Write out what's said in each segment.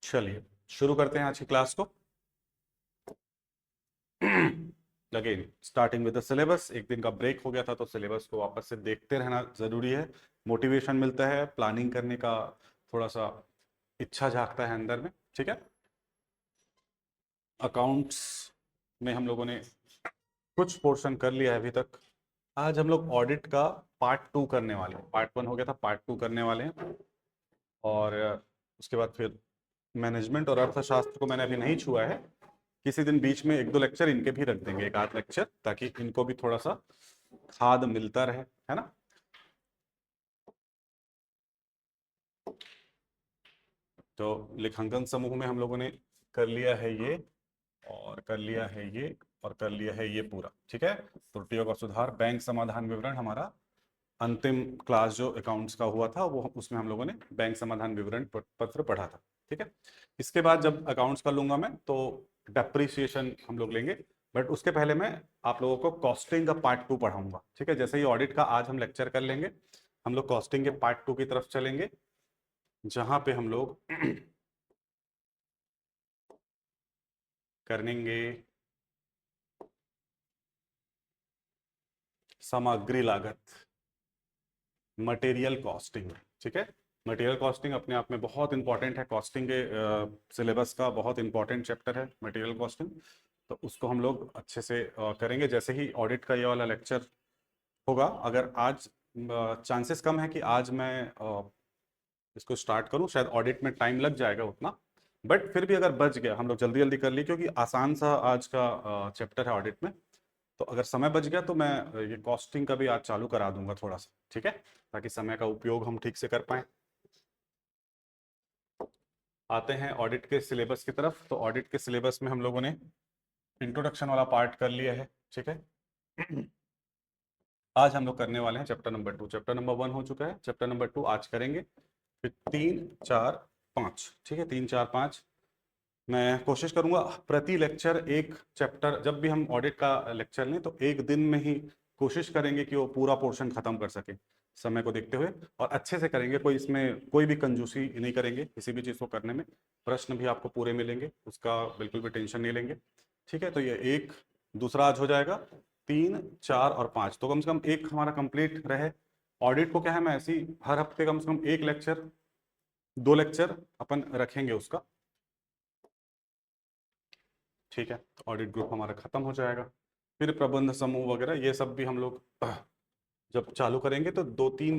चलिए शुरू करते हैं आज की क्लास को। Again starting with the syllabus. एक दिन का ब्रेक हो गया था तो सिलेबस को वापस से देखते रहना जरूरी है। मोटिवेशन मिलता है, प्लानिंग करने का थोड़ा सा इच्छा जागता है अंदर में। ठीक है, अकाउंट्स में हम लोगों ने कुछ पोर्शन कर लिया है अभी तक। आज हम लोग ऑडिट का पार्ट 2 करने वाले हैं। पार्ट 1 हो गया था, पार्ट 2 करने वाले हैं। और उसके बाद फिर मैनेजमेंट और अर्थशास्त्र को मैंने अभी नहीं छुआ है। किसी दिन बीच में एक दो लेक्चर इनके भी रख देंगे, एक आध लेक्चर, ताकि इनको भी थोड़ा सा खाद मिलता रहे, है ना। तो लेखांकन समूह में हम लोगों ने कर लिया है ये, और कर लिया है ये, और कर लिया है ये पूरा। ठीक है, त्रुटियों का सुधार, बैंक समाधान विवरण, हमारा अंतिम क्लास जो अकाउंट्स का हुआ था वो, उसमें हम लोगों ने बैंक समाधान विवरण पत्र पढ़ा था। ठीक है, इसके बाद जब अकाउंट्स का लूंगा मैं तो डेप्रिसिएशन हम लोग लेंगे। बट उसके पहले मैं आप लोगों को कॉस्टिंग का पार्ट 2 पढ़ाऊंगा। ठीक है, जैसे ही ऑडिट का आज हम लेक्चर कर लेंगे, हम लोग कॉस्टिंग के पार्ट 2 की तरफ चलेंगे, जहां पे हम लोग करेंगे सामग्री लागत, मटेरियल कॉस्टिंग। ठीक है, मटेरियल कॉस्टिंग अपने आप में बहुत इंपॉर्टेंट है। कॉस्टिंग के सिलेबस का बहुत इंपॉर्टेंट चैप्टर है मटेरियल कॉस्टिंग। तो उसको हम लोग अच्छे से करेंगे जैसे ही ऑडिट का ये वाला लेक्चर होगा। अगर आज चांसेस कम है कि आज मैं इसको स्टार्ट करूं, शायद ऑडिट में टाइम लग जाएगा उतना। बट फिर भी अगर बच गया, हम लोग जल्दी जल्दी कर लिए क्योंकि आसान सा आज का चैप्टर है ऑडिट में। तो अगर समय बच गया तो मैं ये कॉस्टिंग का भी आज चालू करा दूंगा थोड़ा सा। ठीक है, ताकि समय का उपयोग हम ठीक से कर पाए। आते हैं ऑडिट के सिलेबस की तरफ। तो ऑडिट के सिलेबस में हम लोगों ने इंट्रोडक्शन वाला पार्ट कर लिया है। ठीक है, आज हम लोग करने वाले हैं चैप्टर नंबर 2। चैप्टर नंबर 1 हो चुका है, चैप्टर नंबर 2 आज करेंगे। फिर 3, 4, 5। ठीक है, 3, 4, 5 मैं कोशिश करूंगा प्रति लेक्चर एक चैप्टर। जब भी हम ऑडिट का लेक्चर लें तो एक दिन में ही कोशिश करेंगे कि वो पूरा पोर्शन खत्म कर सके, समय को देखते हुए। और अच्छे से करेंगे, कोई इसमें कोई भी कंजूसी नहीं करेंगे किसी भी चीज़ को करने में। प्रश्न भी आपको पूरे मिलेंगे, उसका बिल्कुल भी टेंशन नहीं लेंगे। ठीक है, तो ये एक दूसरा आज हो जाएगा। 3, 4 और 5 तो कम से कम एक हमारा कंप्लीट रहे। ऑडिट को क्या है, मैं ऐसे ही हर हफ्ते कम से कम एक लेक्चर, 2 लेक्चर अपन रखेंगे उसका। ठीक है, तो ऑडिट ग्रुप हमारा खत्म हो जाएगा। फिर प्रबंध समूह वगैरह ये सब भी हम लोग जब चालू करेंगे तो 2-3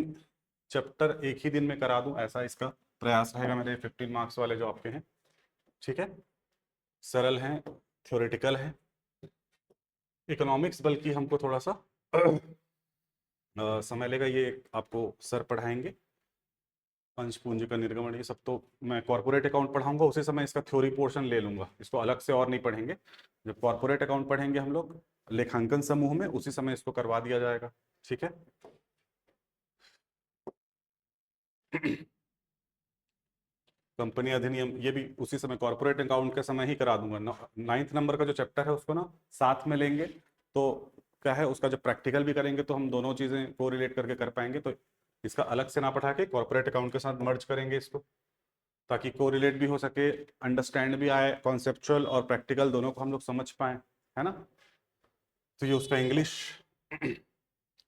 चैप्टर एक ही दिन में करा दूं, ऐसा इसका प्रयास रहेगा मेरे 15 मार्क्स वाले जो आपके हैं। ठीक है, सरल हैं, थ्योरेटिकल हैं। इकोनॉमिक्स बल्कि हमको थोड़ा सा समय लेगा, ये आपको सर पढ़ाएंगे। अंश पूंजी का निर्गमन ये सब तो मैं कॉर्पोरेट अकाउंट पढ़ाऊंगा, उसी समय इसका थ्योरी पोर्शन ले लूंगा, इसको अलग से और नहीं पढ़ेंगे। जब कॉर्पोरेट अकाउंट पढ़ेंगे हम लोग लेखांकन समूह में, उसी समय इसको करवा दिया जाएगा। ठीक है, कंपनी अधिनियम ये भी उसी समय, कॉर्पोरेट अकाउंट के समय ही करा दूंगा। 9th नंबर का जो चैप्टर है उसको ना साथ में लेंगे तो क्या है, उसका जब प्रैक्टिकल भी करेंगे तो हम दोनों चीजें को रिलेट करके कर पाएंगे। तो इसका अलग से ना पढ़ा के कॉर्पोरेट अकाउंट के साथ मर्ज करेंगे इसको, ताकि कोरिलेट भी हो सके, अंडरस्टैंड भी आए, कॉन्सेप्चुअल और प्रैक्टिकल दोनों को हम लोग समझ पाए, है ना। तो ये उसका इंग्लिश।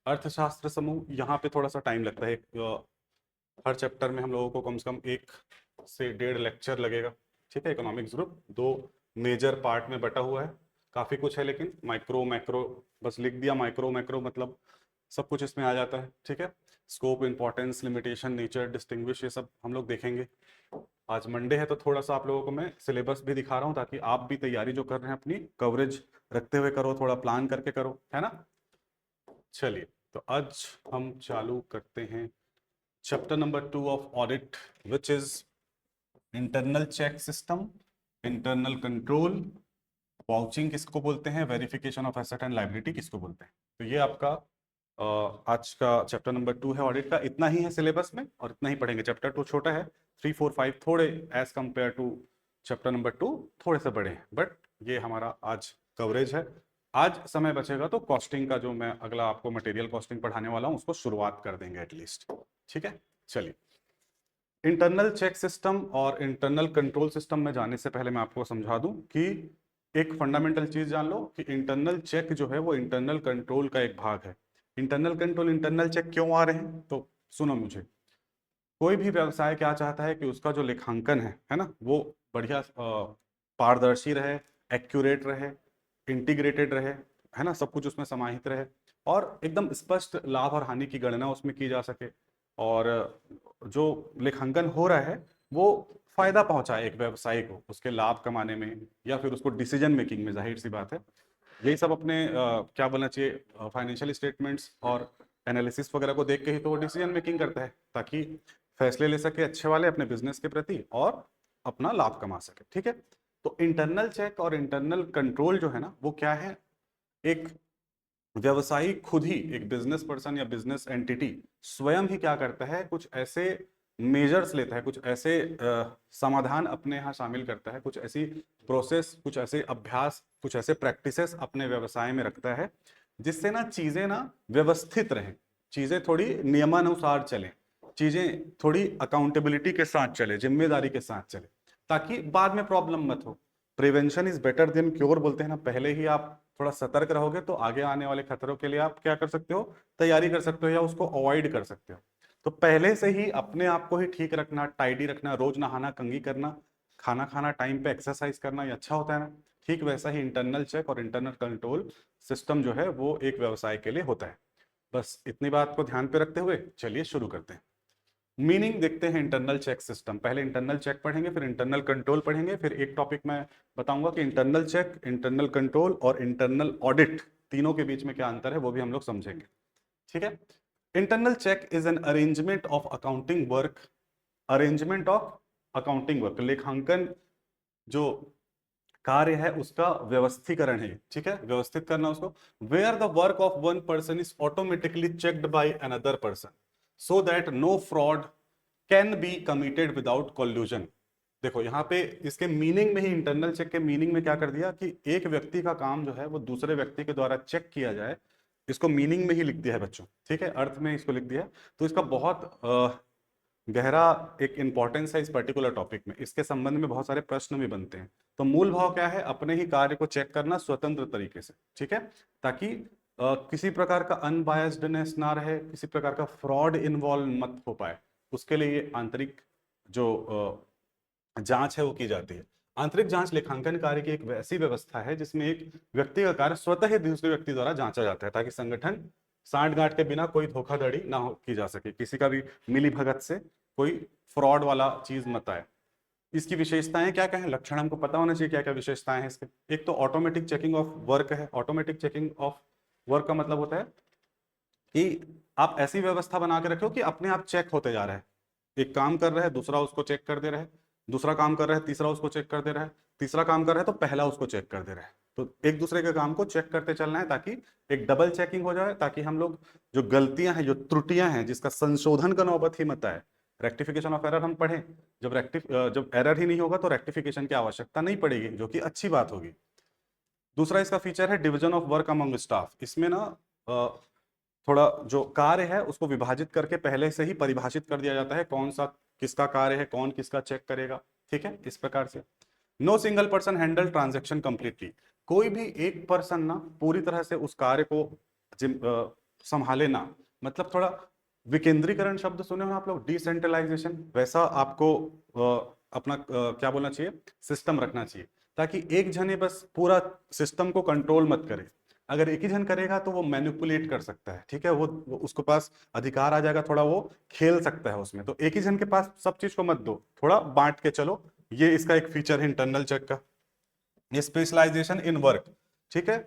अर्थशास्त्र समूह, यहाँ पे थोड़ा सा टाइम लगता है। हर चैप्टर में हम लोगों को कम से कम 1 से 1.5 लेक्चर लगेगा। ठीक है, इकोनॉमिक्स ग्रुप 2 मेजर पार्ट में बटा हुआ है। काफ़ी कुछ है, लेकिन माइक्रो मैक्रो बस लिख दिया। माइक्रो मैक्रो मतलब सब कुछ इसमें आ जाता है। ठीक है, scope, importance, limitation, nature, distinguish, ये सब हम लोग देखेंगे। आज मंडे है तो थोड़ा सा आप लोगों को मैं सिलेबस भी दिखा रहा हूँ, ताकि आप भी तैयारी जो कर रहे हैं अपनी कवरेज रखते हुए करो, थोड़ा प्लान करके करो, है ना। चलिए, तो आज हम चालू करते हैं chapter number 2 of audit, which is internal check system, internal control, vouching किसको बोलते हैं, verification of asset and liability किसको बोलते हैं। तो ये आपका आज का चैप्टर नंबर 2 है ऑडिट का। इतना ही है सिलेबस में और इतना ही पढ़ेंगे। चैप्टर 2 छोटा है, 3, 4, 5 थोड़े as compare to chapter number 2 थोड़े से बड़े हैं, बट ये हमारा आज कवरेज है। आज समय बचेगा तो कॉस्टिंग का जो मैं अगला आपको मटेरियल कॉस्टिंग पढ़ाने वाला हूँ उसको शुरुआत कर देंगे एटलीस्ट। ठीक है, चलिए इंटरनल चेक सिस्टम और इंटरनल कंट्रोल सिस्टम में जाने से पहले मैं आपको समझा दूं कि एक फंडामेंटल चीज जान लो कि इंटरनल चेक जो है वो इंटरनल कंट्रोल का एक भाग है। इंटरनल कंट्रोल इंटरनल चेक क्यों आ रहे हैं, तो सुनो मुझे। कोई भी व्यवसाय क्या चाहता है कि उसका जो लेखांकन है ना, वो बढ़िया पारदर्शी रहे, एक्यूरेट रहे, इंटीग्रेटेड रहे, है ना, सब कुछ उसमें समाहित रहे और एकदम स्पष्ट लाभ और हानि की गणना उसमें की जा सके। और जो लेखांकन हो रहा है वो फायदा पहुंचाए एक व्यवसायी को उसके लाभ कमाने में या फिर उसको डिसीजन मेकिंग में, जाहिर सी बात है। यही सब अपने क्या बोलना चाहिए, फाइनेंशियल स्टेटमेंट्स और एनालिसिस वगैरह को देख के ही तो वो डिसीजन मेकिंग करता है, ताकि फैसले ले सके अच्छे वाले अपने बिजनेस के प्रति और अपना लाभ कमा सके। ठीक है, तो इंटरनल चेक और इंटरनल कंट्रोल जो है ना, वो क्या है, एक व्यवसायी खुद ही, एक बिजनेस पर्सन या बिजनेस एंटिटी स्वयं ही क्या करता है, कुछ ऐसे मेजर्स लेता है, कुछ ऐसे समाधान अपने यहाँ शामिल करता है, कुछ ऐसी प्रोसेस, कुछ ऐसे अभ्यास, कुछ ऐसे प्रैक्टिसेस अपने व्यवसाय में रखता है जिससे ना चीजें ना व्यवस्थित रहें, चीजें थोड़ी नियमानुसार चलें, चीजें थोड़ी अकाउंटेबिलिटी के साथ चले, जिम्मेदारी के साथ चले, ताकि बाद में प्रॉब्लम मत हो। Prevention is better than cure बोलते हैं ना, पहले ही आप थोड़ा सतर्क रहोगे तो आगे आने वाले खतरों के लिए आप क्या कर सकते हो, तैयारी कर सकते हो या उसको अवॉइड कर सकते हो। तो पहले से ही अपने आप को ही ठीक रखना, टाइडी रखना, रोज नहाना, कंघी करना, खाना खाना टाइम पे, एक्सरसाइज करना, ये अच्छा होता है ना। ठीक वैसा ही इंटरनल चेक और इंटरनल कंट्रोल सिस्टम जो है वो एक व्यवसाय के लिए होता है। बस इतनी बात को ध्यान पे रखते हुए चलिए शुरू करते हैं। मीनिंग देखते हैं इंटरनल चेक सिस्टम। पहले इंटरनल चेक पढ़ेंगे, फिर इंटरनल कंट्रोल पढ़ेंगे, फिर एक टॉपिक मैं बताऊंगा कि इंटरनल चेक, इंटरनल कंट्रोल और इंटरनल ऑडिट तीनों के बीच में क्या अंतर है वो भी हम लोग समझेंगे। ठीक है, internal check is an arrangement of accounting work, arrangement of accounting work, लेखांकन जो कार्य है उसका व्यवस्थीकरण है। ठीक है, व्यवस्थित करना उसको। Where the work of one person is automatically checked by another person so that no fraud can be committed without collusion. देखो यहाँ पे इसके मीनिंग में ही, इंटरनल चेक के मीनिंग में क्या कर दिया कि एक व्यक्ति का काम जो है वो दूसरे व्यक्ति के द्वारा चेक किया जाए, इसको मीनिंग में ही लिख दिया है बच्चों। ठीक है, अर्थ में इसको लिख दिया है। तो इसका बहुत गहरा एक इंपॉर्टेंस है इस पर्टिकुलर टॉपिक में, इसके संबंध में बहुत सारे प्रश्न भी बनते हैं। तो मूल भाव क्या है, अपने ही कार्य को चेक करना स्वतंत्र तरीके से। ठीक है, ताकि किसी प्रकार का अनबायस्डनेस ना रहे, किसी प्रकार का फ्रॉड इन्वॉल्व मत हो पाए, उसके लिए ये आंतरिक जो जांच है वो की जाती है। आंतरिक जांच लेखांकन कार्य की एक वैसी व्यवस्था है जिसमें एक व्यक्ति का कार्य स्वतः ही दूसरे व्यक्ति द्वारा जांचा जाता है, ताकि संगठन सांठ-गांठ के बिना कोई धोखाधड़ी ना हो की जा सके, किसी का भी मिली भगत से कोई फ्रॉड वाला चीज मत आए। इसकी विशेषताएं क्या क्या है, लक्षण हमको पता होना चाहिए क्या क्या विशेषताएं हैं इसके। एक तो ऑटोमेटिक चेकिंग ऑफ वर्क है। ऑटोमेटिक चेकिंग ऑफ वर्क का मतलब होता है कि आप ऐसी व्यवस्था बना के रखो कि अपने आप चेक होते जा रहा है, एक काम कर रहा है दूसरा उसको चेक कर दे रहा है, दूसरा काम कर रहा है तीसरा उसको चेक कर दे रहा है, तीसरा काम कर रहा है तो पहला उसको चेक कर दे रहा है। तो एक दूसरे के काम को चेक करते चलना है ताकि एक डबल चेकिंग हो जाए, ताकि हम लोग जो गलतियां हैं, जो त्रुटियां हैं, जिसका संशोधन का नौबत ही मत आए। रेक्टिफिकेशन ऑफ एरर हम पढ़ें, जब एरर ही नहीं होगा तो रेक्टिफिकेशन की आवश्यकता नहीं पड़ेगी, जो कि अच्छी बात होगी। दूसरा इसका फीचर है division of work among staff. इसमें ना थोड़ा जो कार्य है उसको विभाजित करके पहले से ही परिभाषित कर दिया जाता है, कौन सा किसका कार्य है, कौन किसका चेक करेगा। ठीक है, इस प्रकार से। No single person handle transaction completely. कोई भी एक पर्सन ना पूरी तरह से उस कार्य को संभाले ना, मतलब थोड़ा विकेंद्रीकरण शब्द सुने हो आप लोग, डिसेंट्रलाइजेशन, वैसा आपको अपना क्या बोलना चाहिए, सिस्टम रखना चाहिए, ताकि एक जने बस पूरा सिस्टम को कंट्रोल मत करे। अगर एक ही जन करेगा तो वो मैनिपुलेट कर सकता है। ठीक है, वो उसके पास अधिकार आ जाएगा, थोड़ा वो खेल सकता है उसमें। तो एक ही जन के पास सब चीज को मत दो, थोड़ा बांट के चलो। ये इसका एक फीचर है इंटरनल चेक का। ये स्पेशलाइजेशन इन वर्क। ठीक है,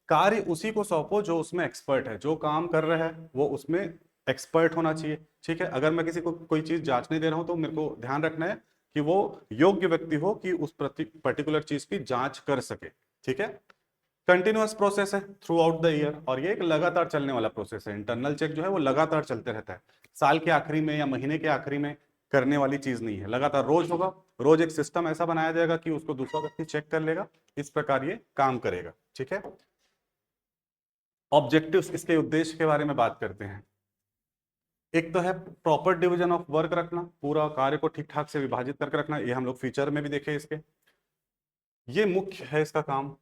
कार्य उसी को सौंपो जो उसमें एक्सपर्ट है, जो काम कर रहा है वो उसमें एक्सपर्ट होना चाहिए। ठीक है, अगर मैं किसी को कोई चीज जांचने दे रहा हूं तो मेरे को ध्यान रखना है कि वो योग्य व्यक्ति हो कि उस पर्टिकुलर चीज की जांच कर सके। ठीक है, कंटिन्यूअस प्रोसेस है थ्रू आउट द ईयर, और ये एक लगातार चलने वाला प्रोसेस है। इंटरनल चेक जो है वो लगातार चलते रहता है, साल के आखिरी में या महीने के आखिरी में करने वाली चीज नहीं है, लगातार रोज होगा। रोज एक सिस्टम ऐसा बनाया जाएगा कि उसको दूसरा व्यक्ति चेक कर लेगा, इस प्रकार ये काम करेगा। ठीक है, ऑब्जेक्टिव्स, इसके उद्देश्य के बारे में बात करते हैं। एक तो है प्रॉपर डिवीजन ऑफ वर्क रखना, पूरा कार्य को ठीक ठाक से विभाजित करके रखना, ये हम लोग फीचर में भी देखे इसके। ये मुख्य है इसका काम,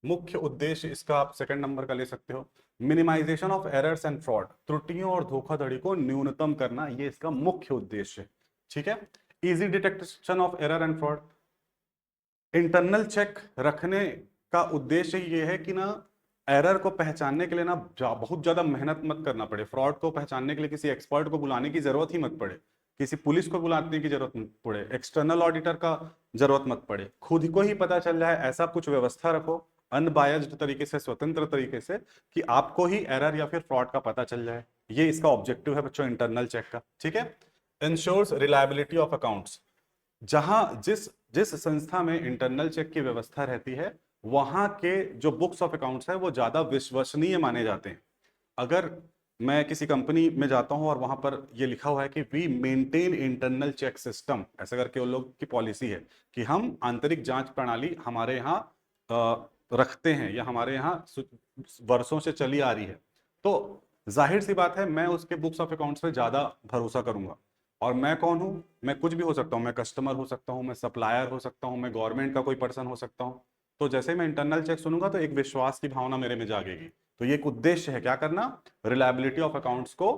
मुख्य उद्देश्य इसका आप सेकंड नंबर का ले सकते हो, minimisation of errors and fraud, त्रुटियों और धोखाधड़ी को न्यूनतम करना, ये इसका मुख्य उद्देश्य है। ठीक है, easy detection of error and fraud. Internal check रखने का उद्देश्य ये है कि ना एरर को पहचानने के लिए ना बहुत ज्यादा मेहनत मत करना पड़े, फ्रॉड को पहचानने के लिए किसी एक्सपर्ट को बुलाने की जरूरत ही मत पड़े, किसी पुलिस को बुलाने की जरूरत मत पड़े, एक्सटर्नल ऑडिटर का जरूरत मत पड़े, खुद को ही पता चल जाए, ऐसा कुछ व्यवस्था रखो अनबायस्ड तरीके से, स्वतंत्र तरीके से, कि आपको ही एरर या फिर फ्रॉड का पता चल जाए। ये इसका ऑब्जेक्टिव है बच्चों इंटरनल चेक का। ठीक है, इंश्योर्स रिलायबिलिटी ऑफ अकाउंट्स। जहां जिस जिस संस्था में इंटरनल चेक की व्यवस्था रहती है वहां के जो बुक्स ऑफ अकाउंट्स है वो ज्यादा विश्वसनीय माने जाते हैं। अगर मैं किसी कंपनी में जाता हूं और वहां पर ये लिखा हुआ है कि we maintain internal check system, ऐसा करके उन लोग की पॉलिसी है कि हम आंतरिक जांच प्रणाली हमारे यहाँ रखते हैं या हमारे यहाँ वर्षों से चली आ रही है, तो जाहिर सी बात है मैं उसके बुक्स ऑफ अकाउंट्स पे ज्यादा भरोसा करूंगा। और मैं कौन हूं, मैं कुछ भी हो सकता हूं, मैं कस्टमर हो सकता हूं, मैं सप्लायर हो सकता हूं, मैं गवर्नमेंट का कोई पर्सन हो सकता हूं। तो जैसे ही मैं इंटरनल चेक सुनूंगा तो एक विश्वास की भावना मेरे में जागेगी। तो ये एक उद्देश्य है, क्या करना, रिलायबिलिटी ऑफ अकाउंट्स को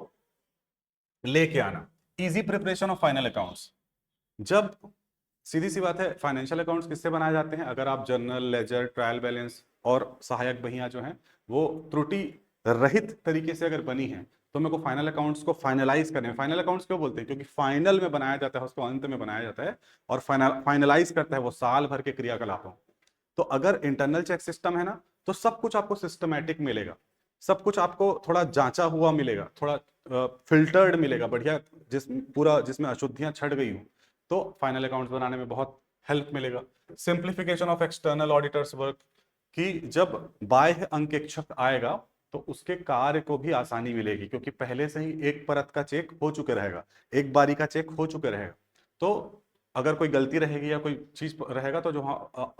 लेके आना। Easy preparation of final accounts. जब सीधी सी बात है, फाइनेंशियल अकाउंट्स किससे बनाए जाते हैं, अगर आप जर्नल, लेजर, ट्रायल बैलेंस और सहायक बहियां जो हैं वो त्रुटि रहित तरीके से अगर बनी है तो मेरे को फाइनल अकाउंट्स को फाइनलाइज करने, फाइनल अकाउंट्स क्यों बोलते हैं, क्योंकि फाइनल में बनाया जाता है, उसको अंत में बनाया जाता है, और फाइनलाइज करता है वो साल भर के क्रियाकलापों। तो अगर इंटरनल चेक सिस्टम है ना तो सब कुछ आपको सिस्टमैटिक मिलेगा, सब कुछ आपको थोड़ा जांचा हुआ मिलेगा, थोड़ा फिल्टर्ड मिलेगा, बढ़िया, जिसमें अशुद्धियां छट गई हो, तो फाइनल अकाउंट्स बनाने में बहुत हेल्प मिलेगा। Simplification of external auditors work, कि जब बाह्य अंकेक्षक आएगा तो उसके कार्य को भी आसानी मिलेगी, क्योंकि पहले से ही एक परत का चेक हो चुके रहेगा, एक बारी का चेक हो चुके रहेगा। तो अगर कोई गलती रहेगी या कोई चीज रहेगा तो जो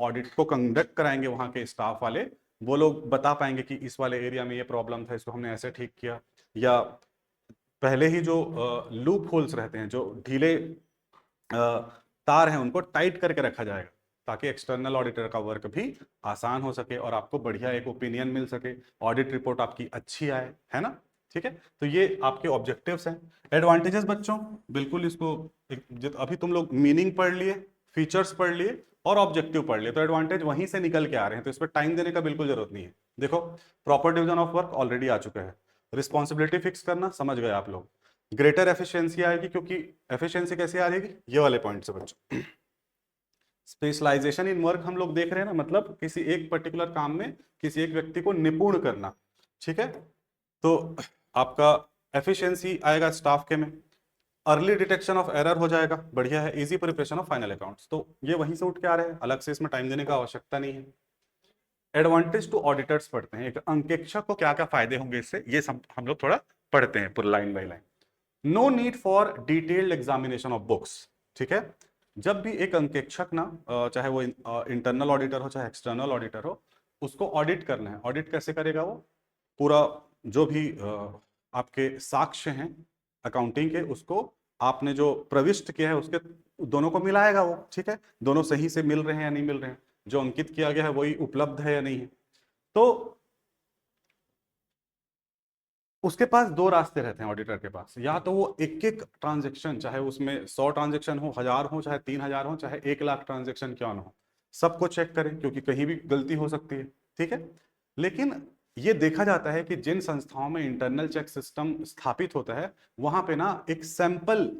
ऑडिट को कंडक्ट कराएंगे वहां के स्टाफ वाले, वो लोग बता पाएंगे कि इस वाले एरिया में ये प्रॉब्लम था, इसको हमने ऐसे ठीक किया, या पहले ही जो लूप होल्स रहते हैं, जो ढीले तार हैं, उनको टाइट करके रखा जाएगा ताकि एक्सटर्नल ऑडिटर का वर्क भी आसान हो सके और आपको बढ़िया एक ओपिनियन मिल सके, ऑडिट रिपोर्ट आपकी अच्छी आए, है ना। ठीक है, तो ये आपके ऑब्जेक्टिव्स हैं। एडवांटेजेस बच्चों, बिल्कुल इसको अभी तुम लोग मीनिंग पढ़ लिए, फीचर्स पढ़ लिए और ऑब्जेक्टिव पढ़ लिए, तो एडवांटेज वहीं से निकल के आ रहे हैं, तो इस पर टाइम देने का बिल्कुल जरूरत नहीं है। देखो, proper division of work already आ चुका है, रिस्पॉन्सिबिलिटी फिक्स करना समझ गए आप लोग, ग्रेटर एफिशिएंसी आएगी, क्योंकि एफिशिएंसी कैसे आ जाएगी, ये वाले पॉइंट से बच्चों। स्पेशलाइजेशन इन वर्क हम लोग देख रहे हैं ना, मतलब किसी एक पर्टिकुलर काम में किसी एक व्यक्ति को निपुण करना। ठीक है, तो आपका एफिशिएंसी आएगा स्टाफ के में, अर्ली डिटेक्शन ऑफ एरर हो जाएगा, बढ़िया है, easy preparation of final accounts, तो ये वहीं से उठ के आ रहे हैं, अलग से इसमें टाइम देने का आवश्यकता नहीं है। एडवांटेज टू ऑडिटर्स पढ़ते हैं, एक अंकेक्षक को क्या क्या फायदे होंगे इससे, ये सब हम लोग थोड़ा पढ़ते हैं पूरा line by line. No need for detailed examination of books. ठीक है, जब भी एक अंकेक्षक ना, चाहे वो इंटरनल ऑडिटर हो चाहे एक्सटर्नल ऑडिटर हो, उसको ऑडिट करना है, ऑडिट कैसे करेगा वो, पूरा जो भी आपके साक्ष्य हैं अकाउंटिंग के, उसको आपने जो प्रविष्ट किया है उसके दोनों को मिलाएगा वो। ठीक है, दोनों सही से मिल रहे हैं या नहीं मिल रहे हैं, जो अंकित किया गया है वही उपलब्ध है या नहीं है। तो उसके पास दो रास्ते रहते हैं ऑडिटर के पास, या तो वो एक एक ट्रांजेक्शन, चाहे उसमें 100 ट्रांजेक्शन हो, 1000 हो, चाहे 3000 हो, चाहे 1 लाख ट्रांजेक्शन क्यों ना हो, सबको चेक करें, क्योंकि कहीं भी गलती हो सकती है। ठीक है, लेकिन ये देखा जाता है कि जिन संस्थाओं में इंटरनल चेक सिस्टम स्थापित होता है वहां पे ना एक सैंपल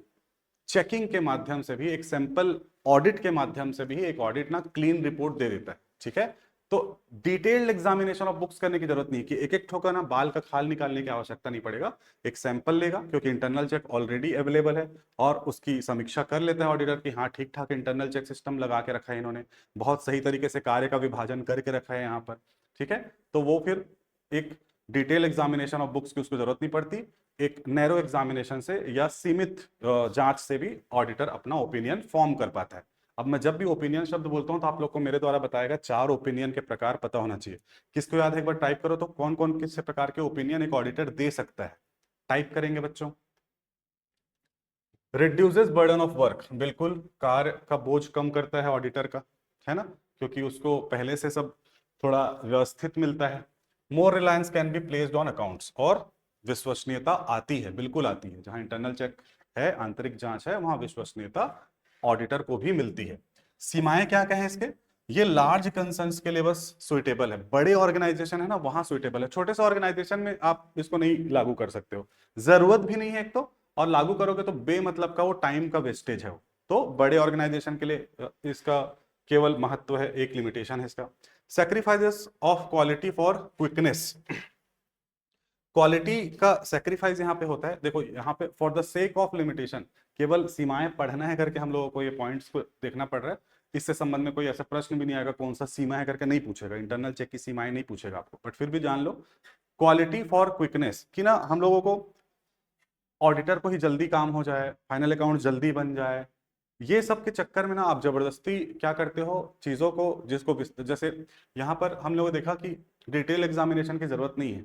चेकिंग के माध्यम से भी, एक सैंपल ऑडिट के माध्यम से भी एक ऑडिट ना क्लीन रिपोर्ट दे देता है। ठीक है, तो डिटेल्ड एग्जामिनेशन ऑफ बुक्स करने की जरूरत नहीं कि एक एक ठोकर ना बाल का खाल निकालने की आवश्यकता नहीं पड़ेगा, एक सैंपल लेगा, क्योंकि इंटरनल चेक ऑलरेडी अवेलेबल है, और उसकी समीक्षा कर लेता है ऑडिटर की हाँ ठीक ठाक इंटरनल चेक सिस्टम लगा के रखा है इन्होंने, बहुत सही तरीके से कार्य का विभाजन करके रखा है यहाँ पर। ठीक है, तो वो फिर एक डिटेल एग्जामिनेशन ऑफ बुक्स की उसको जरूरत नहीं पड़ती, एक नैरो एग्जामिनेशन से या सीमित जांच से भी ऑडिटर अपना ओपिनियन फॉर्म कर पाता है। अब मैं जब भी ओपिनियन शब्द बोलता हूं तो आप लोग को मेरे द्वारा बताएगा 4 ओपिनियन के प्रकार पता होना चाहिए। किसको याद है, एक बार टाइप करो तो, कौन कौन किस प्रकार के ओपिनियन एक ऑडिटर दे सकता है। टाइप करेंगे बच्चों। रिड्यूसेस बर्डन ऑफ वर्क, बिल्कुल कार्य का बोझ कम करता है ऑडिटर का, है ना, क्योंकि उसको पहले से सब थोड़ा व्यवस्थित मिलता है। More reliance can be placed on accounts, और विश्वसनीयता आती है, बिल्कुल आती है, जहां इंटरनल चेक है, आंतरिक जांच है, वहां विश्वसनीयता ऑडिटर को भी मिलती है। सीमाएं क्या कहें इसके, ये लार्ज कंसर्न्स के लिए बस सुइटेबल है, बड़े ऑर्गेनाइजेशन है ना वहां सुइटेबल है, छोटे से ऑर्गेनाइजेशन में आप इसको नहीं लागू कर सकते हो, जरूरत भी नहीं है एक तो, और लागू करोगे तो बेमतलब का वो टाइम का वेस्टेज है वो। तो बड़े ऑर्गेनाइजेशन के लिए इसका केवल महत्व है, एक लिमिटेशन है इसका। Sacrifices of quality for quickness, quality का सेक्रीफाइस यहाँ पे होता है, देखो यहाँ पे for the sake of limitation, केवल सीमाएं पढ़ना है करके हम लोगों को ये पॉइंट्स को देखना पड़ रहा है, इससे संबंध में कोई ऐसा प्रश्न भी नहीं आएगा कौन सा सीमा है करके नहीं पूछेगा, इंटरनल चेक की सीमाएं नहीं पूछेगा आपको, बट फिर भी जान लो क्वालिटी फॉर क्विकनेस, कि ना हम लोगों को ऑडिटर को ही जल्दी काम हो जाए, फाइनल अकाउंट जल्दी बन जाए, ये सब के चक्कर में ना आप जबरदस्ती क्या करते हो चीजों को, जिसको जैसे यहाँ पर हम लोगों ने देखा कि डिटेल एग्जामिनेशन की जरूरत नहीं है,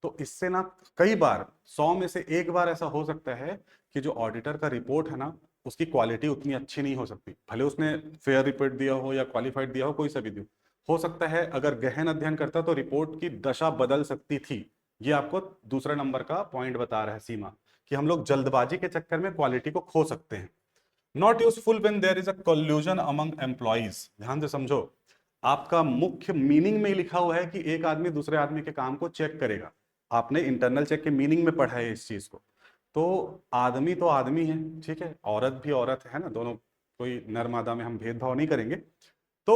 तो इससे ना कई बार 100 में से एक बार ऐसा हो सकता है कि जो ऑडिटर का रिपोर्ट है ना उसकी क्वालिटी उतनी अच्छी नहीं हो सकती, भले उसने फेयर रिपोर्ट दिया हो या क्वालिफाइड दिया हो, कोई सा भी दिया हो सकता है, अगर गहन अध्ययन करता तो रिपोर्ट की दशा बदल सकती थी। ये आपको दूसरा नंबर का पॉइंट बता रहा है सीमा, कि हम लोग जल्दबाजी के चक्कर में क्वालिटी को खो सकते हैं। Not useful when there is a collusion among employees, ध्यान से समझो, आपका मुख्य मीनिंग में ही लिखा हुआ है कि एक आदमी दूसरे आदमी के काम को चेक करेगा, आपने इंटरनल चेक के मीनिंग में पढ़ा है इस चीज को, तो आदमी है, ठीक है, औरत भी औरत है ना, दोनों, कोई नर मादा में हम भेदभाव नहीं करेंगे। तो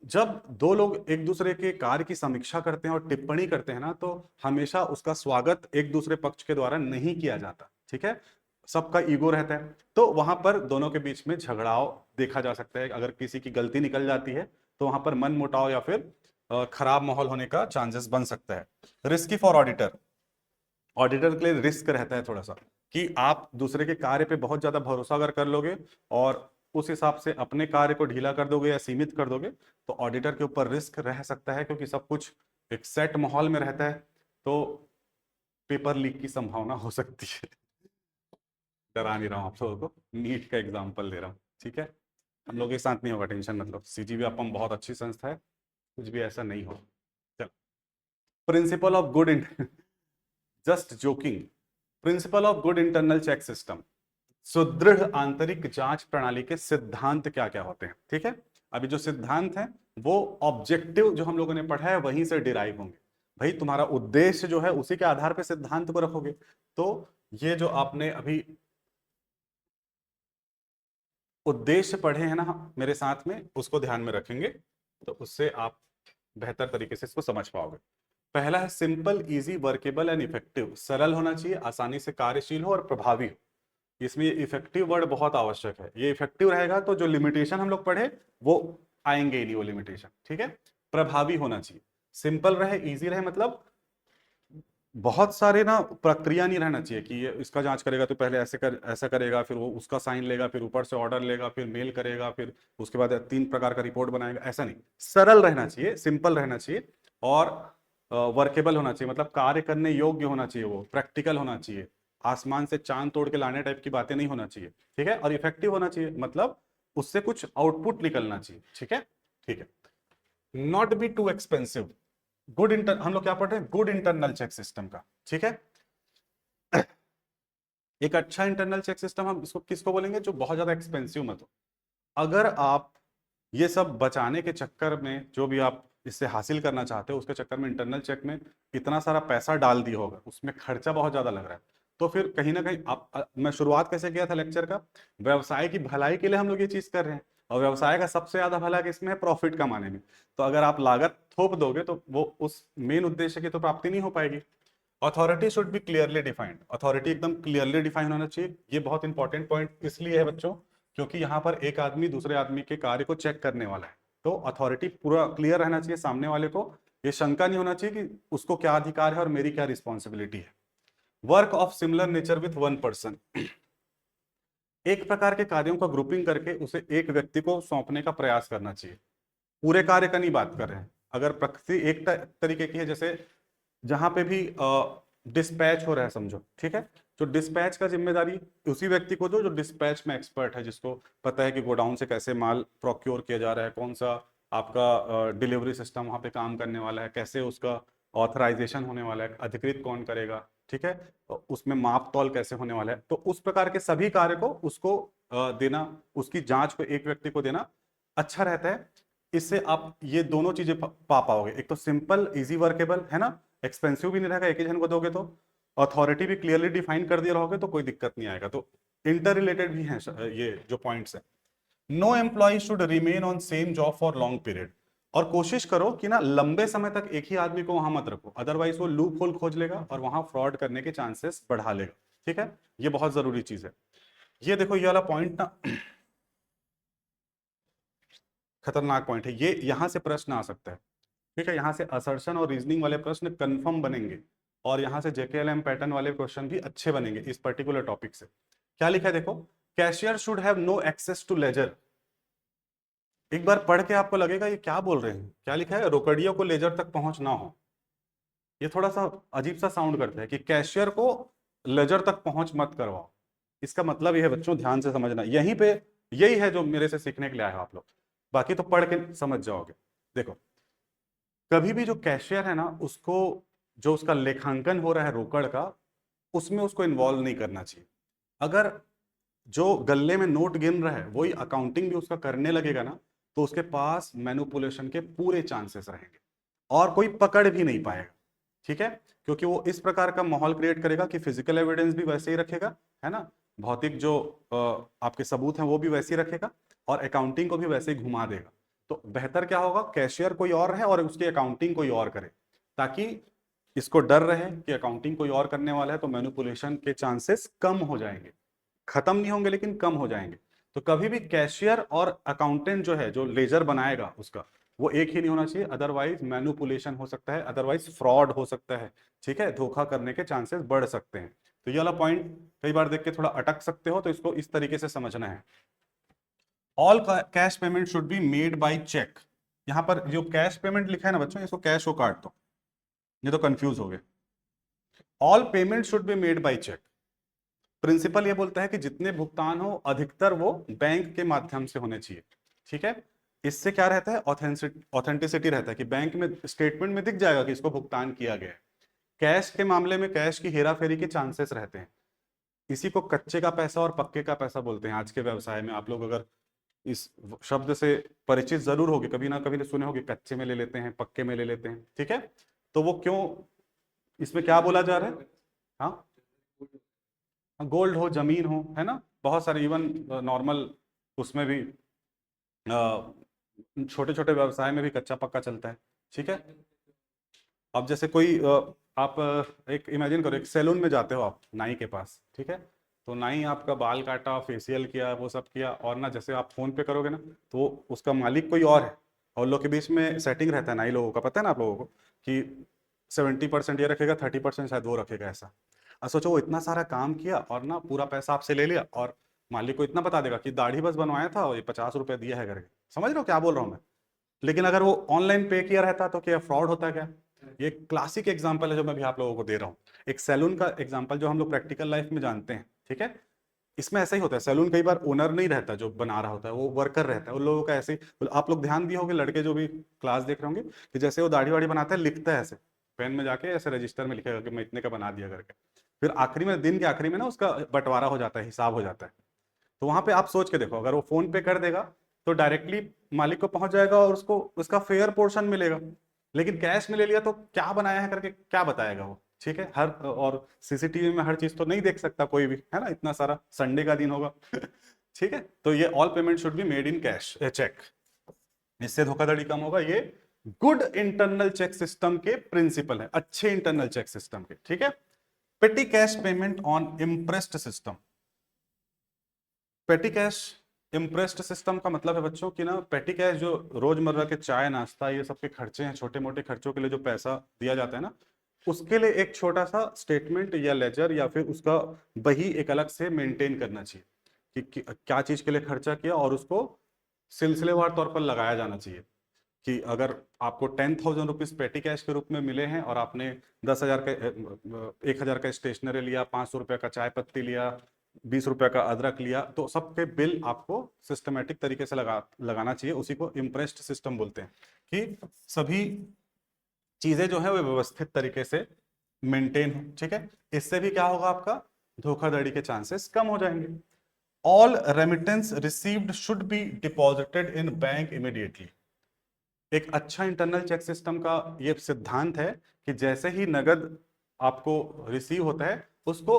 जब दो लोग एक दूसरे के कार्य की समीक्षा करते हैं और टिप्पणी करते हैं ना, तो हमेशा उसका स्वागत एक दूसरे पक्ष के द्वारा नहीं किया जाता, ठीक है, सबका ईगो रहता है, तो वहां पर दोनों के बीच में झगड़ाव देखा जा सकता है, अगर किसी की गलती निकल जाती है तो वहां पर मन मुटाव या फिर खराब माहौल होने का चांसेस बन सकता है। रिस्की फॉर ऑडिटर, ऑडिटर के लिए रिस्क रहता है थोड़ा सा, कि आप दूसरे के कार्य पे बहुत ज्यादा भरोसा अगर कर लोगे और उस हिसाब से अपने कार्य को ढीला कर दोगे या सीमित कर दोगे, तो ऑडिटर के ऊपर रिस्क रह सकता है, क्योंकि सब कुछ एक सेट माहौल में रहता है, तो पेपर लीक की संभावना हो सकती है। डरा नहीं रहा हूँ आप लोगों को, नीट का एग्जाम्पल दे रहा हूँ, ठीक है, हम लोग के साथ नहीं होगा, टेंशन मतलब, सीजीबी अपम बहुत अच्छी संस्था है, कुछ भी ऐसा नहीं हो। चलो, principle of good, just joking, principle of good internal check system, सुदृढ़ आंतरिक जांच प्रणाली के सिद्धांत क्या क्या होते हैं, ठीक है, अभी जो सिद्धांत है वो ऑब्जेक्टिव जो हम लोगों ने पढ़ा है वहीं से डिराइव होंगे, भाई तुम्हारा उद्देश्य जो है उसी के आधार पर सिद्धांत को रखोगे, तो ये जो आपने अभी उद्देश्य पढ़े हैं ना मेरे साथ में, उसको ध्यान में रखेंगे तो उससे आप बेहतर तरीके से इसको समझ पाओगे। पहला है simple, easy, workable and effective, सरल होना चाहिए, आसानी से कार्यशील हो और प्रभावी हो, इसमें इफेक्टिव वर्ड बहुत आवश्यक है, ये इफेक्टिव रहेगा तो जो लिमिटेशन हम लोग पढ़े वो आएंगे ही नहीं, वो लिमिटेशन, ठीक है। प्रभावी होना चाहिए, सिंपल रहे, इजी रहे, मतलब बहुत सारे ना प्रक्रिया नहीं रहना चाहिए कि ये इसका जांच करेगा तो पहले ऐसा करेगा, फिर वो उसका साइन लेगा, फिर ऊपर से ऑर्डर लेगा, फिर मेल करेगा, फिर उसके बाद 3 प्रकार का रिपोर्ट बनाएगा, ऐसा नहीं, सरल रहना चाहिए, सिंपल रहना चाहिए, और वर्केबल होना चाहिए, मतलब कार्य करने योग्य होना चाहिए, वो प्रैक्टिकल होना चाहिए, आसमान से चांद तोड़ के लाने टाइप की बातें नहीं होना चाहिए, ठीक है, और इफेक्टिव होना चाहिए, मतलब उससे कुछ आउटपुट निकलना चाहिए, ठीक है, ठीक है। Not be too expensive, good inter, हम लोग क्या पढ़ रहे हैं, गुड इंटरनल चेक सिस्टम का, ठीक है, एक अच्छा इंटरनल चेक सिस्टम हम इसको किसको बोलेंगे, जो बहुत ज्यादा एक्सपेंसिव मत हो। अगर आप ये सब बचाने के चक्कर में जो भी आप इससे हासिल करना चाहते हो उसके चक्कर में इंटरनल चेक में इतना सारा पैसा डाल दिया होगा, उसमें खर्चा बहुत ज्यादा लग रहा है, तो फिर कहीं ना कहीं आप मैं शुरुआत कैसे किया था लेक्चर का, व्यवसाय की भलाई के लिए हम लोग ये चीज कर रहे हैं, और व्यवसाय का सबसे ज्यादा भला किसमें है, प्रॉफिट कमाने में, तो अगर आप लागत थोप दोगे तो वो उस मेन उद्देश्य की तो प्राप्ति नहीं हो पाएगी। Authority should be clearly defined, authority एकदम क्लियरली डिफाइन होना चाहिए, ये बहुत इंपॉर्टेंट पॉइंट इसलिए है बच्चों, क्योंकि यहाँ पर एक आदमी दूसरे आदमी के कार्य को चेक करने वाला है, तो अथॉरिटी पूरा क्लियर रहना चाहिए, सामने वाले को ये शंका नहीं होना चाहिए कि उसको क्या अधिकार है और मेरी क्या रिस्पॉन्सिबिलिटी है। Work of similar nature with 1 person, एक प्रकार के कार्यों का ग्रुपिंग करके उसे एक व्यक्ति को सौंपने का प्रयास करना चाहिए, पूरे कार्य का नहीं बात कर रहे हैं, अगर प्रकृति एक तरीके की है, जैसे जहां पे भी डिस्पैच हो रहा है समझो, ठीक है। जो डिस्पैच का जिम्मेदारी उसी व्यक्ति को दो जो डिस्पैच में एक्सपर्ट है, जिसको पता है कि गोडाउन से कैसे माल प्रोक्योर किया जा रहा है, कौन सा आपका डिलीवरी सिस्टम वहाँ पे काम करने वाला है, कैसे उसका ऑथराइजेशन होने वाला है, अधिकृत कौन करेगा, ठीक है, उसमें माप तौल कैसे होने वाला है। तो उस प्रकार के सभी कार्य को उसको देना, उसकी जांच को एक व्यक्ति को देना अच्छा रहता है। इससे आप ये दोनों चीजें पा पाओगे, एक तो सिंपल इजी वर्केबल है ना, एक्सपेंसिव भी नहीं रहेगा, एक ही जन को दोगे तो अथॉरिटी भी क्लियरली डिफाइन कर दिया रहोगे तो कोई दिक्कत नहीं आएगा। तो इंटर रिलेटेड भी है ये जो पॉइंट्स है। No employ should remain on same job for long period, और कोशिश करो कि ना लंबे समय तक एक ही आदमी को वहां मत रखो, अदरवाइज वो लूप होल खोज लेगा और वहां फ्रॉड करने के चांसेस बढ़ा लेगा, ठीक है। ये बहुत जरूरी चीज है। ये देखो ये वाला पॉइंट ना खतरनाक पॉइंट है, ये यहां से प्रश्न आ सकता है, ठीक है। यहां से असर्शन और रीजनिंग वाले प्रश्न कंफर्म बनेंगे, और यहां से जेकेएलएम पैटर्न वाले क्वेश्चन भी अच्छे बनेंगे इस पर्टिकुलर टॉपिक से। क्या लिखा है देखो, cashier should have no access to ledger. एक बार पढ़ के आपको लगेगा ये क्या बोल रहे हैं, क्या लिखा है, रोकड़ियों को लेजर तक पहुंच ना हो। ये थोड़ा सा अजीब सा साउंड करता है कि कैशियर को लेजर तक पहुंच मत करवाओ। इसका मतलब यह है बच्चों, ध्यान से समझना, यहीं पे यही है जो मेरे से सीखने के लिए आए हो आप लोग, बाकी तो पढ़ के समझ जाओगे। देखो कभी भी जो कैशियर है ना, उसको जो उसका लेखांकन हो रहा है रोकड़ का, उसमें उसको इन्वॉल्व नहीं करना चाहिए। अगर जो गल्ले में नोट गिन रहा है वही अकाउंटिंग भी उसका करने लगेगा ना, तो उसके पास मैनिपुलेशन के पूरे चांसेस रहेंगे और कोई पकड़ भी नहीं पाएगा, ठीक है। क्योंकि वो इस प्रकार का माहौल क्रिएट करेगा कि फिजिकल एविडेंस भी वैसे ही रखेगा, है ना, भौतिक जो आपके सबूत हैं वो भी वैसे ही रखेगा, और अकाउंटिंग को भी वैसे ही घुमा देगा। तो बेहतर क्या होगा, कैशियर कोई और रहे और उसकी अकाउंटिंग कोई और करे, ताकि इसको डर रहे कि अकाउंटिंग कोई और करने वाला है, तो मैनिपुलेशन के चांसेस कम हो जाएंगे, खत्म नहीं होंगे लेकिन कम हो जाएंगे। तो कभी भी कैशियर और अकाउंटेंट जो है, जो लेजर बनाएगा उसका, वो एक ही नहीं होना चाहिए, अदरवाइज मैनिपुलेशन हो सकता है, अदरवाइज फ्रॉड हो सकता है, ठीक है, धोखा करने के चांसेस बढ़ सकते हैं। तो ये वाला पॉइंट कई बार देख के थोड़ा अटक सकते हो, तो इसको इस तरीके से समझना है। All cash payment should be made by cheque. यहां पर जो कैश पेमेंट लिखा है ना बच्चों, इसको कैश को काट दो, ये तो कंफ्यूज हो गए। All payment should be made by cheque. Principle ये बोलता है कि जितने भुगतान हो अधिकतर वो बैंक के माध्यम से होने चाहिए, ठीक है। इससे क्या रहता है, ऑथेंटिसिटी रहता है कि बैंक में स्टेटमेंट में दिख जाएगा कि इसको भुगतान किया गया है। कैश के मामले में कैश की हेराफेरी के चांसेस रहते हैं। इसी को कच्चे का पैसा और पक्के का पैसा बोलते हैं। आज के व्यवसाय में आप लोग अगर इस शब्द से परिचित जरूर होगे, कभी ना कभी सुने होगे, कच्चे में ले लेते हैं, पक्के में ले लेते हैं, ठीक है। तो वो क्यों, इसमें क्या बोला जा रहा है, हाँ, गोल्ड हो, जमीन हो, है ना, बहुत सारे, इवन नॉर्मल उसमें भी छोटे छोटे व्यवसाय में भी कच्चा पक्का चलता है, ठीक है। अब जैसे कोई आप एक इमेजिन करो, एक सैलून में जाते हो आप नाई के पास, ठीक है, तो नाई आपका बाल काटा, फेशियल किया, वो सब किया, और ना जैसे आप फोन पे करोगे ना, तो उसका मालिक कोई और है, और लोग के बीच में सेटिंग रहता है नाई लोगों का, पता है ना आप लोगों को, कि 70% ये रखेगा, 30% शायद वो रखेगा, ऐसा। अब सोचो वो इतना सारा काम किया और ना पूरा पैसा आपसे ले लिया, और मालिक को इतना बता देगा कि दाढ़ी बस बनवाया था और ये 50 रुपये दिया है करके। समझ रहे हो क्या बोल रहा हूँ मैं। लेकिन अगर वो ऑनलाइन पे किया रहता तो क्या फ्रॉड होता क्या। ये क्लासिक एग्जांपल है जो मैं भी आप लोगों को दे रहा हूँ, एक सैलून का एग्जांपल जो हम लोग प्रैक्टिकल लाइफ में जानते हैं, ठीक है। इसमें ऐसा ही होता है, सैलून कई बार ओनर नहीं रहता जो बना रहा होता है, वो वर्कर रहता है, उन लोगों का ऐसे ही। आप लोग ध्यान दिए होंगे, लड़के जो भी क्लास देख रहे होंगे, कि जैसे वो दाढ़ी वाड़ी बनाता है, लिखता है ऐसे पेन में जाके, ऐसे रजिस्टर में लिखेगा कि मैं इतने का बना दिया करके। फिर आखिरी में, दिन के आखिरी में ना उसका बंटवारा हो जाता है, हिसाब हो जाता है। तो वहां पे आप सोच के देखो, अगर वो फोन पे कर देगा तो डायरेक्टली मालिक को पहुंच जाएगा और उसको उसका फेयर पोर्शन मिलेगा। लेकिन कैश में ले लिया तो क्या बनाया है करके क्या बताएगा वो, ठीक है। हर और सीसीटीवी में हर चीज तो नहीं देख सकता कोई भी, है ना, इतना सारा, संडे का दिन होगा ठीक है। तो ये all payment should be made in cash cheque, इससे धोखाधड़ी कम होगा। ये गुड इंटरनल चेक सिस्टम के प्रिंसिपल है, अच्छे इंटरनल चेक सिस्टम के, ठीक है। पेटी cash payment on impressed system. पेटी कैश इम्प्रेस्ड सिस्टम का मतलब है बच्चों कि ना, पेटी कैश जो रोजमर्रा के चाय नाश्ता ये सब के खर्चे हैं, छोटे मोटे खर्चों के लिए जो पैसा दिया जाता है ना, उसके लिए एक छोटा सा स्टेटमेंट या लेजर या फिर उसका बही एक अलग से मेंटेन करना चाहिए कि क्या चीज के लिए खर्चा किया, और उसको सिलसिलेवार तौर पर लगाया जाना चाहिए कि अगर आपको 10,000 रुपीज पेटी कैश के रूप में मिले हैं और आपने 10,000 का 1,000 का स्टेशनरी लिया, 500 रुपये का चाय पत्ती लिया, 20 रुपये का अदरक लिया, तो सबके बिल आपको सिस्टमेटिक तरीके से लगाना चाहिए। उसी को इम्प्रेस्ड सिस्टम बोलते हैं कि सभी चीजें जो है वो व्यवस्थित तरीके से मेंटेन हो। ठीक है, इससे भी क्या होगा, आपका धोखाधड़ी के चांसेस कम हो जाएंगे। All remittance received should be deposited in bank immediately. एक अच्छा इंटरनल चेक सिस्टम का ये सिद्धांत है कि जैसे ही नगद आपको रिसीव होता है उसको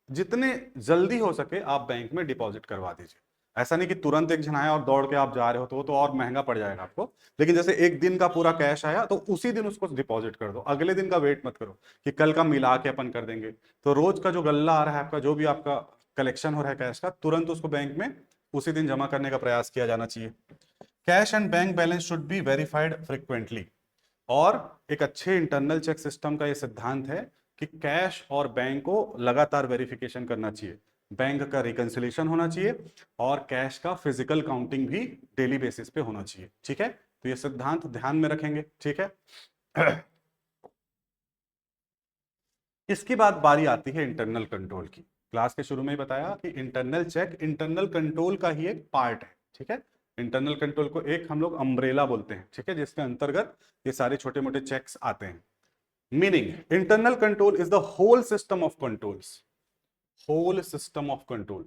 जितने जल्दी हो सके आप बैंक में डिपॉजिट करवा दीजिए। ऐसा नहीं कि तुरंत एक झन आया और दौड़ के आप जा रहे हो, तो वो तो और महंगा पड़ जाएगा आपको। लेकिन जैसे एक दिन का पूरा कैश आया तो उसी दिन उसको डिपॉजिट कर दो, अगले दिन का वेट मत करो कि कल का मिला के अपन कर देंगे। तो रोज का जो गल्ला आ रहा है आपका, जो भी आपका कलेक्शन हो रहा है कैश का, तुरंत उसको बैंक में उसी दिन जमा करने का प्रयास किया जाना चाहिए। Cash and bank balance should be verified frequently. और एक अच्छे इंटरनल चेक सिस्टम का यह सिद्धांत है कि कैश और बैंक को लगातार वेरिफिकेशन करना चाहिए, बैंक का रिकंसिलिएशन होना चाहिए और कैश का फिजिकल काउंटिंग भी डेली बेसिस पे होना चाहिए। ठीक है, तो ये सिद्धांत ध्यान में रखेंगे। ठीक है, इसके बाद बारी आती है इंटरनल कंट्रोल की। क्लास के शुरू में ही बताया कि इंटरनल चेक इंटरनल कंट्रोल का ही एक पार्ट है। ठीक है, इंटरनल कंट्रोल को एक हम लोग अम्ब्रेला बोलते हैं। ठीक है, जिसके अंतर्गत ये सारे छोटे मोटे चेक्स आते हैं। Meaning internal control is the whole system of controls, whole system of control,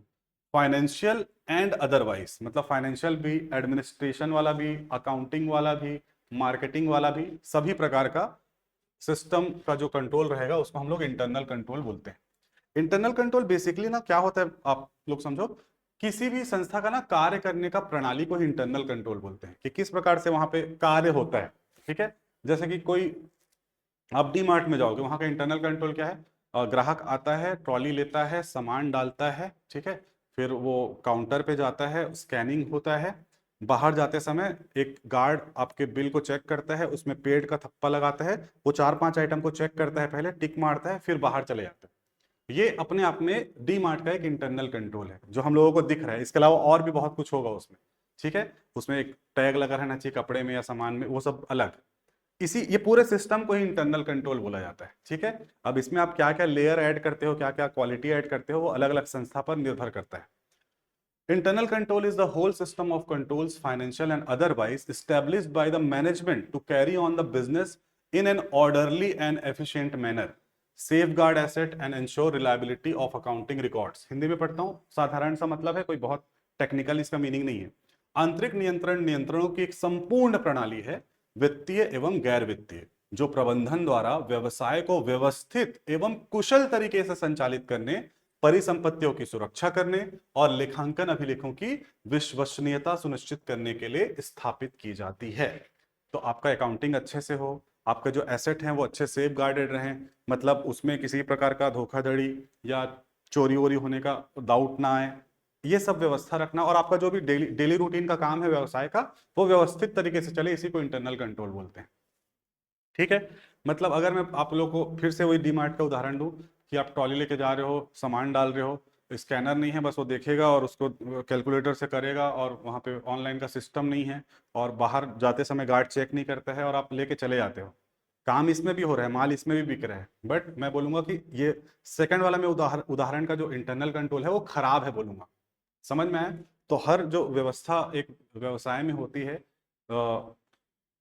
financial and otherwise. मतलब फाइनेंशियल भी, एडमिनिस्ट्रेशन वाला भी, अकाउंटिंग वाला भी, मार्केटिंग वाला भी, सभी प्रकार का सिस्टम का जो कंट्रोल रहेगा उसको हम लोग इंटरनल कंट्रोल बोलते हैं। इंटरनल कंट्रोल बेसिकली ना क्या होता है, आप लोग समझो, किसी भी संस्था का ना कार्य करने का प्रणाली को ही इंटरनल कंट्रोल बोलते हैं कि किस प्रकार से वहां पे कार्य होता है। ठीक है, जैसे कि कोई आप डी मार्ट में जाओगे, वहां का इंटरनल कंट्रोल क्या है, ग्राहक आता है, ट्रॉली लेता है, सामान डालता है, ठीक है, फिर वो काउंटर पे जाता है, स्कैनिंग होता है, बाहर जाते समय एक गार्ड आपके बिल को चेक करता है, उसमें पेड का थप्पा लगाता है, वो 4-5 आइटम को चेक करता है, पहले टिक मारता है, फिर बाहर चले जाते हैं। ये अपने आप में डी मार्ट का एक इंटरनल कंट्रोल है जो हम लोगों को दिख रहा है। इसके अलावा और भी बहुत कुछ होगा उसमें। ठीक है, उसमें एक टैग लगा रहना चाहिए कपड़े में या सामान में, वो सब अलग। इसी ये पूरे सिस्टम को ही इंटरनल कंट्रोल बोला जाता है। ठीक है, अब इसमें आप क्या क्या लेयर ऐड करते हो, क्या क्या क्वालिटी ऐड करते हो, वो अलग अलग संस्था पर निर्भर करता है। Internal control is the whole system of controls, financial and otherwise, established by the management to carry on the business in an orderly and efficient manner, safeguard asset and ensure reliability of accounting records। Hindi में पढ़ता हूँ, साधारण सा मतलब है, कोई बहुत technical इसका मीनिंग नहीं है। आंतरिक नियंत्रण नियंत्रणों की एक संपूर्ण प्रणाली है, वित्तीय एवं गैर वित्तीय, जो प्रबंधन द्वारा व्यवसाय को व्यवस्थित एवं कुशल तरीके से संचालित करने, परिसंपत्तियों की सुरक्षा करने और लेखांकन अभिलेखों की विश्वसनीयता सुनिश्चित करने के लिए स्थापित की जाती है। तो आपका अकाउंटिंग अच्छे से हो, आपके जो एसेट हैं वो अच्छे सेफ गार्डेड रहें, मतलब उसमें किसी प्रकार का धोखाधड़ी या चोरी वोरी होने का डाउट ना आए, ये सब व्यवस्था रखना, और आपका जो भी डेली डेली रूटीन का काम है व्यवसाय का, वो व्यवस्थित तरीके से चले, इसी को इंटरनल कंट्रोल बोलते हैं। ठीक है, मतलब अगर मैं आप लोग को फिर से वही डीमार्ट का उदाहरण दूं कि आप ट्रॉली लेके जा रहे हो, सामान डाल रहे हो, स्कैनर नहीं है, बस वो देखेगा और उसको कैलकुलेटर से करेगा, और वहाँ पे ऑनलाइन का सिस्टम नहीं है, और बाहर जाते समय गार्ड चेक नहीं करता है और आप लेके चले जाते हो। काम इसमें भी हो रहा है, माल इसमें भी बिक रहा है, बट मैं बोलूंगा कि ये सेकंड वाला में उदाहरण का जो इंटरनल कंट्रोल है वो खराब है बोलूंगा। समझ में आया? तो हर जो व्यवस्था एक व्यवसाय में होती है,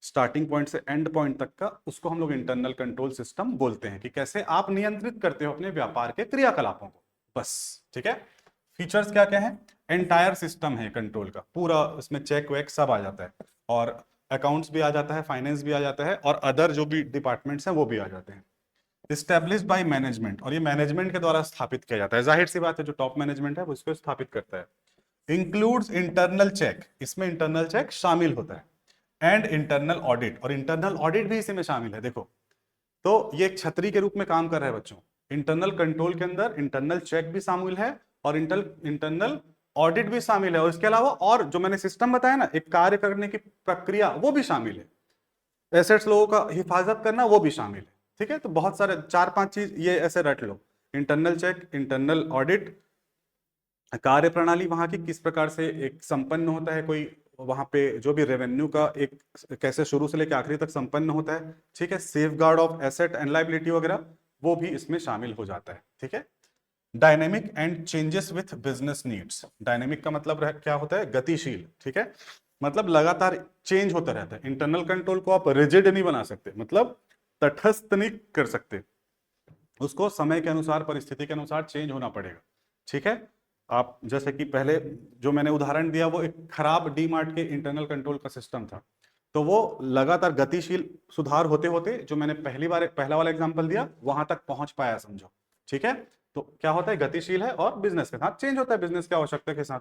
स्टार्टिंग पॉइंट से एंड पॉइंट तक का, उसको हम लोग इंटरनल कंट्रोल सिस्टम बोलते हैं कि कैसे आप नियंत्रित करते हो अपने व्यापार के क्रियाकलापों को, बस। ठीक है, फीचर्स क्या क्या है, एंटायर सिस्टम है कंट्रोल का पूरा, इसमें चेक वेक सब आ जाता है, और अकाउंट्स भी आ जाता है, फाइनेंस भी आ जाता है, और अदर जो भी डिपार्टमेंट्स हैं वो भी आ जाते हैं। Established बाय मैनेजमेंट, और ये मैनेजमेंट के द्वारा स्थापित किया जाता है, जाहिर सी बात है जो टॉप मैनेजमेंट है वो इसको स्थापित करता है। इंक्लूड्स इंटरनल चेक, इसमें इंटरनल चेक शामिल होता है, एंड इंटरनल ऑडिट, और इंटरनल ऑडिट भी इसी में शामिल है। देखो, तो ये एक छतरी के रूप में काम कर रहा है बच्चों। इंटरनल कंट्रोल के अंदर इंटरनल चेक भी शामिल है और इंटरनल ऑडिट भी शामिल है, और इसके अलावा और जो मैंने सिस्टम बताया ना, एक कार्य करने की प्रक्रिया, वो भी शामिल है। एसेट्स लोगों का हिफाजत करना, वो भी शामिल है। ठीक है, तो बहुत सारे 4-5 चीज ये ऐसे रट लो, इंटरनल चेक, इंटरनल ऑडिट, कार्य प्रणाली वहां की किस प्रकार से एक संपन्न होता है कोई वहां पे जो भी रेवेन्यू का एक कैसे शुरू से लेकर आखिरी तक संपन्न होता है, ठीक है, safe guard of asset and liability वगैरह, वो भी इसमें शामिल हो जाता है, ठीक है। Dynamic and changes with business needs, dynamic का मतलब क्या होता है, गतिशील, ठीक है, मतलब लगातार चेंज होता रहता है। इंटरनल कंट्रोल को आप रिजिड नहीं बना सकते, मतलब तटस्थ नहीं कर सकते, उसको समय के अनुसार परिस्थिति के अनुसार चेंज होना पड़ेगा, ठीक है। आप जैसे कि पहले जो मैंने उदाहरण दिया वो एक खराब डी मार्ट के इंटरनल कंट्रोल का सिस्टम था, तो वो लगातार गतिशील सुधार होते होते जो मैंने पहला वाला एग्जांपल दिया वहां तक पहुंच पाया, समझो, ठीक है। तो क्या होता है, गतिशील है और बिजनेस के साथ चेंज होता है, बिजनेस की आवश्यकता के साथ।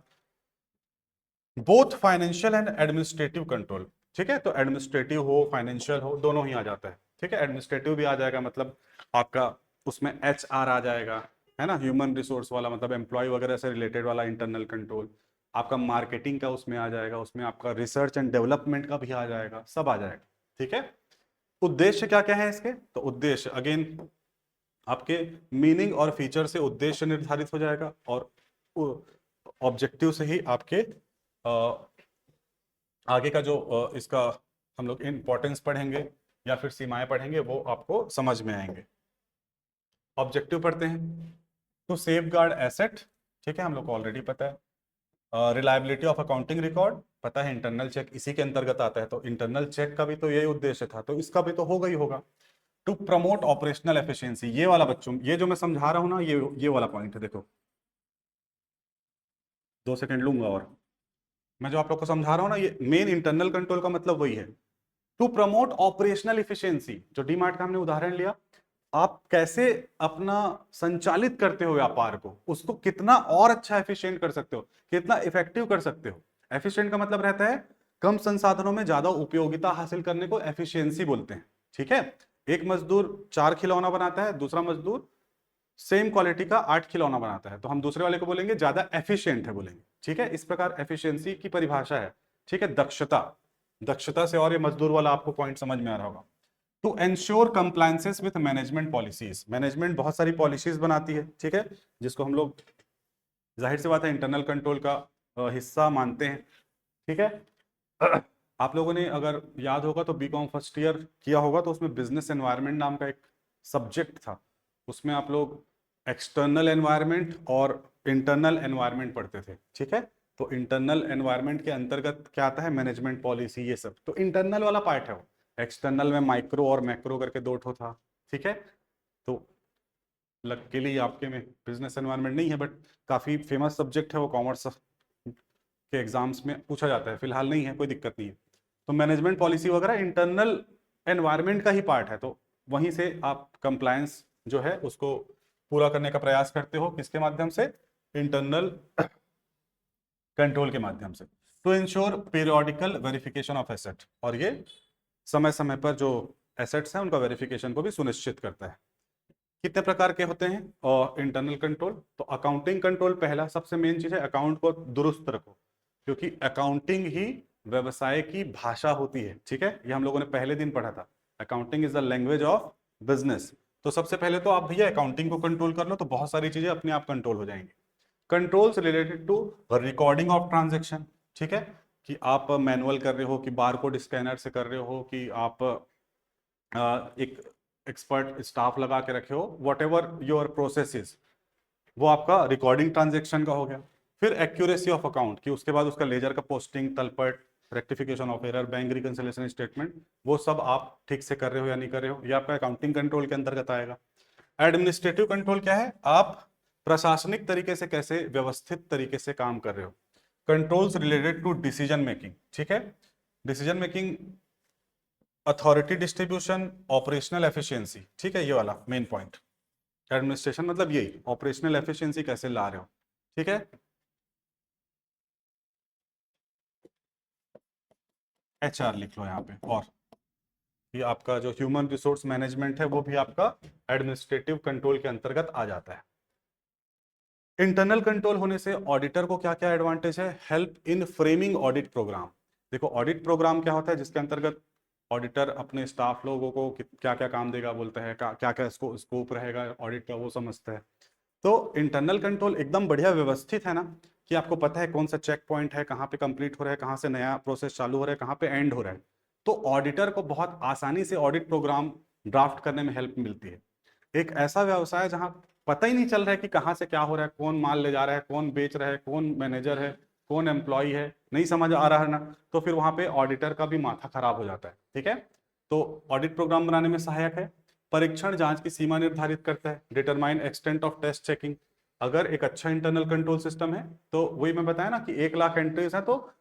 Both financial and administrative control, ठीक है, तो एडमिनिस्ट्रेटिव हो फाइनेंशियल हो दोनों ही आ जाता है, ठीक है। एडमिनिस्ट्रेटिव भी आ जाएगा, मतलब आपका उसमें HR आ जाएगा, है ना, ह्यूमन रिसोर्स वाला, मतलब एम्प्लॉय वगैरह से रिलेटेड वाला इंटरनल कंट्रोल। आपका मार्केटिंग का उसमें आ जाएगा, उसमें आपका रिसर्च एंड डेवलपमेंट का भी आ जाएगा, सब आ जाएगा, ठीक है। उद्देश्य क्या क्या है इसके, तो उद्देश्य अगेन आपके मीनिंग और फीचर से उद्देश्य निर्धारित हो जाएगा, और ऑब्जेक्टिव से ही आपके आगे का जो इसका हम लोग इंपॉर्टेंस पढ़ेंगे या फिर सीमाएं पढ़ेंगे वो आपको समझ में आएंगे। ऑब्जेक्टिव पढ़ते हैं, तो सेफ गार्ड एसेट, ठीक है, हम लोग को ऑलरेडी पता है। रिलायबिलिटी ऑफ अकाउंटिंग रिकॉर्ड पता है, इंटरनल चेक इसी के अंतर्गत आता है, तो इंटरनल चेक का भी तो यही उद्देश्य था, तो इसका भी तो होगा ही होगा। टू प्रमोट ऑपरेशनल एफिशिएंसी, ये वाला बच्चों, ये जो मैं समझा रहा हूं ना, ये वाला पॉइंट है, देखो 2 सेकंड लूंगा, और मैं जो आप लोग को समझा रहा हूं ना, ये मेन इंटरनल कंट्रोल का मतलब वही है। टू प्रमोट ऑपरेशनल इफिशियंसी, जो डीमार्ट का हमने उदाहरण लिया, आप कैसे अपना संचालित करते हो व्यापार को, उसको कितना और अच्छा एफिशिएंट कर सकते हो, कितना इफेक्टिव कर सकते हो। एफिशिएंट का मतलब रहता है कम संसाधनों में ज्यादा उपयोगिता हासिल करने को एफिशिएंसी बोलते हैं, ठीक है। एक मजदूर 4 खिलौना बनाता है, दूसरा मजदूर सेम क्वालिटी का 8 खिलौना बनाता है, तो हम दूसरे वाले को बोलेंगे ज्यादा एफिशिएंट है बोलेंगे, ठीक है। इस प्रकार एफिशिएंसी की परिभाषा है, ठीक है। दक्षता, दक्षता से, और ये मजदूर वाला आपको पॉइंट समझ में आ रहा होगा। To ensure compliances with management policies, management बहुत सारी पॉलिसीज बनाती है, ठीक है, जिसको हम लोग जाहिर सी बात है इंटरनल कंट्रोल का हिस्सा मानते हैं, ठीक है। आप लोगों ने अगर याद होगा तो बीकॉम फर्स्ट ईयर किया होगा, तो उसमें बिजनेस एनवायरनमेंट नाम का एक सब्जेक्ट था, उसमें आप लोग एक्सटर्नल एनवायरनमेंट और इंटरनल एनवायरनमेंट पढ़ते थे, ठीक है। तो इंटरनल एनवायरनमेंट के अंतर्गत क्या आता है, मैनेजमेंट पॉलिसी, ये सब तो इंटरनल वाला पार्ट है वो। एक्सटर्नल में माइक्रो और मैक्रो करके 2 ठो था, ठीक है। तो लकीली आपके में बिजनेस एनवायरनमेंट नहीं है, बट काफी फेमस सब्जेक्ट है वो, कॉमर्स के एग्जाम्स में पूछा जाता है, फिलहाल नहीं है, कोई दिक्कत नहीं है। तो मैनेजमेंट पॉलिसी वगैरह इंटरनल एनवायरनमेंट का ही पार्ट है, तो वहीं से आप कंप्लायंस जो है उसको पूरा करने का प्रयास करते हो, किसके माध्यम से, इंटरनल कंट्रोल के माध्यम से। To ensure periodical verification of asset, और ये समय समय पर जो एसेट्स हैं उनका वेरिफिकेशन को भी सुनिश्चित करता है। कितने प्रकार के होते हैं और इंटरनल कंट्रोल, तो अकाउंटिंग कंट्रोल पहला सबसे मेन चीज है, अकाउंट को दुरुस्त रखो, क्योंकि अकाउंटिंग ही व्यवसाय की भाषा होती है, ठीक है। ये हम लोगों ने पहले दिन पढ़ा था, accounting is the language of business. तो सबसे पहले तो आप भैया अकाउंटिंग को कंट्रोल कर लो, तो बहुत सारी चीजें अपने आप कंट्रोल हो जाएंगी। Controls related to recording of transaction, ठीक है, कि आप मैनुअल कर रहे हो, कि बारकोड स्कैनर से कर रहे हो, कि आप एक एक्सपर्ट स्टाफ लगा के रखे हो, वट एवर योर प्रोसेस, वो आपका रिकॉर्डिंग ट्रांजेक्शन का हो गया। फिर एक्यूरेसी ऑफ अकाउंट, कि उसके बाद उसका लेजर का पोस्टिंग, तलपट, rectification of error, bank reconciliation statement, वो सब आप ठीक से कर रहे हो या नहीं कर रहे हो, ये आपका अकाउंटिंग कंट्रोल के अंतर्गत आएगा। एडमिनिस्ट्रेटिव कंट्रोल क्या है, आप प्रशासनिक तरीके से कैसे व्यवस्थित तरीके से काम कर रहे हो। Controls related to decision making, ठीक है, decision making, authority distribution, operational efficiency, ठीक है, ये वाला मेन पॉइंट। एडमिनिस्ट्रेशन मतलब यही ऑपरेशनल एफिशिएंसी कैसे ला रहे हो, ठीक है। HR लिख लो यहाँ पे, और ये आपका जो ह्यूमन रिसोर्स मैनेजमेंट है वो भी आपका एडमिनिस्ट्रेटिव कंट्रोल के अंतर्गत आ जाता है। इंटरनल कंट्रोल होने से ऑडिटर को क्या क्या एडवांटेज है, help in framing audit programme. देखो ऑडिट प्रोग्राम क्या होता है, जिसके अंतर्गत ऑडिटर अपने स्टाफ लोगों को क्या क्या काम देगा बोलता है, क्या क्या इसको स्कोप रहेगा ऑडिट का, वो समझता है। तो इंटरनल कंट्रोल एकदम बढ़िया व्यवस्थित है ना, कि आपको पता है कौन सा चेक पॉइंट है, कहाँ पे कंप्लीट हो रहा है, कहाँ से नया प्रोसेस चालू हो रहा है, कहाँ पे एंड हो रहा है। तो ऑडिटर को बहुत आसानी से ऑडिट प्रोग्राम ड्राफ्ट करने में हेल्प मिलती है। एक ऐसा व्यवसाय जहां पता ही नहीं चल रहा है कि कहाँ से क्या हो रहा है, कौन माल ले जा रहा है, कौन बेच रहा है, कौन मैनेजर है, कौन एम्प्लॉय है, नहीं समझ आ रहा है ना, तो फिर वहां पे ऑडिटर का भी माथा खराब हो जाता है। ठीक है, तो ऑडिट प्रोग्राम बनाने में सहायक है। परीक्षण जांच की सीमा निर्धारित करता है, determine extent of test checking. अगर एक अच्छा इंटरनल कंट्रोल सिस्टम है तो वही मैं बताया ना कि 1 लाख एंट्रीज है, तो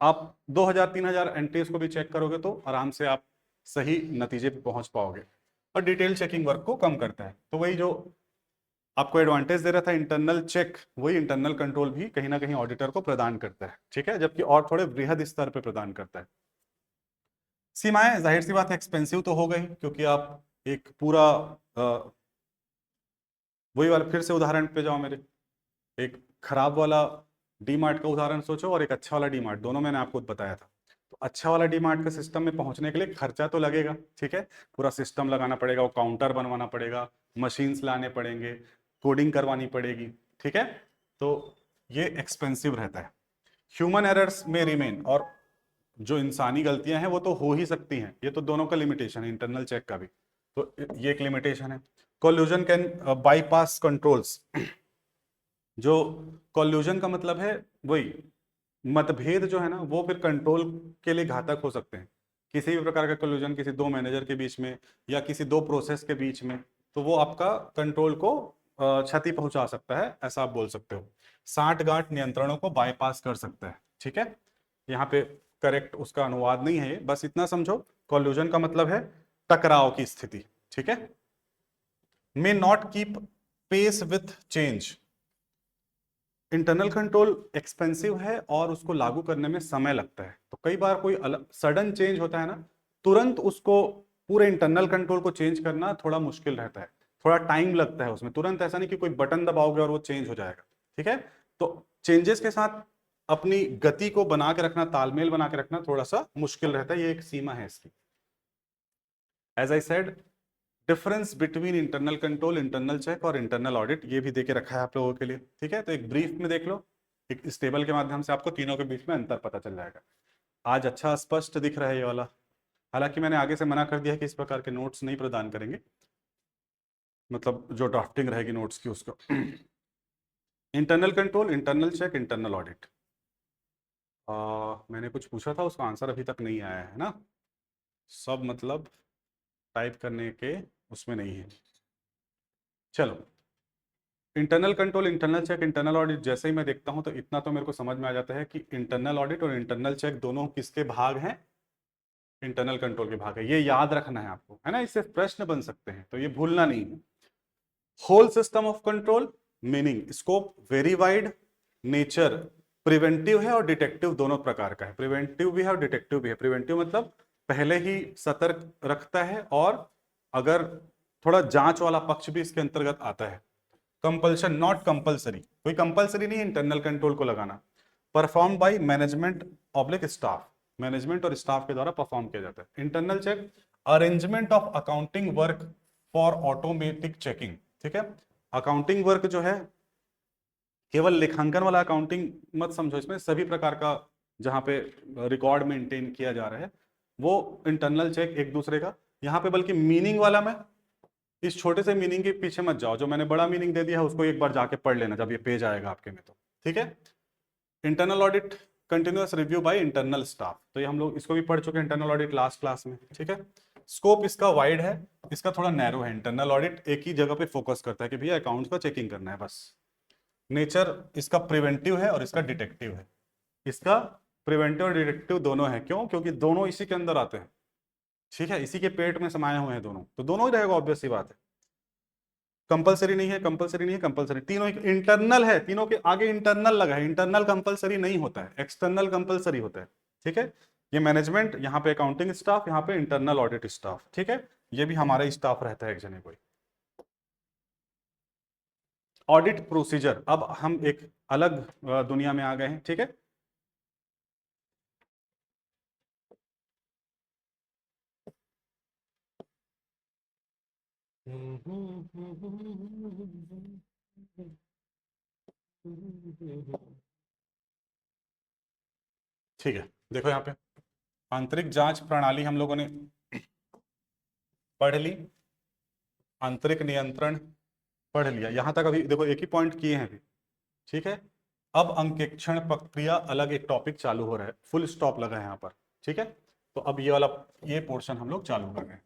आप 2,000 3,000 एंट्रीज को भी चेक करोगे तो आराम से आप सही नतीजे पे पहुंच पाओगे। और डिटेल चेकिंग वर्क को कम करता है। तो वही जो आपको एडवांटेज दे रहा था इंटरनल चेक, वही इंटरनल कंट्रोल भी कहीं ना कहीं ऑडिटर को प्रदान करता है। ठीक है, जबकि और थोड़े बृहद स्तर पर प्रदान करता है। सीमाएं जाहिर सी बात है एक्सपेंसिव तो हो गई, क्योंकि आप एक पूरा वही वाला फिर से उदाहरण पे जाओ मेरे, एक खराब वाला डी मार्ट का उदाहरण सोचो और एक अच्छा वाला डी मार्ट, दोनों मैंने आपको बताया था। तो अच्छा वाला डी मार्ट के सिस्टम में पहुंचने के लिए खर्चा तो लगेगा। ठीक है, पूरा सिस्टम लगाना पड़ेगा, वो काउंटर बनवाना पड़ेगा, मशीन्स लाने पड़ेंगे, कोडिंग करवानी पड़ेगी। ठीक है, तो ये एक्सपेंसिव रहता है। ह्यूमन एरर्स में रिमेन, और जो इंसानी गलतियां हैं वो तो हो ही सकती हैं, ये तो दोनों का लिमिटेशन है, इंटरनल चेक का भी। तो ये एक लिमिटेशन है। Collusion can bypass controls. जो कॉल्यूजन का मतलब है वही मतभेद जो है ना, वो फिर कंट्रोल के लिए घातक हो सकते हैं। किसी भी प्रकार का कॉल्यूजन किसी दो मैनेजर के बीच में या किसी दो प्रोसेस के बीच में, तो वो आपका कंट्रोल को क्षति पहुंचा सकता है, ऐसा आप बोल सकते हो। साठ गांठ नियंत्रणों को बाईपास कर सकता है। ठीक है, यहाँ पे करेक्ट उसका अनुवाद नहीं है, बस इतना समझो कॉल्यूजन का मतलब है टकराव की स्थिति। ठीक है, may not keep pace with change. Internal control expensive है और उसको लागू करने में समय लगता है। तो कई बार कोई सडन चेंज होता है ना, तुरंत उसको पूरे इंटरनल कंट्रोल को चेंज करना थोड़ा मुश्किल रहता है, थोड़ा टाइम लगता है उसमें। तुरंत ऐसा नहीं कि कोई बटन दबाओगे और वो चेंज हो जाएगा। ठीक है, तो चेंजेस के साथ अपनी गति को बना के रखना, तालमेल बना के रखना थोड़ा सा मुश्किल रहता है, ये एक सीमा है इसकी। As I said, difference between internal control, internal check और इंटरनल ऑडिट, ये भी देके रखा है आप लोगों के लिए। ठीक है, तो एक ब्रीफ में देख लो, एक इस टेबल के माध्यम से आपको तीनों के बीच में अंतर पता चल जाएगा। आज अच्छा स्पष्ट दिख रहा है ये वाला। हालांकि मैंने आगे से मना कर दिया कि इस प्रकार के नोट्स नहीं प्रदान करेंगे, मतलब जो ड्राफ्टिंग रहेगी नोट्स की उसको। Internal control, internal check, internal audit. मैंने कुछ पूछा था, उसका आंसर अभी तक नहीं आया है ना, सब मतलब टाइप करने के उसमें नहीं है। चलो, internal control, internal check, internal audit जैसे ही मैं देखता हूं तो इतना तो मेरे को समझ में आ जाता है कि इंटरनल ऑडिट और इंटरनल चेक दोनों किसके भाग हैं, इंटरनल कंट्रोल के भाग है। ये याद रखना है आपको, है ना, इससे प्रश्न बन सकते हैं, तो ये भूलना नहीं है। Whole system of control, meaning scope very wide, nature preventive है और डिटेक्टिव दोनों प्रकार का है। प्रिवेंटिव भी है और डिटेक्टिव भी है। प्रिवेंटिव मतलब पहले ही सतर्क रखता है, और अगर थोड़ा जांच वाला पक्ष भी इसके अंतर्गत आता है। कंपल्शन, नॉट कंपल्सरी, कोई कंपल्सरी नहीं है इंटरनल कंट्रोल को लगाना। Perform by management oblique staff, management और स्टाफ के द्वारा परफॉर्म किया जाता है। Internal check, arrangement of accounting work for automatic checking. ठीक है, अकाउंटिंग वर्क जो है केवल लेखांकन वाला अकाउंटिंग मत समझो, इसमें सभी प्रकार का जहां पे रिकॉर्ड मेंटेन किया जा रहा है वो इंटरनल चेक एक दूसरे का। यहाँ पे बल्कि मीनिंग वाला, मैं इस छोटे से मीनिंग के पीछे मत जाओ, जो मैंने बड़ा मीनिंग दे दिया है उसको एक बार जाके पढ़ लेना जब ये पेज आएगा आपके में तो। ठीक है, internal audit, continuous review by internal staff, तो ये हम लोग इसको भी पढ़ चुके हैं इंटरनल ऑडिट लास्ट क्लास में। ठीक है, स्कोप इसका वाइड है, इसका थोड़ा नैरो है। इंटरनल ऑडिट एक ही जगह पे फोकस करता है कि भैया अकाउंट्स का चेकिंग करना है बस। नेचर इसका प्रिवेंटिव है और इसका डिटेक्टिव है। इसका प्रिवेंटिव और डिटेक्टिव दोनों है, क्यों? क्योंकि दोनों इसी के अंदर आते हैं। ठीक है, इसी के पेट में समाये हुए हैं दोनों, तो दोनों ही रहेगा, ऑब्वियस सी बात है। कंपलसरी नहीं है, कंपलसरी नहीं है, कंपलसरी, तीनों इंटरनल है, तीनों के आगे इंटरनल लगा है। इंटरनल कंपलसरी नहीं होता है, एक्सटर्नल कंपलसरी होता है। ठीक है, ये मैनेजमेंट, यहाँ पे अकाउंटिंग स्टाफ, यहाँ पे इंटरनल ऑडिट स्टाफ। ठीक है, ये भी हमारा स्टाफ रहता है एक जने कोई। ऑडिट प्रोसीजर, अब हम एक अलग दुनिया में आ गए हैं। ठीक है, ठीक है, देखो यहाँ पे आंतरिक जांच प्रणाली हम लोगों ने पढ़ ली, आंतरिक नियंत्रण पढ़ लिया, यहां तक अभी देखो एक ही पॉइंट किए हैं अभी। ठीक है, अब अंकेक्षण प्रक्रिया अलग एक टॉपिक चालू हो रहा है, फुल स्टॉप लगा है यहाँ पर। ठीक है, तो अब ये वाला ये पोर्शन हम लोग चालू कर रहे हैं।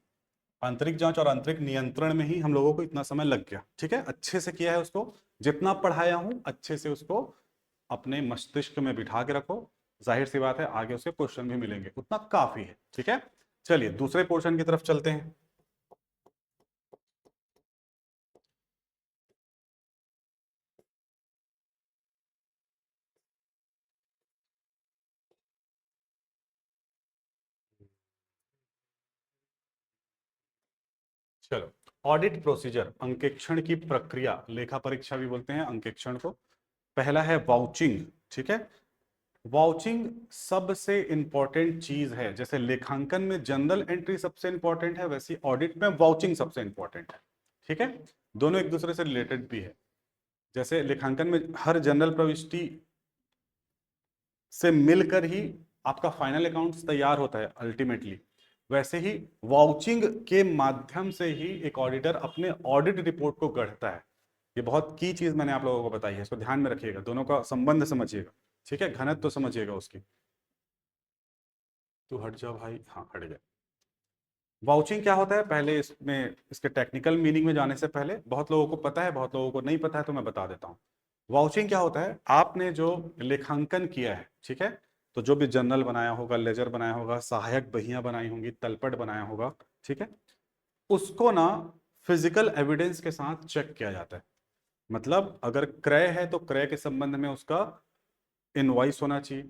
आंतरिक जांच और आंतरिक नियंत्रण में ही हम लोगों को इतना समय लग गया। ठीक है, अच्छे से किया है उसको, जितना पढ़ाया हूं अच्छे से उसको अपने मस्तिष्क में बिठा के रखो। जाहिर सी बात है आगे उसके क्वेश्चन भी मिलेंगे, उतना काफी है। ठीक है, चलिए दूसरे पोर्शन की तरफ चलते हैं। चलो, ऑडिट प्रोसीजर, अंकेक्षण की प्रक्रिया, लेखा परीक्षा भी बोलते हैं अंकेक्षण को। पहला है वाउचिंग। ठीक है, वाउचिंग सबसे इंपॉर्टेंट चीज है। जैसे लेखांकन में जनरल एंट्री सबसे इंपॉर्टेंट है, वैसे ऑडिट में वाउचिंग सबसे इंपॉर्टेंट है। ठीक है, दोनों एक दूसरे से रिलेटेड भी है। जैसे लेखांकन में हर जनरल प्रविष्टि से मिलकर ही आपका फाइनल अकाउंट्स तैयार होता है अल्टीमेटली, वैसे ही वाउचिंग के माध्यम से ही एक ऑडिटर अपने ऑडिट रिपोर्ट को गढ़ता है। ये बहुत की चीज मैंने आप लोगों को बताई है, इसको ध्यान में रखिएगा, दोनों का संबंध समझिएगा। ठीक है, घनत्व तो समझिएगा उसकी। तू हट जा भाई, हाँ हट गया। वाउचिंग क्या होता है, पहले इसमें इसके टेक्निकल मीनिंग में जाने से पहले, बहुत लोगों को पता है बहुत लोगों को नहीं पता है, तो मैं बता देता हूँ। वाउचिंग क्या होता है, आपने जो लेखांकन किया है, ठीक है, तो जो भी जर्नल बनाया होगा, लेजर बनाया होगा, सहायक बहियां बनाई होंगी, तलपट बनाया होगा, ठीक है, उसको ना फिजिकल एविडेंस के साथ चेक किया जाता है। मतलब अगर क्रय है तो क्रय के संबंध में उसका इनवॉइस होना चाहिए,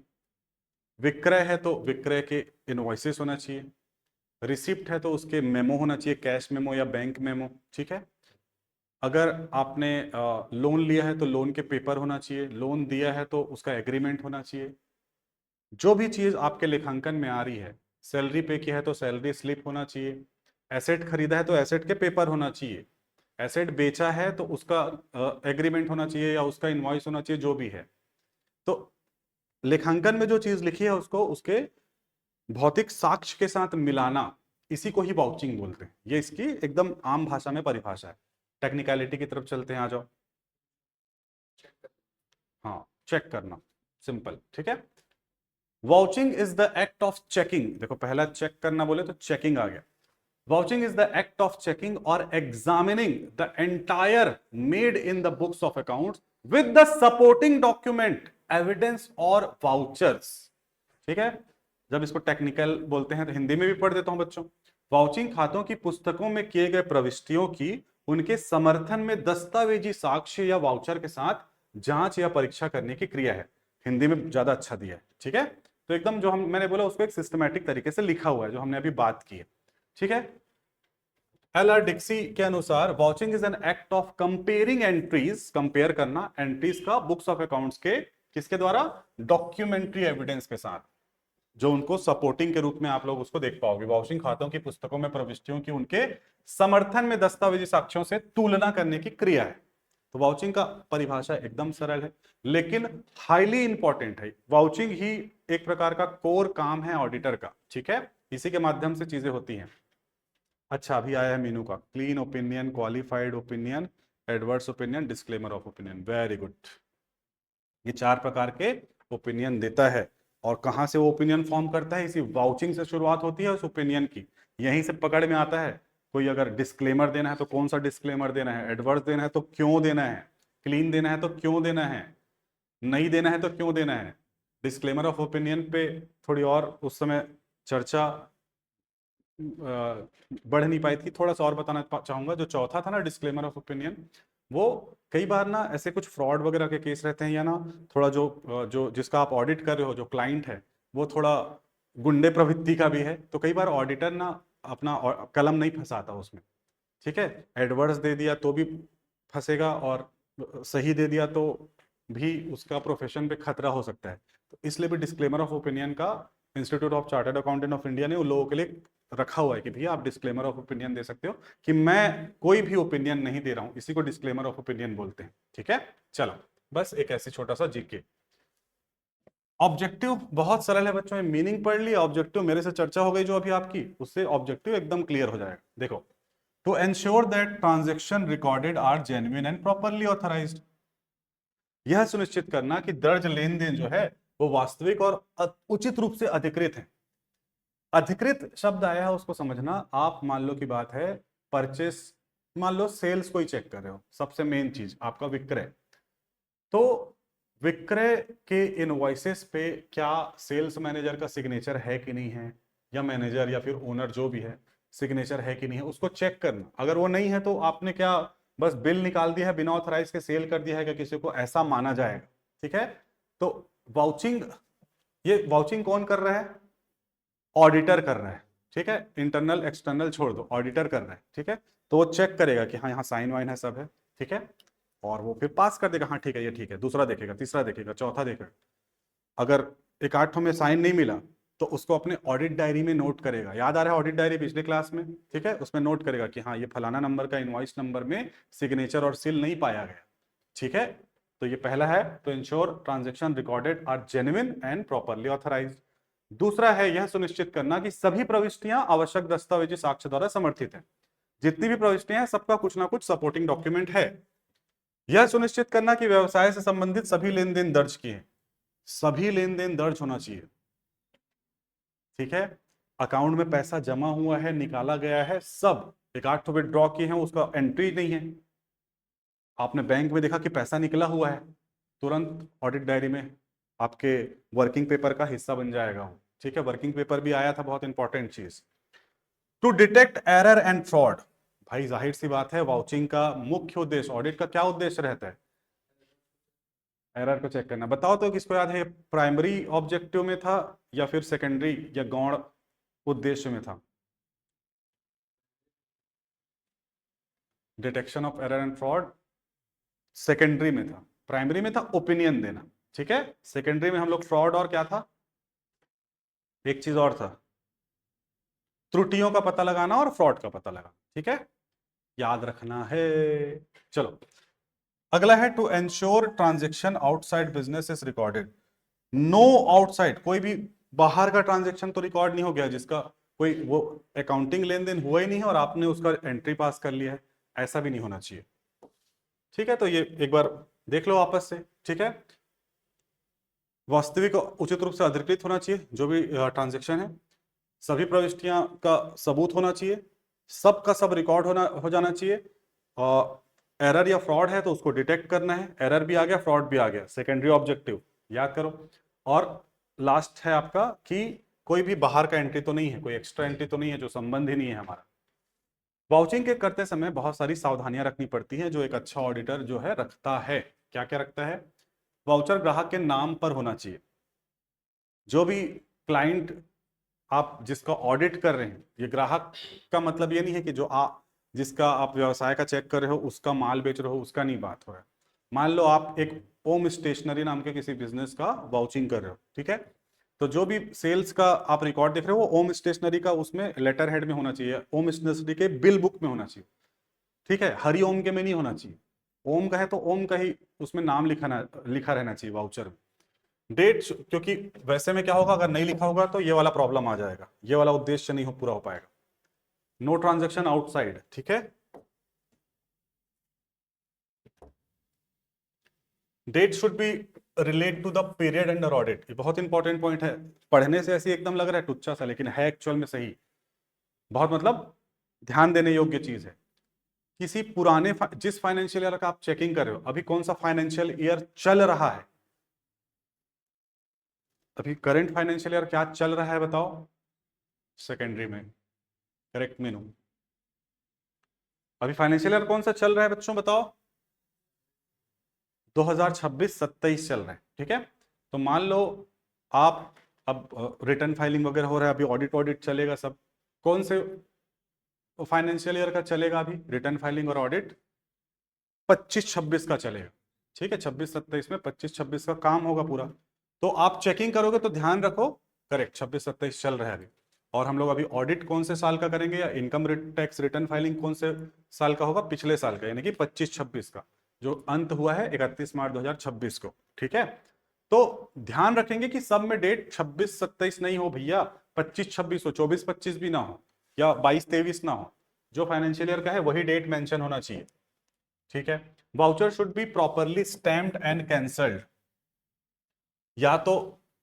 विक्रय है तो विक्रय के इनवॉइसेस होना चाहिए, रिसिप्ट है तो उसके मेमो होना चाहिए, कैश मेमो या बैंक मेमो। ठीक है, अगर आपने लोन लिया है तो लोन के पेपर होना चाहिए, लोन दिया है तो उसका एग्रीमेंट होना चाहिए। जो भी चीज आपके लेखांकन में आ रही है, सैलरी पे किया है तो सैलरी स्लिप होना चाहिए, एसेट खरीदा है तो एसेट के पेपर होना चाहिए, एसेट बेचा है तो उसका एग्रीमेंट होना चाहिए या उसका इनवॉइस होना चाहिए, जो भी है। तो लेखांकन में जो चीज लिखी है उसको उसके भौतिक साक्ष्य के साथ मिलाना, इसी को ही वाउचिंग बोलते हैं। ये इसकी एकदम आम भाषा में परिभाषा है। टेक्निकलिटी की तरफ चलते हैं, आ जाओ। हाँ, चेक करना, सिंपल। ठीक है, vouching is the act of checking. देखो पहला चेक करना बोले तो चेकिंग आ गया। Vouching is the act of checking और examining the entire made in the books of accounts with the supporting document, evidence और वाउचर्स। ठीक है, जब इसको टेक्निकल बोलते हैं तो हिंदी में भी पढ़ देता हूं बच्चों। वाउचिंग खातों की पुस्तकों में किए गए प्रविष्टियों की उनके समर्थन में दस्तावेजी साक्ष्य या वाउचर के साथ जांच या परीक्षा करने की क्रिया है। हिंदी में ज्यादा अच्छा दिया है। ठीक है, तो एकदम जो हम मैंने बोला उसको एक सिस्टमैटिक तरीके से लिखा हुआ है, जो हमने अभी बात की है। ठीक है, एल आर डिक्सी के अनुसार vouching is an act of comparing entries, compare करना एंट्रीज का बुक्स ऑफ अकाउंट्स के किसके द्वारा, डॉक्यूमेंट्री एविडेंस के साथ, जो उनको सपोर्टिंग के रूप में आप लोग उसको देख पाओगे। वाउचिंग खातों की पुस्तकों में प्रविष्टियों की उनके समर्थन में दस्तावेजी साक्ष्यों से तुलना करने की क्रिया है। तो वाउचिंग का परिभाषा एकदम सरल है, लेकिन हाईली इंपॉर्टेंट है। वाउचिंग ही एक प्रकार का कोर काम है ऑडिटर का। ठीक है, इसी के माध्यम से चीजें होती हैं। अच्छा, अभी आया है मीनू का, clean opinion, qualified opinion, adverse opinion, disclaimer of opinion. Very good, ये चार प्रकार के ओपिनियन देता है। और कहां से वो ओपिनियन फॉर्म करता है, इसी वाउचिंग से शुरुआत होती है उस ओपिनियन की, यहीं से पकड़ में आता है। कोई अगर डिस्क्लेमर देना है तो कौन सा डिस्क्लेमर देना है, एडवर्स देना है तो क्यों देना है, क्लीन देना है तो क्यों देना है, नहीं देना है तो क्यों देना है। डिस्क्लेमर ऑफ ओपिनियन पे थोड़ी और उस समय चर्चा बढ़ नहीं पाई थी, थोड़ा सा और बताना चाहूंगा। जो चौथा था ना डिस्क्लेमर ऑफ ओपिनियन, वो कई बार ना ऐसे कुछ फ्रॉड वगैरह के केस रहते हैं, या ना थोड़ा जो जिसका आप ऑडिट कर रहे हो, जो क्लाइंट है, वो थोड़ा गुंडे प्रवृत्ति का भी है, तो कई बार ऑडिटर ना अपना कलम नहीं फंसाता उसमें। ठीक है, एडवर्स दे दिया तो भी फंसेगा, और सही दे दिया तो भी उसका प्रोफेशन पे खतरा हो सकता है। तो इसलिए भी डिस्क्लेमर ऑफ ओपिनियन का institute of chartered accountant of India ने उन लोगों के लिए रखा हुआ है कि भैया आप डिस्क्लेमर ऑफ ओपिनियन दे सकते हो, कि मैं कोई भी ओपिनियन नहीं दे रहा हूं, इसी को डिस्क्लेमर ऑफ ओपिनियन बोलते हैं। ठीक है, चलो बस एक ऐसी छोटा सा जीके। ऑब्जेक्टिव बहुत सरल है बच्चों, मीनिंग पढ़ लिया, ऑब्जेक्टिव मेरे से चर्चा हो गई जो अभी आपकी, उससे ऑब्जेक्टिव एकदम क्लियर हो जाएगा। देखो, to ensure that transaction recorded are genuine and properly authorised, यह सुनिश्चित करना कि दर्ज लेन देन जो है वो वास्तविक और उचित रूप से अधिकृत है। अधिकृत शब्द आया है उसको समझना। आप मान लो की बात है परचेस, मान लो सेल्स को ही चेक कर रहे हो, सबसे मेन चीज आपका विक्रय, तो विक्रय के इनवॉइसेस पे क्या सेल्स मैनेजर का सिग्नेचर है कि नहीं है, या मैनेजर या फिर ओनर जो भी है सिग्नेचर है कि नहीं है, उसको चेक करना। अगर वो नहीं है तो आपने क्या बस बिल निकाल दिया है, बिना ऑथराइज के सेल कर दिया है क्या किसी को, ऐसा माना जाएगा। ठीक है, तो वाउचिंग, ये वाउचिंग कौन कर रहा है, ऑडिटर कर रहा है। ठीक है, इंटरनल एक्सटर्नल छोड़ दो, ऑडिटर कर रहा है। ठीक है, तो वो चेक करेगा कि हाँ यहाँ साइन वाइन है, सब है। ठीक है, और वो फिर पास कर देगा, हाँ ठीक है ये ठीक है, दूसरा देखेगा, तीसरा देखेगा, चौथा देखेगा। अगर एक आठ में साइन नहीं मिला तो उसको अपने ऑडिट डायरी में नोट करेगा। याद आ रहा है ऑडिट डायरी पिछले क्लास में? ठीक है, उसमें नोट करेगा कि हाँ ये फलाना नंबर का इनवॉइस नंबर में सिग्नेचर और सील नहीं पाया गया। ठीक है, तो ये पहला है, तो ensure transaction recorded are genuine and properly authorised. दूसरा है यह सुनिश्चित करना कि सभी प्रविष्टियां आवश्यक दस्तावेजी साक्ष्य द्वारा समर्थित है। जितनी भी प्रविष्टियां हैं सबका कुछ ना कुछ सपोर्टिंग डॉक्यूमेंट है। यह सुनिश्चित करना कि व्यवसाय से संबंधित सभी लेन देन दर्ज किए हैं, सभी लेन देन दर्ज होना चाहिए। ठीक है, अकाउंट में पैसा जमा हुआ है, निकाला गया है, सब। एक आठ तो विड्रॉ किए हैं उसका एंट्री नहीं है, आपने बैंक में देखा कि पैसा निकला हुआ है, तुरंत ऑडिट डायरी में आपके वर्किंग पेपर का हिस्सा बन जाएगा। ठीक है, वर्किंग पेपर भी आया था, बहुत इंपॉर्टेंट चीज। To detect error and fraud, भाई जाहिर सी बात है वाउचिंग का मुख्य उद्देश्य, ऑडिट का क्या उद्देश्य रहता है, एरर को चेक करना। बताओ तो किसको याद है, प्राइमरी ऑब्जेक्टिव में था या फिर सेकेंडरी या गौण उद्देश्य में था? Detection of error and fraud secondary में था, प्राइमरी में था ओपिनियन देना। ठीक है, सेकेंडरी में हम लोग फ्रॉड और क्या था, एक चीज और था, त्रुटियों का पता लगाना और फ्रॉड का पता लगाना। ठीक है, याद रखना है। चलो अगला है to ensure transaction outside business is recorded. No outside, कोई भी बाहर का ट्रांजेक्शन तो रिकॉर्ड नहीं हो गया जिसका कोई वो अकाउंटिंग लेन देन हुआ ही नहीं है और आपने उसका एंट्री पास कर लिया है, ऐसा भी नहीं होना चाहिए। ठीक है, तो ये एक बार देख लो आपस से। ठीक है, वास्तविक उचित रूप से अधिकृत होना चाहिए जो भी ट्रांजेक्शन है, सभी प्रविष्टियां का सबूत होना चाहिए, सब का सब रिकॉर्ड हो जाना चाहिए। और एरर या फ्रॉड है तो उसको डिटेक्ट करना है, एरर भी आ गया फ्रॉड भी आ गया, सेकेंडरी ऑब्जेक्टिव याद करो। और लास्ट है आपका कि कोई भी बाहर का एंट्री तो नहीं है, कोई एक्स्ट्रा एंट्री तो नहीं है जो संबंध ही नहीं है हमारा। वाउचिंग के करते समय बहुत सारी सावधानियां रखनी पड़ती हैं जो एक अच्छा ऑडिटर जो है रखता है। क्या क्या रखता है? वाउचर ग्राहक के नाम पर होना चाहिए। जो भी क्लाइंट आप जिसका ऑडिट कर रहे हैं, ये ग्राहक का मतलब ये नहीं है कि जो जिसका आप व्यवसाय का चेक कर रहे हो उसका माल बेच रहे हो, उसका नहीं बात हो रहा है। मान लो आप एक ओम स्टेशनरी नाम के किसी बिजनेस का वाउचिंग कर रहे हो, ठीक है, तो जो भी सेल्स का आप रिकॉर्ड देख रहे हो वो ओम स्टेशनरी का उसमें लेटर हेड में होना चाहिए, ओम स्टेशनरी के बिल बुक में होना चाहिए। ठीक है, हरि ओम के में नहीं होना चाहिए। ओम का है तो ओम का ही उसमें नाम लिखा रहना चाहिए वाउचर में। डेट, क्योंकि वैसे में क्या होगा अगर नहीं लिखा होगा तो ये वाला प्रॉब्लम आ जाएगा, ये वाला उद्देश्य नहीं पूरा हो पाएगा। No transaction outside. ठीक है, date should be relate to the period under audit, ये बहुत इंपॉर्टेंट पॉइंट है। पढ़ने से ऐसे एकदम लग रहा है टुच्चा सा, लेकिन है एक्चुअल में सही, बहुत मतलब ध्यान देने योग्य चीज है। किसी पुराने जिस फाइनेंशियल ईयर का आप चेकिंग कर रहे हो, अभी कौन सा फाइनेंशियल ईयर चल रहा है, अभी करंट फाइनेंशियल ईयर क्या चल रहा है बताओ, सेकेंडरी में करेक्ट मीनू। अभी फाइनेंशियल ईयर कौन सा चल रहा है बच्चों बताओ, 2026-27 चल रहा है। ठीक है, तो मान लो आप अब रिटर्न फाइलिंग वगैरह हो रहा है, अभी ऑडिट ऑडिट चलेगा सब, कौन से फाइनेंशियल ईयर का चलेगा अभी रिटर्न फाइलिंग और ऑडिट? 25-26 का चलेगा। ठीक है, 26-27 में 25-26 का काम होगा पूरा। तो आप चेकिंग करोगे तो ध्यान रखो करेक्ट 26-27 चल रहा है अभी। और हम लोग अभी ऑडिट कौन से साल का करेंगे, या इनकम टैक्स रिटर्न फाइलिंग कौन से साल का होगा, पिछले साल का, यानी कि 25-26 का। जो अंत हुआ है 31 मार्च 2026 को। ठीक है, तो ध्यान रखेंगे कि सब में डेट 26-27 नहीं हो भैया, 25-26 हो, 24-25 भी ना हो, या 22-23 ना हो। जो फाइनेंशियल ईयर का है वही डेट मेंशन होना चाहिए। ठीक है, voucher should be properly stamped and cancelled, या तो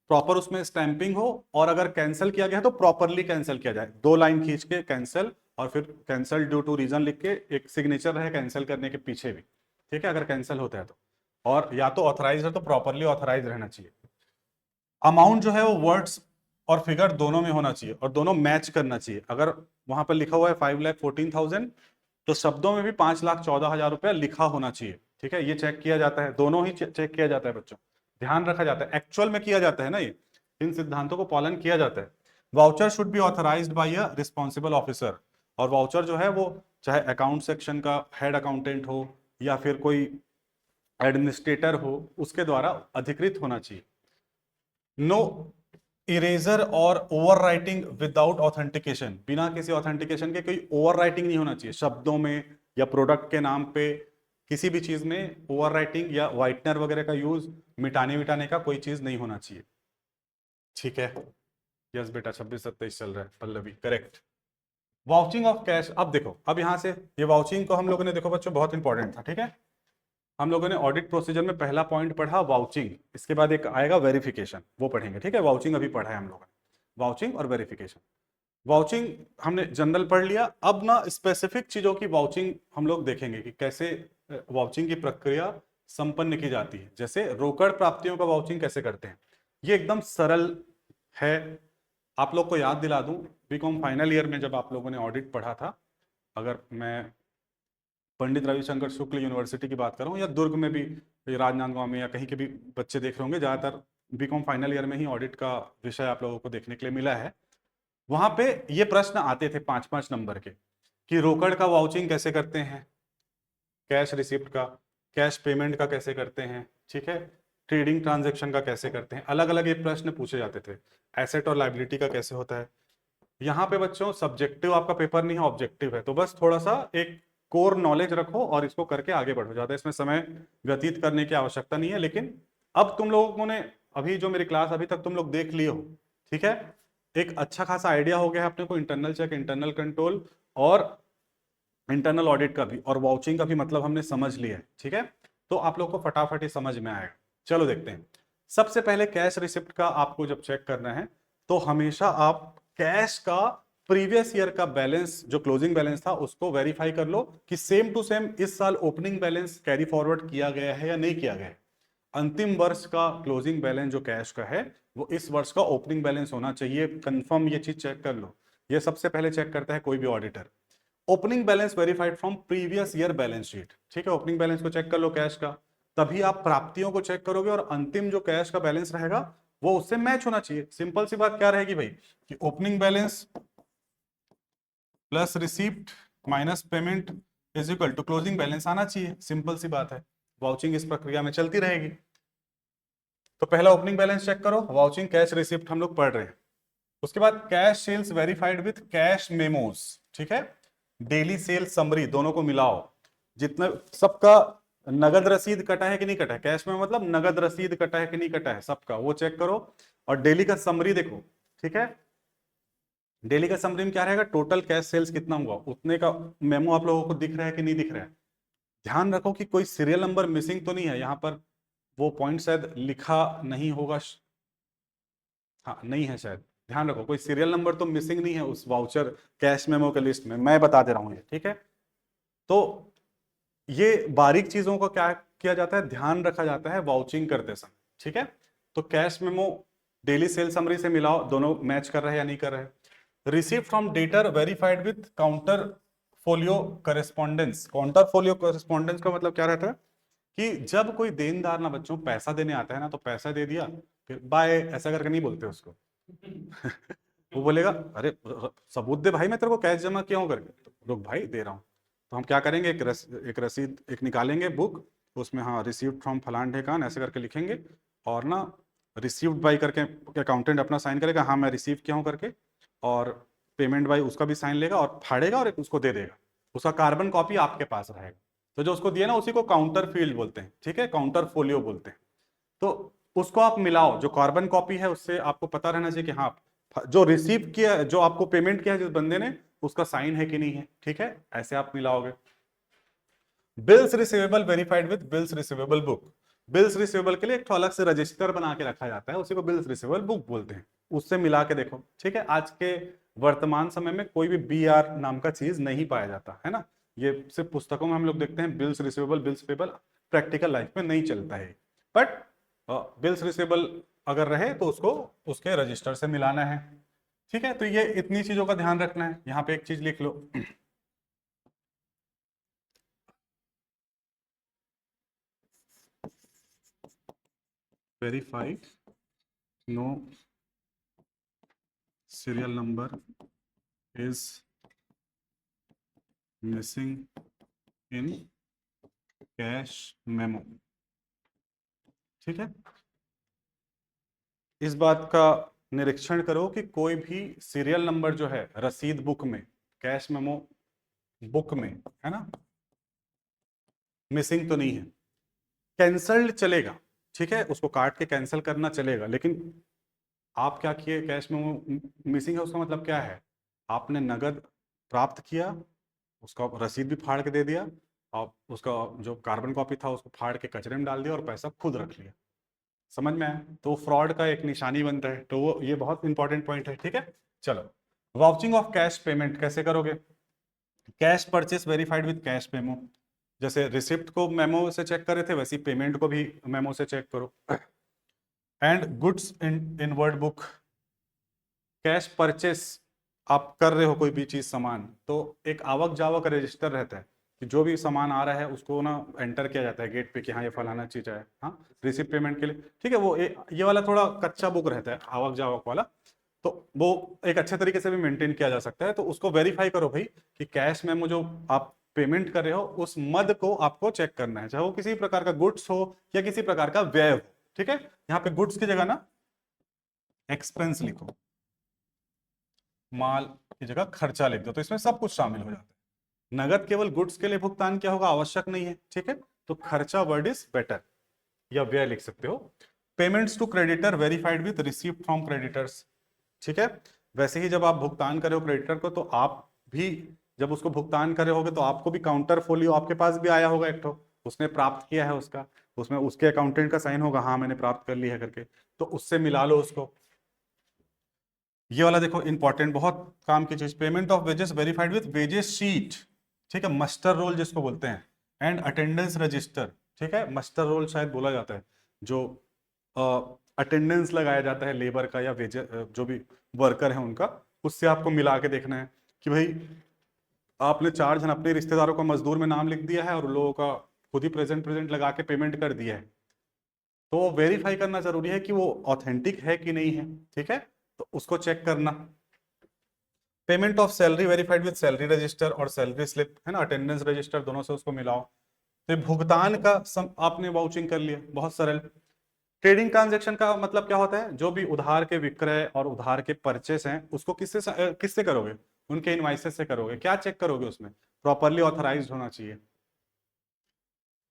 प्रॉपर उसमें स्टैंपिंग हो, और अगर कैंसिल किया गया तो प्रॉपरली कैंसिल किया जाए, 2 लाइन खींच के कैंसिल, और फिर कैंसिल ड्यू टू रीजन लिख के एक सिग्नेचर रहे कैंसिल करने के पीछे भी। ठीक है, अगर कैंसिल होता है तो, और या तो ऑथराइज है तो प्रॉपरली ऑथराइज रहना चाहिए। अमाउंट जो है वो वर्ड्स और फिगर दोनों में होना चाहिए, और दोनों मैच करना चाहिए। अगर वहां पर लिखा हुआ है 5,14,000, तो शब्दों में भी 5,14,000 रुपया लिखा होना चाहिए। ठीक है, ये चेक किया जाता है, दोनों ही चेक किया जाता है बच्चों, ध्यान रखा जाता है, एक्चुअल में किया जाता है ना, ये इन सिद्धांतों को पालन किया जाता है। Voucher should be authorised bye a responsible officer, और वाउचर जो है वो चाहे अकाउंट सेक्शन का हेड अकाउंटेंट हो या फिर कोई एडमिनिस्ट्रेटर हो, उसके द्वारा अधिकृत होना चाहिए। नो इरेजर और ओवर राइटिंग विदाउट ऑथेंटिकेशन, बिना किसी ऑथेंटिकेशन के कोई ओवर राइटिंग नहीं होना चाहिए शब्दों में या प्रोडक्ट के नाम पे, किसी भी चीज में ओवर राइटिंग या व्हाइटनर वगैरह का यूज, मिटाने मिटाने का कोई चीज नहीं होना चाहिए। ठीक है, यस बेटा, 26-27 चल रहा है Pallavi, correct. Vouching of cash, अब देखो, अब यहां से ये वाउचिंग को हम लोगों ने, देखो बच्चों बहुत इंपॉर्टेंट था। ठीक है, हम लोगों ने ऑडिट प्रोसीजर में पहला पॉइंट पढ़ा वाउचिंग, इसके बाद एक आएगा वेरिफिकेशन, वो पढ़ेंगे। ठीक है, वाउचिंग अभी पढ़ा है हम लोगों ने, वाउचिंग और वेरिफिकेशन। वाउचिंग हमने जनरल पढ़ लिया, अब ना स्पेसिफिक चीजों की वाउचिंग हम लोग देखेंगे कि कैसे वाउचिंग की प्रक्रिया संपन्न की जाती है। जैसे रोकड़ प्राप्तियों का वाउचिंग कैसे करते हैं, ये एकदम सरल है। आप लोग को याद दिला दूं, बीकॉम फाइनल ईयर में जब आप लोगों ने ऑडिट पढ़ा था, अगर मैं पंडित रविशंकर शुक्ल यूनिवर्सिटी की बात करूं, या दुर्ग में भी, राजनांदगांव में, या कहीं के भी बच्चे देख रहे होंगे, ज्यादातर बीकॉम फाइनल ईयर में ही ऑडिट का विषय आप लोगों को देखने के लिए मिला है। वहां पे ये प्रश्न आते थे 5-5 नंबर के, कि रोकड़ का वाउचिंग कैसे करते हैं, कैश रिसिप्ट का, कैश पेमेंट का कैसे करते हैं, ठीक है, ट्रेडिंग ट्रांजेक्शन का कैसे करते हैं, अलग अलग ये प्रश्न पूछे जाते थे। एसेट और लाइबिलिटी का कैसे होता है। यहाँ पे बच्चों सब्जेक्टिव आपका पेपर नहीं है, ऑब्जेक्टिव है, तो बस थोड़ा सा एक कोर नॉलेज रखो और इसको करके आगे बढ़ो, ज्यादा इसमें समय व्यतीत करने की आवश्यकता नहीं है। लेकिन अब तुम लोगों ने, अभी जो मेरी क्लास अभी तक तुम लोग देख लिए हो, ठीक है, एक अच्छा खासा आइडिया हो गया है अपने को इंटरनल चेक, इंटरनल कंट्रोल और इंटरनल ऑडिट का भी, और वाउचिंग का भी मतलब हमने समझ लिया है। ठीक है, तो आप लोग को फटाफट ही समझ में आएगा। चलो देखते हैं। सबसे पहले कैश रिसिप्ट का आपको जब चेक करना है, तो हमेशा आप कैश का प्रीवियस ईयर का बैलेंस, जो क्लोजिंग बैलेंस था, उसको वेरीफाई कर लो कि सेम टू सेम इस साल ओपनिंग बैलेंस कैरी फॉरवर्ड किया गया है या नहीं किया गया है। अंतिम वर्ष का क्लोजिंग बैलेंस जो कैश का है, वो इस वर्ष का ओपनिंग बैलेंस होना चाहिए, कंफर्म ये चीज चेक कर लो। ये सबसे पहले चेक करता है कोई भी auditor. Opening balance verified from previous year balance sheet, ठीक है, ओपनिंग बैलेंस को चेक कर लो कैश का, तभी आप प्राप्तियों को चेक करोगे, और अंतिम जो कैश का बैलेंस रहेगा वो उससे मैच होना चाहिए। सिंपल सी बात क्या रहेगी भाई, कि opening balance plus receipt minus payment is equal to closing balance आना चाहिए, सिंपल सी बात है। वाउचिंग इस प्रक्रिया में चलती रहेगी। तो पहला ओपनिंग बैलेंस चेक करो, वाउचिंग कैश रिसिप्ट हम लोग पढ़ रहे हैं। उसके बाद cash sales verified with cash memos, ठीक है, डेली सेल्स समरी, दोनों को मिलाओ, जितना सबका नगद रसीद कटा है कि नहीं कटा है, कैश में मतलब नगद रसीद कटा है कि नहीं कटा है सबका, वो चेक करो। और डेली का समरी देखो, ठीक है, डेली का समरी में क्या रहेगा, टोटल कैश सेल्स कितना हुआ, उतने का मेमो आप लोगों को दिख रहा है कि नहीं दिख रहा है। ध्यान रखो कि कोई सीरियल नंबर मिसिंग तो नहीं है यहाँ पर, वो पॉइंट शायद लिखा नहीं होगा, हाँ नहीं है शायद, ध्यान रखो कोई सीरियल नंबर तो मिसिंग नहीं है उस वाउचर कैश मेमो के लिस्ट में, मैं बता दे रहा हूँ ये, ठीक है। तो ये बारीक चीजों को क्या किया जाता है, ध्यान रखा जाता है वाउचिंग करते समय, ठीक है। तो cash memo daily cell summary से मिलाओ, दोनों मैच कर रहे हैं या नहीं कर रहे हैं। Receive from debtor verified with counter folio correspondence, counter folio correspondence का मतलब क्या रहता है, कि जब कोई देनदार ना बच्चों पैसा देने आता है ना, तो पैसा दे दिया फिर बाय ऐसा करके नहीं बोलते उसको वो बोलेगा अरे सबूत दे भाई, मैं तेरे को कैश जमा किया हूं करके, तो रुक भाई दे रहा हूं। तो हम क्या करेंगे, एक रसीद एक निकालेंगे बुक, उसमें हाँ रिसीव्ड फ्रॉम फलान ढेकान ऐसे करके लिखेंगे, और ना रिसीव्ड बाई करके अकाउंटेंट अपना साइन करेगा, हाँ मैं रिसीव किया हूँ करके, और पेमेंट बाई उसका भी साइन लेगा और फाड़ेगा और उसको दे देगा, उसका कार्बन कॉपी आपके पास रहेगा। तो जो उसको दिया ना उसी को काउंटर फील्ड बोलते हैं, ठीक है, काउंटर फोलियो बोलते हैं। तो उसको आप मिलाओ, जो कार्बन कॉपी है उससे आपको पता रहना चाहिए कि हाँ जो रिसीव किया, जो आपको पेमेंट किया है जिस बंदे ने, उसका साइन है कि नहीं है, ठीक है, ऐसे आप मिलाओगे। Bills receivable verified with bills receivable book. Bills receivable के लिए एक तो अलग से रजिस्टर बना के रखा जाता है, उसी को बिल्स रिसीवेबल बुक बोलते हैं, उससे मिला के देखो, ठीक है। आज के वर्तमान समय में कोई भी BR नाम का चीज नहीं पाया जाता है ना, ये सिर्फ पुस्तकों में हम लोग देखते हैं, bills receivable bills payable, practical life में नहीं चलता है। बट बिल्स रिसीवेबल अगर रहे तो उसको उसके रजिस्टर से मिलाना है, ठीक है। तो ये इतनी चीजों का ध्यान रखना है। यहाँ पे एक चीज लिख लो, verified no serial number is missing in cash memo, ठीक है। इस बात का निरीक्षण करो कि कोई भी सीरियल नंबर जो है रसीद बुक में, कैश मेमो बुक में, है ना, मिसिंग तो नहीं है। कैंसल्ड चलेगा, ठीक है, उसको काट के कैंसिल करना चलेगा, लेकिन आप क्या किए, कैश मेमो मिसिंग है उसका मतलब क्या है, आपने नगद प्राप्त किया, उसका रसीद भी फाड़ के दे दिया, और उसका जो कार्बन कॉपी था उसको फाड़ के कचरे में डाल दिया और पैसा खुद रख लिया। समझ में आया? तो फ्रॉड का एक निशानी बनता है, तो वो ये बहुत इंपॉर्टेंट पॉइंट है, ठीक है। चलो, वाउचिंग ऑफ कैश पेमेंट कैसे करोगे? Cash purchase verified with cash memo. जैसे रिसिप्ट को मेमो से चेक करे थे, वैसे पेमेंट को भी मेमो से चेक करो। And goods in word book. Cash purchase आप कर रहे हो कोई भी चीज सामान, तो एक आवक जावक रजिस्टर रहता है कि जो भी सामान आ रहा है उसको ना एंटर किया जाता है गेट पे कि हाँ ये फलाना चीज है, हाँ, रिसिप्ट पेमेंट के लिए, ठीक है। वो ये वाला थोड़ा कच्चा बुक रहता है आवक जावक वाला, तो वो एक अच्छे तरीके से भी मेंटेन किया जा सकता है। तो उसको वेरीफाई करो भाई कि कैश में जो आप पेमेंट कर रहे हो उस मद को आपको चेक करना है, चाहे वो किसी प्रकार का गुड्स हो या किसी प्रकार का व्यय हो, ठीक है। यहाँ पे गुड्स की जगह ना एक्सपेंस लिखो, माल की जगह खर्चा लिख दो, तो इसमें सब कुछ शामिल हो जाता है। नगद केवल गुड्स के लिए भुगतान क्या होगा आवश्यक नहीं है, ठीक है, तो खर्चा वर्ड इज बेटर, या व्यय लिख सकते हो। Payments to creditor verified with receipt from creditors, ठीक है। वैसे ही जब आप भुगतान करे हो क्रेडिटर को, तो आप भी जब उसको भुगतान करे होगे तो आपको भी काउंटर फोलियो आपके पास भी आया होगा एक तो, उसने प्राप्त किया है उसका, उसमें उसके अकाउंटेंट का साइन होगा, हाँ मैंने प्राप्त कर लिया है करके, तो उससे मिला लो उसको। ये वाला देखो इंपॉर्टेंट, बहुत काम की चीज, payment of wages verified with wages sheet, ठीक है, मस्टर रोल जिसको बोलते हैं, एंड अटेंडेंस रजिस्टर, ठीक है। मस्टर रोल शायद बोला जाता है जो अटेंडेंस लगाया जाता है लेबर का या वेज जो भी वर्कर है उनका, उससे आपको मिला के देखना है कि भाई आपने 4 जन अपने रिश्तेदारों का मजदूर में नाम लिख दिया है और लोगों का खुद ही प्रेजेंट प्रेजेंट लगा के पेमेंट कर दिया है, तो वेरीफाई करना जरूरी है कि वो ऑथेंटिक है कि नहीं है, ठीक है, तो उसको चेक करना। Payment of salary verified with salary register और सैलरी स्लिप, है ना, अटेंडेंस रजिस्टर, दोनों से उसको मिलाओ। तो भुगतान का आपने वाउचिंग कर लिया, बहुत सरल। ट्रेडिंग ट्रांजैक्शन का मतलब क्या होता है, जो भी उधार के विक्रय और उधार के परचेस हैं उसको किससे करोगे, उनके इनवाइसेस से करोगे। क्या चेक करोगे उसमें, प्रॉपरली ऑथराइज्ड होना चाहिए,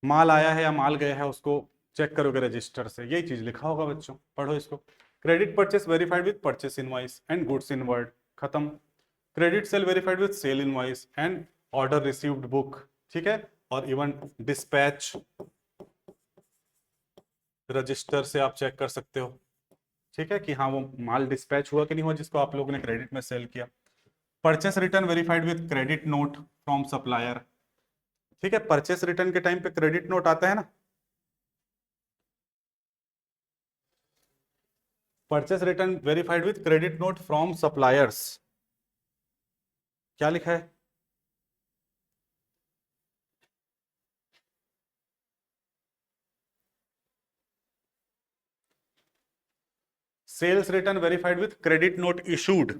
माल आया है या माल गया है उसको चेक करोगे रजिस्टर से, यही चीज लिखा होगा बच्चों, पढ़ो इसको। Credit purchase verified with purchase invoice and goods inward, खत्म। Credit sale verified with sale invoice and order received book, ठीक है, और इवन डिस्पैच रजिस्टर से आप चेक कर सकते हो, ठीक है, कि हाँ वो माल डिस्पैच हुआ कि नहीं हुआ जिसको आप लोगों ने क्रेडिट में सेल किया। Purchase return verified with credit note from supplier, ठीक है, परचेस रिटर्न के टाइम पे क्रेडिट नोट आता है ना, purchase return verified with credit note from suppliers, क्या लिखा है, sales return verified with credit note issued,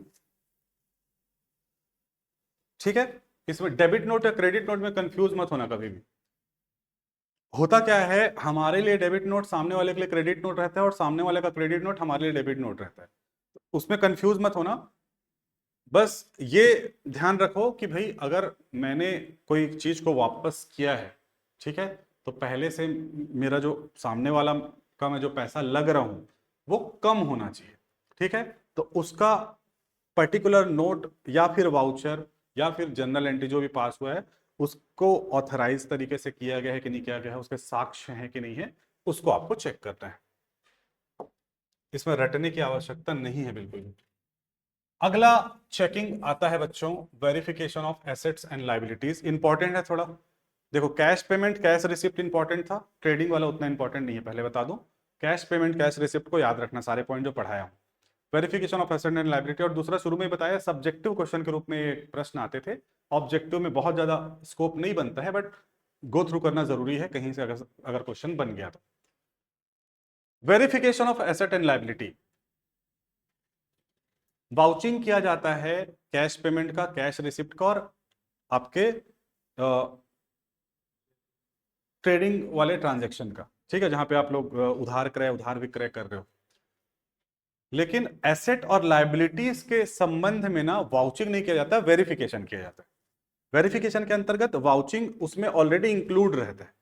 ठीक है। इसमें डेबिट नोट या क्रेडिट नोट में कंफ्यूज मत होना कभी भी। होता क्या है, हमारे लिए डेबिट नोट सामने वाले के लिए क्रेडिट नोट रहता है, और सामने वाले का क्रेडिट नोट हमारे लिए डेबिट नोट रहता है, उसमें कंफ्यूज मत होना। बस ये ध्यान रखो कि भाई अगर मैंने कोई चीज को वापस किया है ठीक है। तो पहले से मेरा जो सामने वाला का मैं जो पैसा लग रहा हूं वो कम होना चाहिए, ठीक है। तो उसका पर्टिकुलर नोट या फिर वाउचर या फिर जनरल एंट्री जो भी पास हुआ है उसको ऑथराइज तरीके से किया गया है कि नहीं किया गया है, उसके साक्ष्य हैं कि नहीं है, उसको आपको चेक करना है। इसमें रटने की आवश्यकता नहीं है बिल्कुल भी। अगला चेकिंग आता है बच्चों, verification of assets and liabilities. Important है थोड़ा। देखो cash payment cash receipt important था, ट्रेडिंग वाला उतना इंपॉर्टेंट नहीं है, पहले बता दूं। कैश पेमेंट कैश रिसिप्ट को याद रखना, सारे पॉइंट जो पढ़ाया हूं। Verification of asset and liability, और दूसरा शुरू में ही बताया सब्जेक्टिव क्वेश्चन के रूप में ये प्रश्न आते थे। ऑब्जेक्टिव में बहुत ज्यादा स्कोप नहीं बनता है, बट गो थ्रू करना जरूरी है कहीं से अगर क्वेश्चन बन गया तो। Verification of asset and liability, vouching किया जाता है कैश पेमेंट का, कैश रिसिप्ट का, और आपके ट्रेडिंग वाले ट्रांजैक्शन का, ठीक है, जहां पे आप लोग उधार क्रय उधार विक्रय कर रहे हो। लेकिन एसेट और लायबिलिटीज के संबंध में ना वाउचिंग नहीं किया जाता, वेरिफिकेशन किया जाता है। वेरिफिकेशन के अंतर्गत वाउचिंग उसमें ऑलरेडी इंक्लूड रहता है,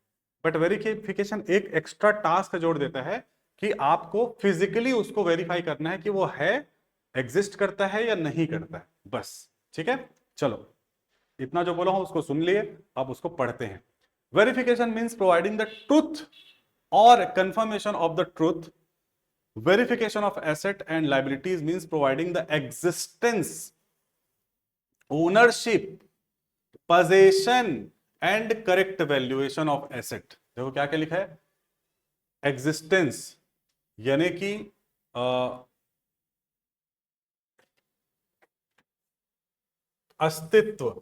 बट वेरिफिकेशन एक एक्स्ट्रा टास्क जोड़ देता है कि आपको फिजिकली उसको वेरीफाई करना है कि वो है, एग्जिस्ट करता है या नहीं करता है, बस। ठीक है, चलो इतना जो बोला हूं उसको सुन लिए, अब उसको पढ़ते हैं। Verification means providing the truth और confirmation of the truth. Verification of asset and liabilities means providing the existence, ownership, possession and correct valuation of asset। देखो क्या क्या लिखा है, एग्जिस्टेंस यानी कि अस्तित्व,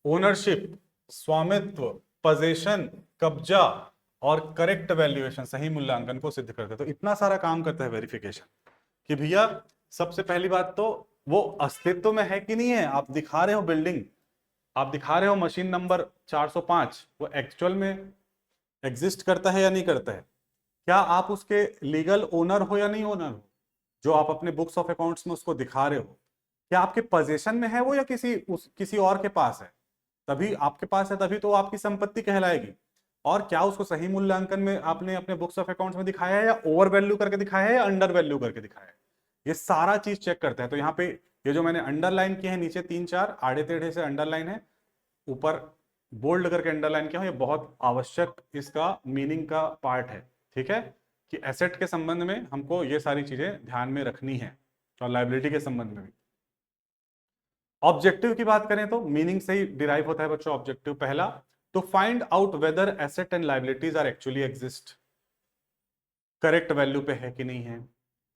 ओनरशिप स्वामित्व, पोजेशन कब्जा, और करेक्ट वैल्यूएशन सही मूल्यांकन को सिद्ध करते हैं। तो इतना सारा काम करता है वेरिफिकेशन कि भैया सबसे पहली बात तो वो अस्तित्व में है कि नहीं है। आप दिखा रहे हो बिल्डिंग, आप दिखा रहे हो मशीन नंबर 405, वो एक्चुअल में एग्जिस्ट करता है या नहीं करता है? क्या आप उसके लीगल ओनर हो या नहीं ओनर हो? जो आप अपने बुक्स ऑफ अकाउंट्स में उसको दिखा रहे हो, क्या आपके पोजीशन में है वो या किसी और के पास है? तभी आपके पास है, तभी तो आपकी संपत्ति कहलाएगी। और क्या उसको सही मूल्यांकन में आपने अपने बुक्स ऑफ अकाउंट्स में दिखाया है, या ओवर वैल्यू करके दिखाया है, या अंडर वैल्यू करके दिखाया है? ये सारा चीज चेक करते हैं। तो यहाँ पे ये जो मैंने अंडरलाइन किए हैं, नीचे 3-4 आड़े टेढ़े से अंडरलाइन है, ऊपर बोल्ड करके अंडरलाइन किया हूं, ये बहुत आवश्यक इसका मीनिंग का पार्ट है। ठीक है, कि एसेट के संबंध में हमको ये सारी चीजें ध्यान में रखनी है, और लायबिलिटी के संबंध में भी। ऑब्जेक्टिव की बात करें तो मीनिंग से ही डिराइव होता है बच्चों ऑब्जेक्टिव। पहला, to find out whether asset and liabilities are actually exist, correct value पे है कि नहीं है,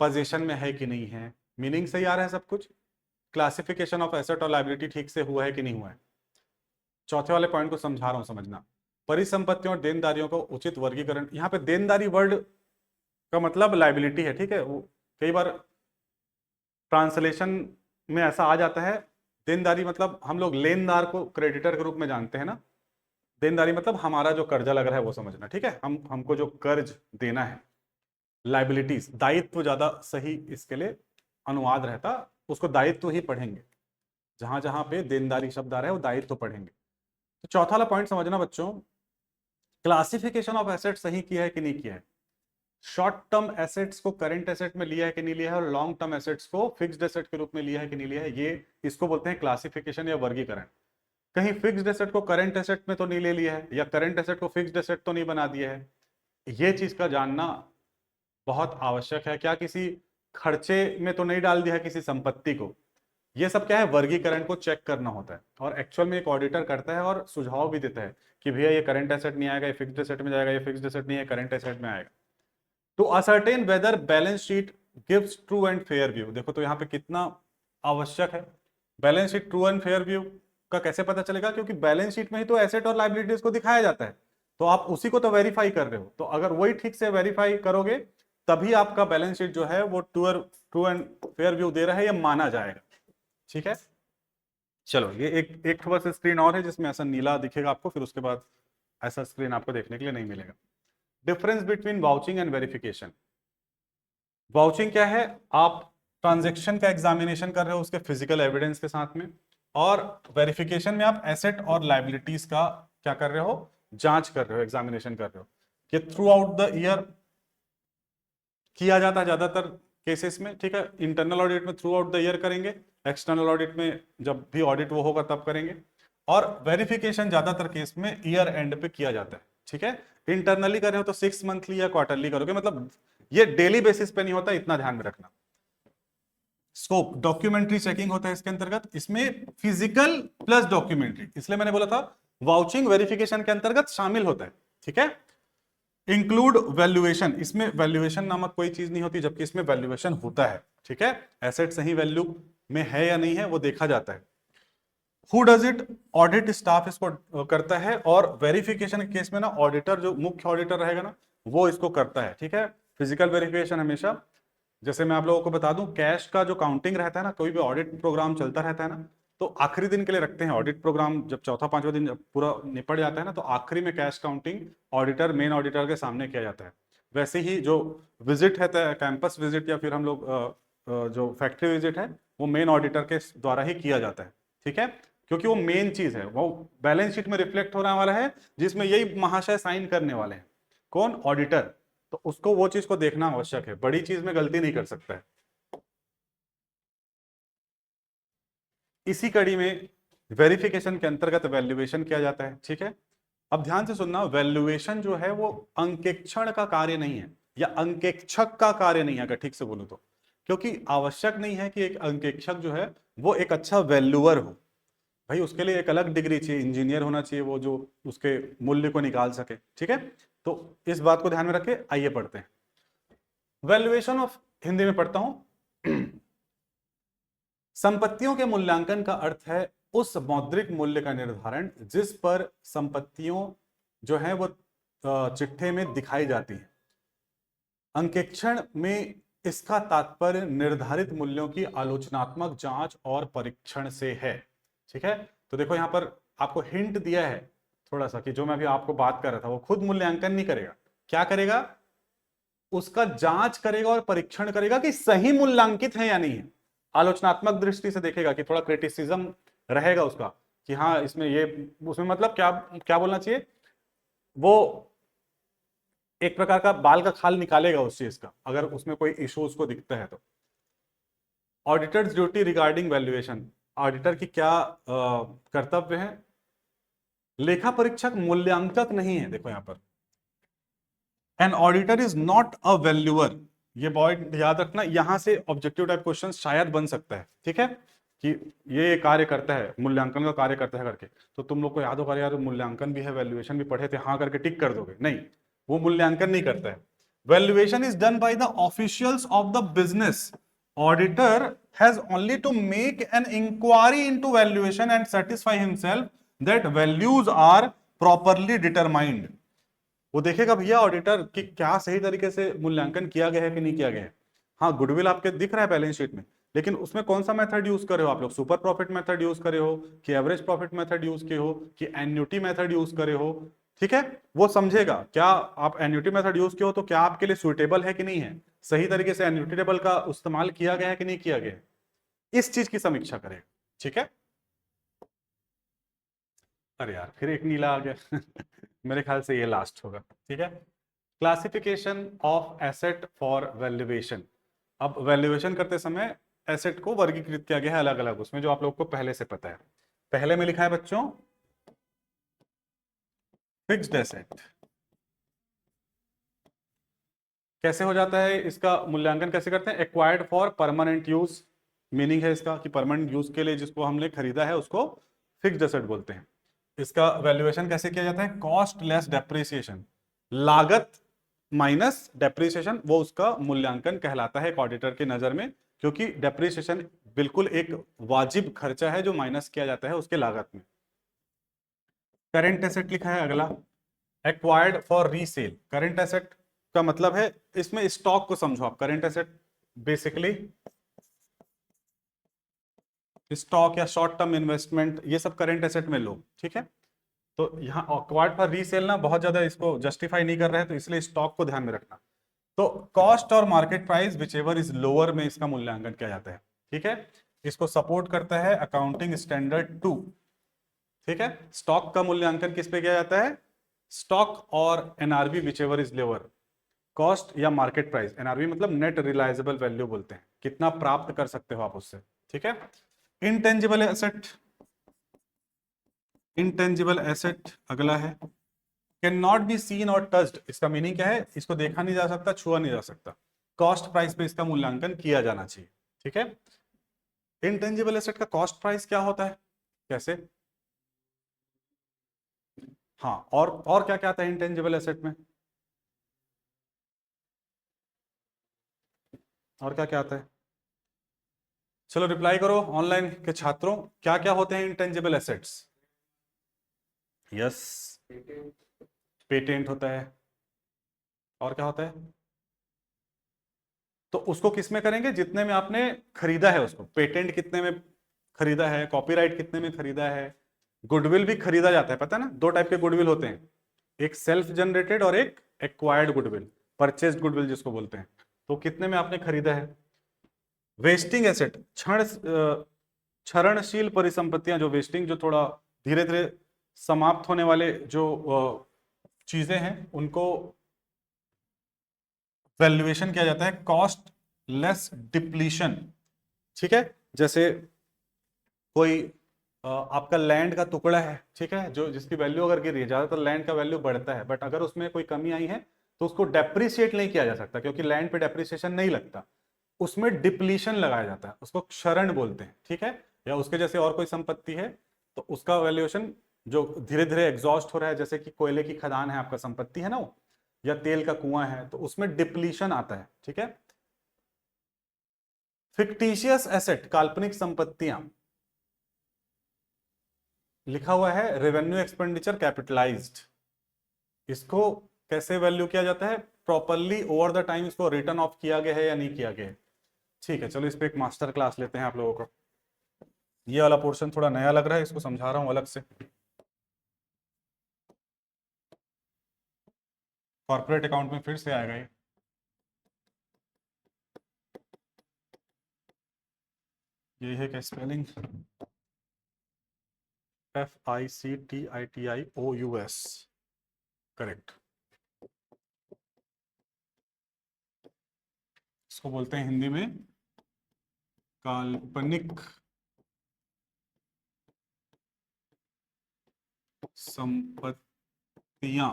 पोजीशन में है कि नहीं है, मीनिंग से ही आ रहा है सब कुछ। क्लासिफिकेशन ऑफ एसेट और लायबिलिटी ठीक से हुआ है कि नहीं हुआ है। चौथे वाले पॉइंट को समझा रहा हूं, समझना। परिसंपत्तियों और देनदारियों का उचित वर्गीकरण। यहाँ पे देनदारी वर्ड का मतलब लायबिलिटी है, ठीक है। वो कई बार ट्रांसलेशन में ऐसा आ जाता है, देनदारी मतलब हम लोग लेनदार को क्रेडिटर के रूप में जानते हैं ना, देनदारी मतलब हमारा जो कर्जा लग रहा है वो समझना, ठीक है, हमको जो कर्ज देना है। लायबिलिटीज दायित्व ज्यादा सही इसके लिए अनुवाद रहता, उसको दायित्व ही पढ़ेंगे। जहां जहां पे देनदारी शब्द आ रहा है वो दायित्व पढ़ेंगे। तो चौथा वाला पॉइंट समझना बच्चों, क्लासिफिकेशन ऑफ एसेट सही किया है कि नहीं किया है। शॉर्ट टर्म एसेट्स को करंट एसेट में लिया है कि नहीं लिया है, और लॉन्ग टर्म एसेट्स को फिक्स्ड एसेट के रूप में लिया है कि नहीं लिया है। ये इसको बोलते हैं क्लासिफिकेशन या वर्गीकरण। कहीं फिक्स्ड एसेट को करंट एसेट में तो नहीं ले लिया है, या करंट एसेट को फिक्स्ड एसेट तो नहीं बना दिया है। ये चीज का जानना बहुत आवश्यक है। क्या किसी खर्चे में तो नहीं डाल दिया है किसी संपत्ति को? ये सब क्या है, वर्गीकरण को चेक करना होता है, और एक्चुअल में एक ऑडिटर करता है और सुझाव भी देता है कि भैया ये करंट एसेट नहीं आएगा, ये फिक्स्ड एसेट में जाएगा, ये फिक्स्ड एसेट नहीं है करंट एसेट में आएगा। To ascertain whether balance sheet gives true and fair view. देखो तो यहाँ पे कितना आवश्यक है, balance sheet true and fair view का कैसे पता चलेगा? क्योंकि बैलेंस शीट में ही तो एसेट और लायबिलिटीज को दिखाया जाता है, तो आप उसी को तो वेरीफाई कर रहे हो। तो अगर वही ठीक से वेरीफाई करोगे तभी आपका बैलेंस शीट जो है वो ट्रू एंड फेयर व्यू दे रहा है, ये माना जाएगा। ठीक है, चलो ये एक बस स्क्रीन और है जिसमें ऐसा नीला दिखेगा आपको, फिर उसके बाद ऐसा स्क्रीन आपको देखने के लिए नहीं मिलेगा। Difference between vouching and verification. Vouching क्या है? आप ट्रांजैक्शन का एग्जामिनेशन कर रहे हो उसके फिजिकल एविडेंस के साथ में, और वेरिफिकेशन में आप एसेट और लायबिलिटीज का क्या कर रहे हो? जांच कर रहे हो, एग्जामिनेशन कर रहे हो, कि थ्रू आउट द ईयर किया जाता है ज्यादातर केसेस में, ठीक है। इंटरनल ऑडिट में थ्रू आउट द ईयर करेंगे, एक्सटर्नल ऑडिट में जब भी ऑडिट वो होगा तब करेंगे, और वेरिफिकेशन ज्यादातर केस में ईयर एंड पे किया जाता है, ठीक है। इंटरनली कर रहे हो तो 6 मंथली या क्वार्टरली करोगे, मतलब ये डेली बेसिस पे नहीं होता, इतना ध्यान में रखना। स्कोप डॉक्यूमेंट्री चेकिंग होता है इसके अंतर्गत, इसमें फिजिकल प्लस डॉक्यूमेंट्री, इसलिए मैंने बोला था वाउचिंग वेरिफिकेशन के अंतर्गत शामिल होता है, ठीक है। इंक्लूड वैल्यूएशन, इसमें वैल्यूएशन नामक कोई चीज नहीं होती, जबकि इसमें वैल्यूएशन होता है, ठीक है। एसेट सही वैल्यू में है या नहीं है वो देखा जाता है। Who does it, audit staff इसको करता है, और वेरिफिकेशन के केस में ना ऑडिटर, जो मुख्य ऑडिटर रहेगा ना, वो इसको करता है, ठीक है। फिजिकल वेरिफिकेशन हमेशा, जैसे मैं आप लोगों को बता दूं, कैश का जो काउंटिंग रहता है ना, कोई भी ऑडिट प्रोग्राम चलता रहता है ना, तो आखिरी दिन के लिए रखते हैं ऑडिट प्रोग्राम, जब चौथा पांचवा दिन जब पूरा निपट जाता है ना, तो आखिरी में cash counting auditor, main auditor के सामने किया जाता है। वैसे ही जो विजिट है, कैंपस विजिट या फिर हम लोग जो फैक्ट्री विजिट है, वो मेन ऑडिटर के द्वारा ही किया जाता है, ठीक है। क्योंकि वो मेन चीज है, वो बैलेंस शीट में रिफ्लेक्ट होने वाला है, जिसमें यही महाशय साइन करने वाले हैं, कौन, ऑडिटर। तो उसको वो चीज को देखना आवश्यक है, बड़ी चीज में गलती नहीं कर सकता है। इसी कड़ी में वेरिफिकेशन के अंतर्गत वैल्यूएशन किया जाता है, ठीक है। अब ध्यान से सुनना, वैल्यूएशन जो है वो अंकेक्षण का कार्य नहीं है, या अंकेक्षक का कार्य नहीं है, अगर ठीक से बोलूं तो, क्योंकि आवश्यक नहीं है कि एक अंकेक्षक जो है वो एक अच्छा वैल्यूअर हो। भाई उसके लिए एक अलग डिग्री चाहिए, इंजीनियर होना चाहिए वो, जो उसके मूल्य को निकाल सके, ठीक है। तो इस बात को ध्यान में रखे, आइए पढ़ते हैं वैल्यूएशन ऑफ, हिंदी में पढ़ता हूं। संपत्तियों के मूल्यांकन का अर्थ है उस मौद्रिक मूल्य का निर्धारण जिस पर संपत्तियों जो है वो चिट्ठे में दिखाई जाती है। अंकेक्षण में इसका तात्पर्य निर्धारित मूल्यों की आलोचनात्मक जांच और परीक्षण से है, ठीक है। तो देखो यहां पर आपको हिंट दिया है थोड़ा सा, कि जो मैं अभी आपको बात कर रहा था, वो खुद मूल्यांकन नहीं करेगा, क्या करेगा, उसका जांच करेगा और परीक्षण करेगा कि सही मूल्यांकित है या नहीं है। आलोचनात्मक दृष्टि से देखेगा, कि थोड़ा क्रिटिसिज्म रहेगा उसका, कि हाँ इसमें ये, उसमें मतलब क्या क्या बोलना चाहिए, वो एक प्रकार का बाल का खाल निकालेगा उस चीज का, अगर उसमें कोई इशू उसको दिखता है तो। Auditors duty regarding valuation, auditor की क्या कर्तव्य है। लेखा परीक्षक मूल्यांकक नहीं है, देखो यहां पर, an auditor is not a valuer, ये पॉइंट याद रखना, यहां से ऑब्जेक्टिव टाइप क्वेश्चन शायद बन सकता है, ठीक है, कि ये कार्य करता है, मूल्यांकन का कार्य करता है करके, तो तुम लोग को याद होगा यार मूल्यांकन भी है, वैल्यूएशन भी पढ़े थे, हाँ करके टिक कर दोगे, नहीं, वो मूल्यांकन नहीं करता है। Valuation is done by the officials of the business, auditor has only to make an enquiry into valuation and satisfy himself that values are properly determined. वो देखेगा भैया ऑडिटर कि क्या सही तरीके से मूल्यांकन किया गया है कि नहीं किया गया है। हाँ गुडविल आपके दिख रहा है बैलेंस शीट में, लेकिन उसमें कौन सा मेथड यूज करे हो आप लोग, सुपर प्रॉफिट मेथड यूज करे हो, कि एवरेज प्रॉफिट मेथड यूज किए हो, कि एन्युटी मेथड यूज करे हो, ठीक है। वो समझेगा क्या आप एन्युटी मेथड यूज किए हो तो क्या आपके लिए सुइटेबल है कि नहीं है, सही तरीके से एन्युटी टेबल का इस्तेमाल किया गया है कि नहीं किया गया है, इस चीज की समीक्षा करेगा, ठीक है। अरे यार फिर एक नीला आ गया। मेरे ख्याल से ये लास्ट होगा, ठीक है। Classification of asset for valuation, अब वैल्यूएशन करते समय एसेट को वर्गीकृत किया गया है अलग अलग, उसमें जो आप लोगों को पहले से पता है। पहले में लिखा है बच्चों फिक्स्ड एसेट। कैसे हो जाता है इसका मूल्यांकन, कैसे करते हैं, acquired for permanent use, meaning है इसका कि परमानेंट यूज के लिए जिसको हमने खरीदा है उसको फिक्स्ड एसेट बोलते हैं। इसका वैल्यूएशन कैसे किया जाता है, कॉस्ट लेस डेप्रिसिएशन, लागत माइनस डेप्रिसिएशन, वो उसका मूल्यांकन कहलाता है एक ऑडिटर की नजर में, क्योंकि डेप्रिसिएशन बिल्कुल एक वाजिब खर्चा है जो माइनस किया जाता है उसके लागत में। करेंट एसेट लिखा है अगला, acquired for resale. Current asset का मतलब है, इसमें स्टॉक को समझो आप, करेंट एसेट बेसिकली स्टॉक या शॉर्ट टर्म इन्वेस्टमेंट, ये सब करेंट एसेट में लो, ठीक है। तो यहाँ एक्वायर्ड फॉर रीसेल ना बहुत ज्यादा इसको जस्टिफाई नहीं कर रहे हैं, तो इसलिए स्टॉक को ध्यान में रखना। तो कॉस्ट और market price which ever is lower में इसका मूल्यांकन किया जाता है, ठीक है। इसको सपोर्ट करता है अकाउंटिंग स्टैंडर्ड 2, ठीक है। स्टॉक का मूल्यांकन किस पे किया जाता है, स्टॉक और NRV which ever is lower, cost या मार्केट प्राइस। एनआरवी मतलब नेट रिलायजेबल वैल्यू बोलते हैं, कितना प्राप्त कर सकते हो आप उससे, ठीक है। इंटेंजिबल एसेट, इंटेंजिबल एसेट अगला है, कैन नॉट बी सीन और टच्ड। इसका मीनिंग क्या है, इसको देखा नहीं जा सकता, छुआ नहीं जा सकता, कॉस्ट प्राइस पे इसका मूल्यांकन किया जाना चाहिए, ठीक है। इंटेंजिबल एसेट का कॉस्ट प्राइस क्या होता है, कैसे, हाँ, और क्या क्या आता है इंटेंजिबल एसेट में, और क्या क्या आता है, चलो रिप्लाई करो ऑनलाइन के छात्रों, क्या क्या होते हैं इंटेंजिबल एसेट्स। यस, पेटेंट होता है, और क्या होता है, तो उसको किस में करेंगे, जितने में आपने खरीदा है उसको, पेटेंट कितने में खरीदा है, कॉपीराइट कितने में खरीदा है, गुडविल भी खरीदा जाता है, पता है ना, दो टाइप के गुडविल होते हैं, एक सेल्फ जनरेटेड और एक एक्वायर्ड गुडविल, परचेस्ड गुडविल जिसको बोलते हैं, तो कितने में आपने खरीदा है। वेस्टिंग एसेट, क्षरणशील परिसंपत्तियां, जो वेस्टिंग, जो थोड़ा धीरे धीरे समाप्त होने वाले जो चीजें हैं, उनको वैल्यूएशन किया जाता है कॉस्ट लेस डिप्लीशन, ठीक है। जैसे कोई आपका लैंड का टुकड़ा है, ठीक है, जो जिसकी वैल्यू अगर गिरी है, ज्यादातर लैंड का वैल्यू बढ़ता है, बट अगर उसमें कोई कमी आई है तो उसको डेप्रिसिएट नहीं किया जा सकता, क्योंकि लैंड पे डेप्रिसिएशन नहीं लगता, उसमें डिप्लीशन लगाया जाता है, उसको क्षरण बोलते हैं, ठीक है। या उसके जैसे और कोई संपत्ति है तो उसका वैल्यूएशन जो धीरे धीरे एग्जॉस्ट हो रहा है, जैसे कि कोयले की खदान है आपका, संपत्ति है ना वो, या तेल का कुआं है, तो उसमें डिप्लीशन आता है, ठीक है। फिक्टिशियस एसेट, काल्पनिक संपत्तियां, लिखा हुआ है रेवेन्यू एक्सपेंडिचर कैपिटलाइज्ड, इसको कैसे वैल्यू किया जाता है, प्रॉपरली ओवर द टाइम इसको रिटर्न ऑफ किया गया है या नहीं किया गया है, ठीक है। चलो इस पे एक मास्टर क्लास लेते हैं आप लोगों को, ये वाला पोर्शन थोड़ा नया लग रहा है, इसको समझा रहा हूं अलग से। कॉर्पोरेट अकाउंट में फिर से आएगा ये, है क्या स्पेलिंग, FICTITIOUS, करेक्ट। इसको बोलते हैं हिंदी में काल्पनिक संपत्तियां,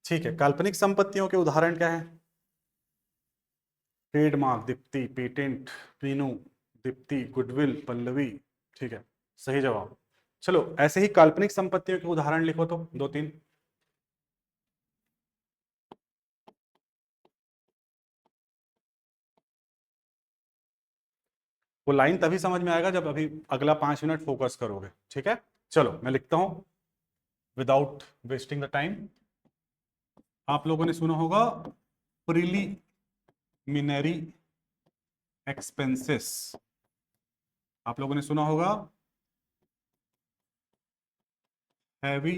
ठीक है। काल्पनिक संपत्तियों के उदाहरण क्या है, trademark Deepti, patent Pinu, Deepti, goodwill Pallavi, ठीक है, सही जवाब। चलो ऐसे ही काल्पनिक संपत्तियों के उदाहरण लिखो तो दो तीन। वो लाइन तभी समझ में आएगा जब अभी अगला 5 मिनट फोकस करोगे, ठीक है। चलो मैं लिखता हूं विदाउट वेस्टिंग द टाइम। आप लोगों ने सुना होगा प्रिलिमिनरी एक्सपेंसेस, आप लोगों ने सुना होगा heavy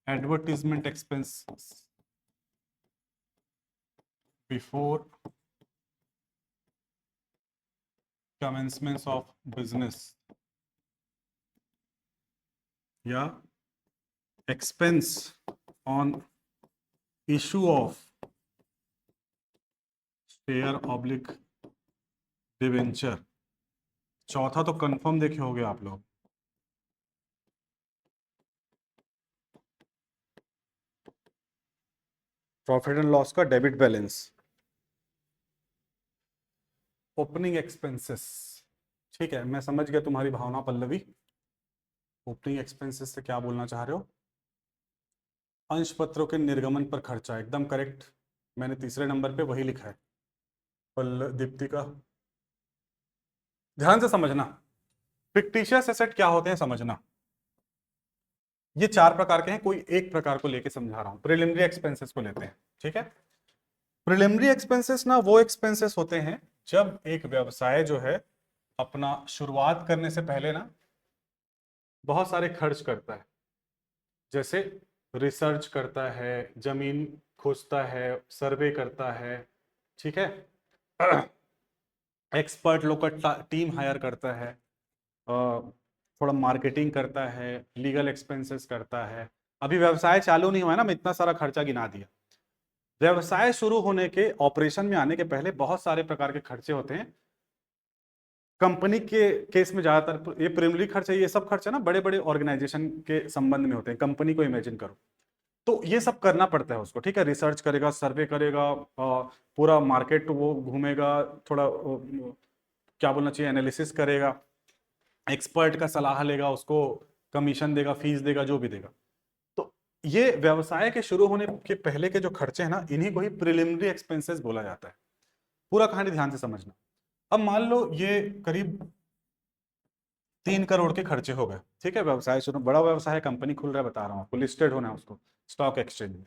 advertisement expenses before commencements of business, या expense on issue of share oblique debenture. चौथा तो कंफर्म देखे होगे आप लोग, प्रॉफिट एंड लॉस का डेबिट बैलेंस, ओपनिंग एक्सपेंसेस, ठीक है। मैं समझ गया तुम्हारी भावना पल्लवी, ओपनिंग एक्सपेंसेस से क्या बोलना चाह रहे हो, अंश पत्रों के निर्गमन पर खर्चा, एकदम करेक्ट, मैंने तीसरे नंबर पे वही लिखा है। दीप्ति का ध्यान से समझना, फिक्टिशियस एसेट क्या होते हैं समझना, ये 4 प्रकार के हैं, कोई एक प्रकार को लेके समझा रहा हूं। प्रिलिमिनरी एक्सपेंसेस को लेते हैं, ठीक है। प्रिलिमिनरी एक्सपेंसेस ना वो एक्सपेंसेस होते हैं जब एक व्यवसाय जो है अपना शुरुआत करने से पहले ना बहुत सारे खर्च करता है, जैसे रिसर्च करता है, जमीन खोजता है, सर्वे करता है, ठीक है, एक्सपर्ट लोग का टीम हायर करता है, थोड़ा मार्केटिंग करता है, लीगल एक्सपेंसेस करता है। अभी व्यवसाय चालू नहीं हुआ है ना, मैं इतना सारा खर्चा गिना दिया। व्यवसाय शुरू होने के, ऑपरेशन में आने के पहले बहुत सारे प्रकार के खर्चे होते हैं। कंपनी के केस में ज्यादातर ये प्रिलिमिनरी खर्चे, ये सब खर्चे ना बड़े बड़े ऑर्गेनाइजेशन के संबंध में होते हैं। कंपनी को इमेजिन करो, तो ये सब करना पड़ता है उसको, ठीक है। रिसर्च करेगा, सर्वे करेगा, पूरा मार्केट वो घूमेगा, थोड़ा क्या बोलना चाहिए, एनालिसिस करेगा, एक्सपर्ट का सलाह लेगा, उसको कमीशन देगा, फीस देगा, जो भी देगा। तो ये व्यवसाय के शुरू होने के पहले के जो खर्चे हैं ना, इन्हीं को ही प्रिलिमिनरी एक्सपेंसेस बोला जाता है। पूरा कहानी ध्यान से समझना। अब मान लो ये करीब 3 करोड़ के खर्चे हो गए, ठीक है। व्यवसाय शुरू, बड़ा व्यवसाय, कंपनी खुल रहा है, बता रहा हूं आपको, लिस्टेड होना है उसको स्टॉक एक्सचेंज में।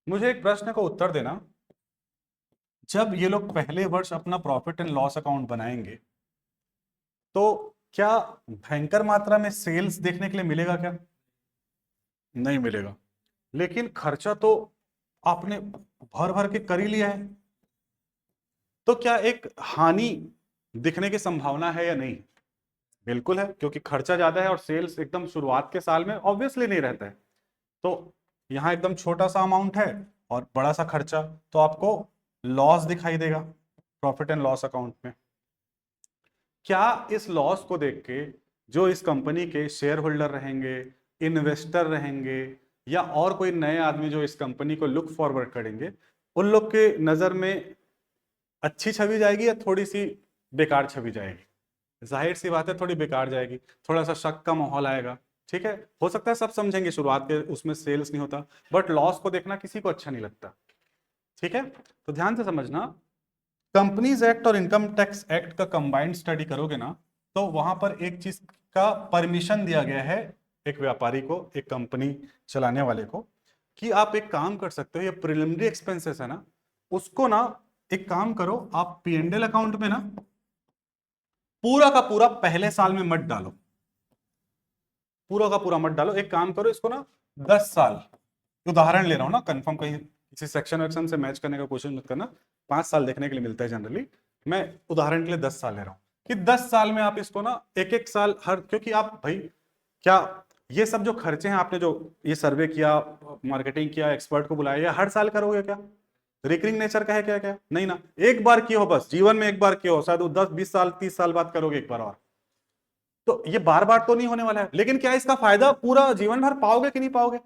मुझे एक प्रश्न का उत्तर देना, जब ये लोग पहले वर्ष अपना प्रॉफिट एंड लॉस अकाउंट बनाएंगे तो क्या भयंकर मात्रा में सेल्स देखने के लिए मिलेगा क्या? नहीं मिलेगा। लेकिन खर्चा तो आपने भर भर के कर ही लिया है, तो क्या एक हानि दिखने की संभावना है या नहीं? बिल्कुल है, क्योंकि खर्चा ज्यादा है और सेल्स एकदम शुरुआत के साल में ऑब्वियसली नहीं रहता है। तो यहाँ एकदम छोटा सा अमाउंट है और बड़ा सा खर्चा, तो आपको लॉस दिखाई देगा प्रॉफिट एंड लॉस अकाउंट में। क्या इस लॉस को देख के जो इस कंपनी के शेयर होल्डर रहेंगे, इन्वेस्टर रहेंगे, या और कोई नए आदमी जो इस कंपनी को लुक फॉरवर्ड करेंगे, उन लोग के नजर में अच्छी छवि जाएगी या थोड़ी सी बेकार छवि जाएगी? जाहिर सी बात है, थोड़ी बेकार जाएगी, थोड़ा सा शक का माहौल आएगा, ठीक है। हो सकता है सब समझेंगे शुरुआत के उसमें सेल्स नहीं होता, बट लॉस को देखना किसी को अच्छा नहीं लगता, ठीक है। तो ध्यान से समझना, कंपनीज एक्ट और इनकम टैक्स एक्ट का कंबाइंड स्टडी करोगे ना, तो वहां पर एक चीज का परमिशन दिया गया है एक व्यापारी को, एक कंपनी चलाने वाले को, कि आप एक काम कर सकते हो, ये प्रिलिमिनरी एक्सपेंसेस है ना, उसको ना एक काम करो, आप P&L अकाउंट में ना पूरा का पूरा पहले साल में मत डालो, पूरा का पूरा मत डालो। एक काम करो, इसको ना 10 साल, उदाहरण ले रहा हूं ना, कंफर्म कहीं किसी सेक्शन वेक्शन से मैच करने का कोशिश मत करना, 5 साल देखने के लिए मिलता है जनरली, मैं उदाहरण के लिए 10 साल ले रहा हूं, कि 10 साल में आप इसको ना एक एक साल हर, क्योंकि आप भाई क्या ये सब जो खर्चे हैं, आपने जो ये सर्वे किया, मार्केटिंग किया, एक्सपर्ट को बुलाया, हर साल करोगे क्या? रिकरिंग नेचर का है क्या? क्या नहीं ना, एक बार किया हो बस, जीवन में एक बार किया हो, शायद 10 20 साल 30 साल बाद करोगे एक बार और, तो ये बार बार तो नहीं होने वाला है। लेकिन क्या इसका फायदा पूरा जीवन भर पाओगे कि नहीं पाओगे?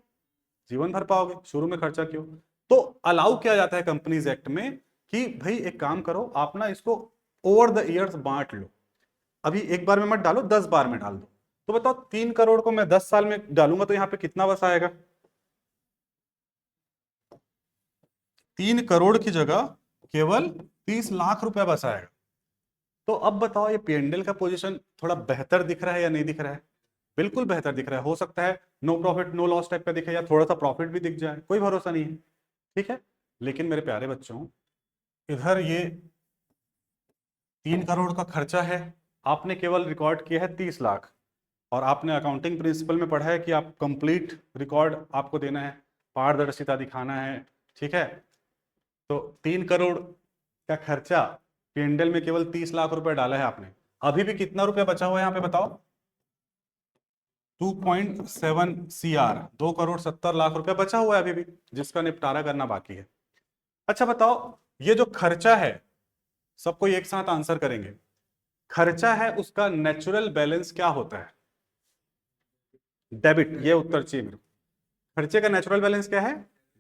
जीवन भर पाओगे, शुरू में खर्चा क्यों? तो अलाउ किया जाता है कंपनीज एक्ट में कि भाई एक काम करो, आप ना इसको ओवर द ईयर्स बांट लो, अभी एक बार में मत डालो, 10 बार में डाल दो। तो बताओ 3 करोड़ को मैं 10 साल में डालूंगा तो यहां पे कितना बस आएगा? 3 करोड़ की जगह केवल 30 लाख रुपया बस आएगा। तो अब बताओ, ये P&L का पोजीशन थोड़ा बेहतर दिख रहा है या नहीं दिख रहा है? बिल्कुल बेहतर दिख रहा है। हो सकता है no profit no loss type का दिखे, या थोड़ा सा प्रॉफिट भी दिख जाए, कोई भरोसा नहीं है, ठीक है। लेकिन मेरे प्यारे बच्चों, इधर ये 3 करोड़ का खर्चा है, आपने केवल रिकॉर्ड किया है 30 लाख, और आपने अकाउंटिंग प्रिंसिपल में पढ़ा है कि आप कंप्लीट रिकॉर्ड आपको देना है, पारदर्शिता दिखाना है, ठीक है। तो 3 करोड़ का खर्चा, P&L में केवल 30 लाख रुपए डाला है आपने, अभी भी कितना रुपया बचा हुआ है यहाँ पे बताओ? 2.7 CR, 2 करोड़ 70 लाख रुपया बचा हुआ है अभी भी, जिसका निपटारा करना बाकी है। अच्छा बताओ, ये जो खर्चा है, सबको एक साथ आंसर करेंगे, खर्चा है उसका नेचुरल बैलेंस क्या होता है? डेबिट, ये उत्तर चाहिए मेरे को। खर्चे का नेचुरल बैलेंस क्या है?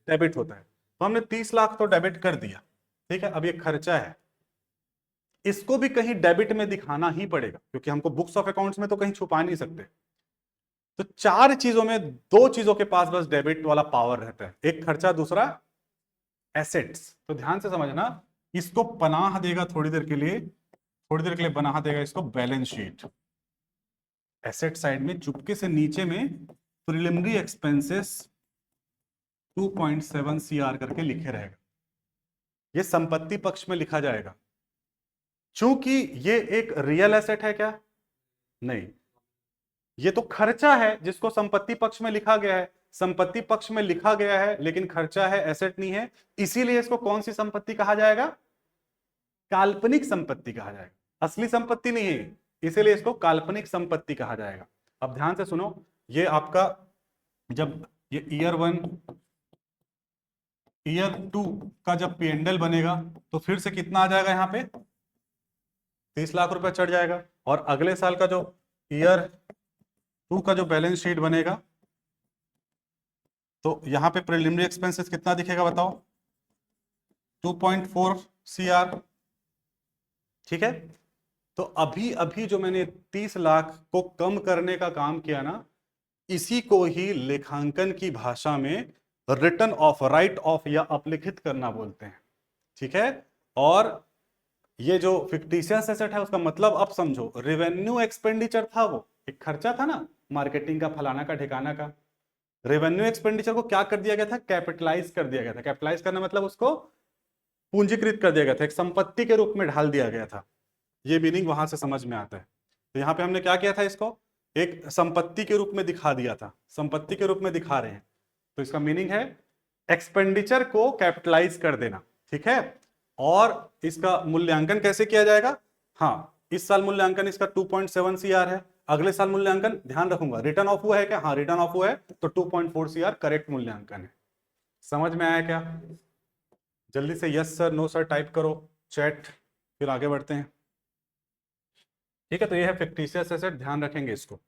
डेबिट होता है। तो हमने 30 लाख तो डेबिट कर दिया, ठीक है। अब ये खर्चा है, इसको भी कहीं डेबिट में दिखाना ही पड़ेगा, क्योंकि हमको बुक्स ऑफ अकाउंट्स में तो कहीं छुपा नहीं सकते। तो 4 चीजों में 2 चीजों के पास बस डेबिट वाला पावर रहता है, एक खर्चा, दूसरा एसेट्स। तो ध्यान से समझना, इसको पनाह देगा थोड़ी देर के लिए, थोड़ी देर के लिए पनाह देगा इसको बैलेंस शीट। एसेट साइड में चुपके से नीचे में प्रिलिमिनरी एक्सपेंसेस 2.7 CR करके लिखे रहेगा, ये संपत्ति पक्ष में लिखा जाएगा। चूंकि ये एक रियल एसेट है क्या? नहीं, ये तो खर्चा है जिसको संपत्ति पक्ष में लिखा गया है। संपत्ति पक्ष में लिखा गया है लेकिन खर्चा है, एसेट नहीं है, इसीलिए इसको कौन सी संपत्ति कहा जाएगा? काल्पनिक संपत्ति कहा जाएगा, असली संपत्ति नहीं है। इसीलिए इसको काल्पनिक संपत्ति कहा जाएगा। अब ध्यान से सुनो, ये आपका जब ये ईयर 1 ईयर 2 का जब P&L बनेगा तो फिर से कितना आ जाएगा, यहाँ पे 30 लाख रुपए चढ़ जाएगा। और अगले साल का जो ईयर 2 का जो बैलेंस शीट बनेगा तो यहाँ पे प्रिलिमिनरी एक्सपेंसेस कितना दिखेगा बताओ, 2.4 CR। ठीक है, तो अभी अभी जो मैंने 30 लाख को कम करने का काम किया ना, इसी को ही लेखांकन की भाषा में रिटर्न ऑफ, राइट ऑफ या अपलिखित करना बोलते हैं। ठीक है, और ये जो फिक्टिशियस एसेट है उसका मतलब अब समझो, रेवेन्यू एक्सपेंडिचर था, वो एक खर्चा था ना मार्केटिंग का, फलाना का, ठिकाना का। रेवेन्यू एक्सपेंडिचर को क्या कर दिया गया था, कैपिटलाइज कर दिया गया था। कैपिटलाइज करना मतलब उसको पूंजीकृत कर दिया गया था, एक संपत्ति के रूप में ढाल दिया गया था। ये मीनिंग वहां से समझ में आता है। तो यहाँ पे हमने क्या किया था, इसको एक संपत्ति के रूप में दिखा दिया था, संपत्ति के रूप में दिखा रहे हैं। तो इसका मीनिंग है एक्सपेंडिचर को कैपिटलाइज कर देना। ठीक है, और इसका मूल्यांकन कैसे किया जाएगा, हाँ इस साल मूल्यांकन इसका 2.7 CR है, अगले साल मूल्यांकन ध्यान रखूंगा रिटर्न ऑफ हुआ है क्या, हाँ रिटर्न ऑफ हुआ है, तो 2.4 CR करेक्ट मूल्यांकन है। समझ में आया क्या? जल्दी से yes sir, no sir type करो चैट, फिर आगे बढ़ते हैं। ठीक है, तो ये है फिक्टिशियस एसेट, ध्यान रखेंगे इसको।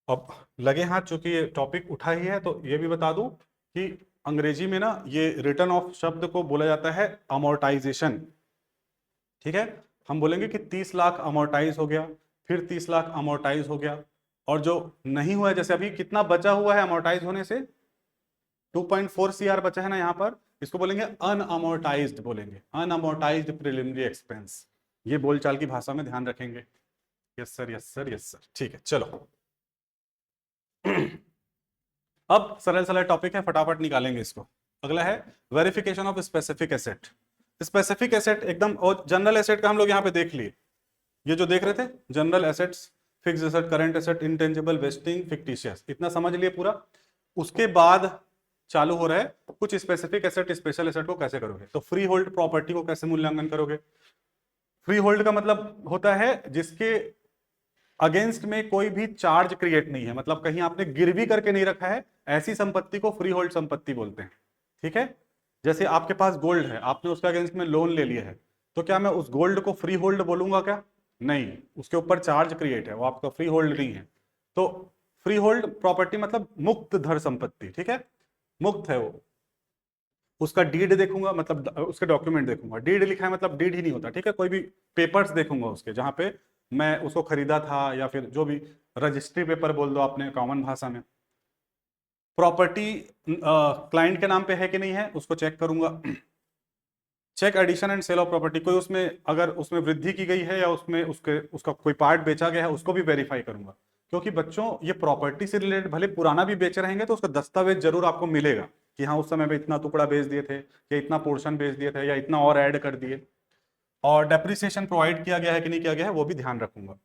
अब लगे हाथ, चूंकि ये टॉपिक उठा ही है तो ये भी बता दूं कि अंग्रेजी में ना ये रिटर्न ऑफ शब्द को बोला जाता है अमोर्टाइजेशन। ठीक है, हम बोलेंगे कि 30 लाख अमोर्टाइज हो गया, फिर 30 लाख अमोर्टाइज हो गया, और जो नहीं हुआ है, जैसे अभी कितना बचा हुआ है अमोर्टाइज होने से, 2.4 CR बचा है ना यहाँ पर, इसको बोलेंगे अनअमोर्टाइज्ड, बोलेंगे अनअमोर्टाइज्ड प्रिलिमिनरी एक्सपेंस। ये बोलचाल की भाषा में ध्यान रखेंगे। Yes sir, yes sir, yes sir. ठीक है, चलो अब सरल सरल टॉपिक है, फटाफट निकालेंगे इसको। अगला है verification of specific asset. Specific asset एकदम, और जनरल एसेट का हम लोग यहाँ पे देख लिए, ये जो देख रहे थे general assets, fixed asset, current asset, intangible, wasting, fictitious, इतना समझ लिए पूरा। उसके बाद चालू हो रहा है कुछ स्पेसिफिक एसेट, स्पेशल एसेट को कैसे करोगे। तो फ्री होल्ड प्रॉपर्टी को कैसे मूल्यांकन करोगे। फ्री होल्ड का मतलब होता है जिसके अगेंस्ट में कोई भी चार्ज क्रिएट नहीं है, मतलब कहीं आपने गिरवी करके नहीं रखा है, ऐसी संपत्ति को फ्री होल्ड संपत्ति बोलते हैं। ठीक है, जैसे आपके पास गोल्ड है, आपने उसके अगेंस्ट में लोन ले लिया है, तो क्या मैं उस गोल्ड को फ्री होल्ड बोलूंगा क्या, नहीं, उसके ऊपर चार्ज क्रिएट है, वो आपका फ्री होल्ड नहीं है। तो फ्री होल्ड प्रॉपर्टी मतलब मुक्त धर संपत्ति। ठीक है, मुक्त है वो, उसका डीड देखूंगा, मतलब उसके डॉक्यूमेंट देखूंगा, डीड लिखा है मतलब डीड ही नहीं होता। ठीक है, कोई भी पेपर्स देखूंगा उसके, जहां पे मैं उसको खरीदा था, या फिर जो भी रजिस्ट्री पेपर बोल दो आपने कॉमन भाषा में। प्रॉपर्टी क्लाइंट के नाम पे है कि नहीं है, उसको चेक करूंगा। Check addition and sale of property, कोई उसमें अगर उसमें वृद्धि की गई है या उसमें उसका कोई पार्ट बेचा गया है, उसको भी वेरीफाई करूंगा। क्योंकि बच्चों ये प्रॉपर्टी से रिलेटेड भले पुराना भी बेच रहेंगे तो उसका दस्तावेज जरूर आपको मिलेगा कि हाँ उस समय पे इतना टुकड़ा बेच दिए थे, या इतना पोर्शन बेच दिए थे, या इतना और ऐड कर दिए। और डेप्रिसिएशन प्रोवाइड किया गया है कि नहीं किया गया है, वो भी ध्यान रखूंगा।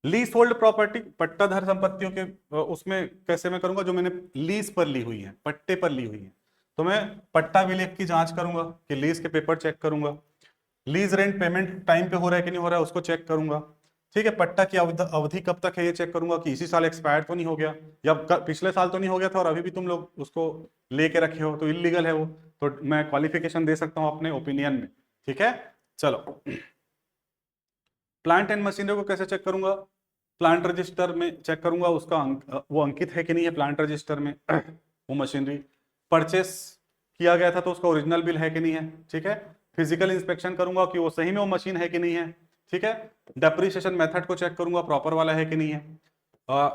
लीज होल्ड प्रॉपर्टी, पट्टाधार संपत्तियों के उसमें कैसे मैं करूंगा, जो मैंने लीज पर ली हुई है, पट्टे पर ली हुई है, तो मैं पट्टा विलेख की जांच करूंगा कि लीज के पेपर चेक करूंगा। लीज रेंट पेमेंट टाइम पे हो रहा है कि नहीं हो रहा है, उसको चेक करूंगा। ठीक है, पट्टा की अवधि कब तक है ये चेक करूंगा कि इसी साल एक्सपायर तो नहीं हो गया, या पिछले साल तो नहीं हो गया था और अभी भी तुम लोग उसको लेके रखे हो, तो इलीगल है वो, तो मैं क्वालिफिकेशन दे सकता हूं अपने ओपिनियन में। ठीक है, चलो प्लांट एंड मशीनरी को कैसे चेक करूंगा, प्लांट रजिस्टर में चेक करूंगा उसका वो अंकित है कि नहीं है प्लांट रजिस्टर में वो मशीनरी। परचेस किया गया था तो उसका ओरिजिनल बिल है कि नहीं है। ठीक है, फिजिकल इंस्पेक्शन करूंगा कि वो सही में वो मशीन है कि नहीं है। ठीक है, डेप्रिसिएशन मेथड को चेक करूंगा प्रॉपर वाला है कि नहीं है।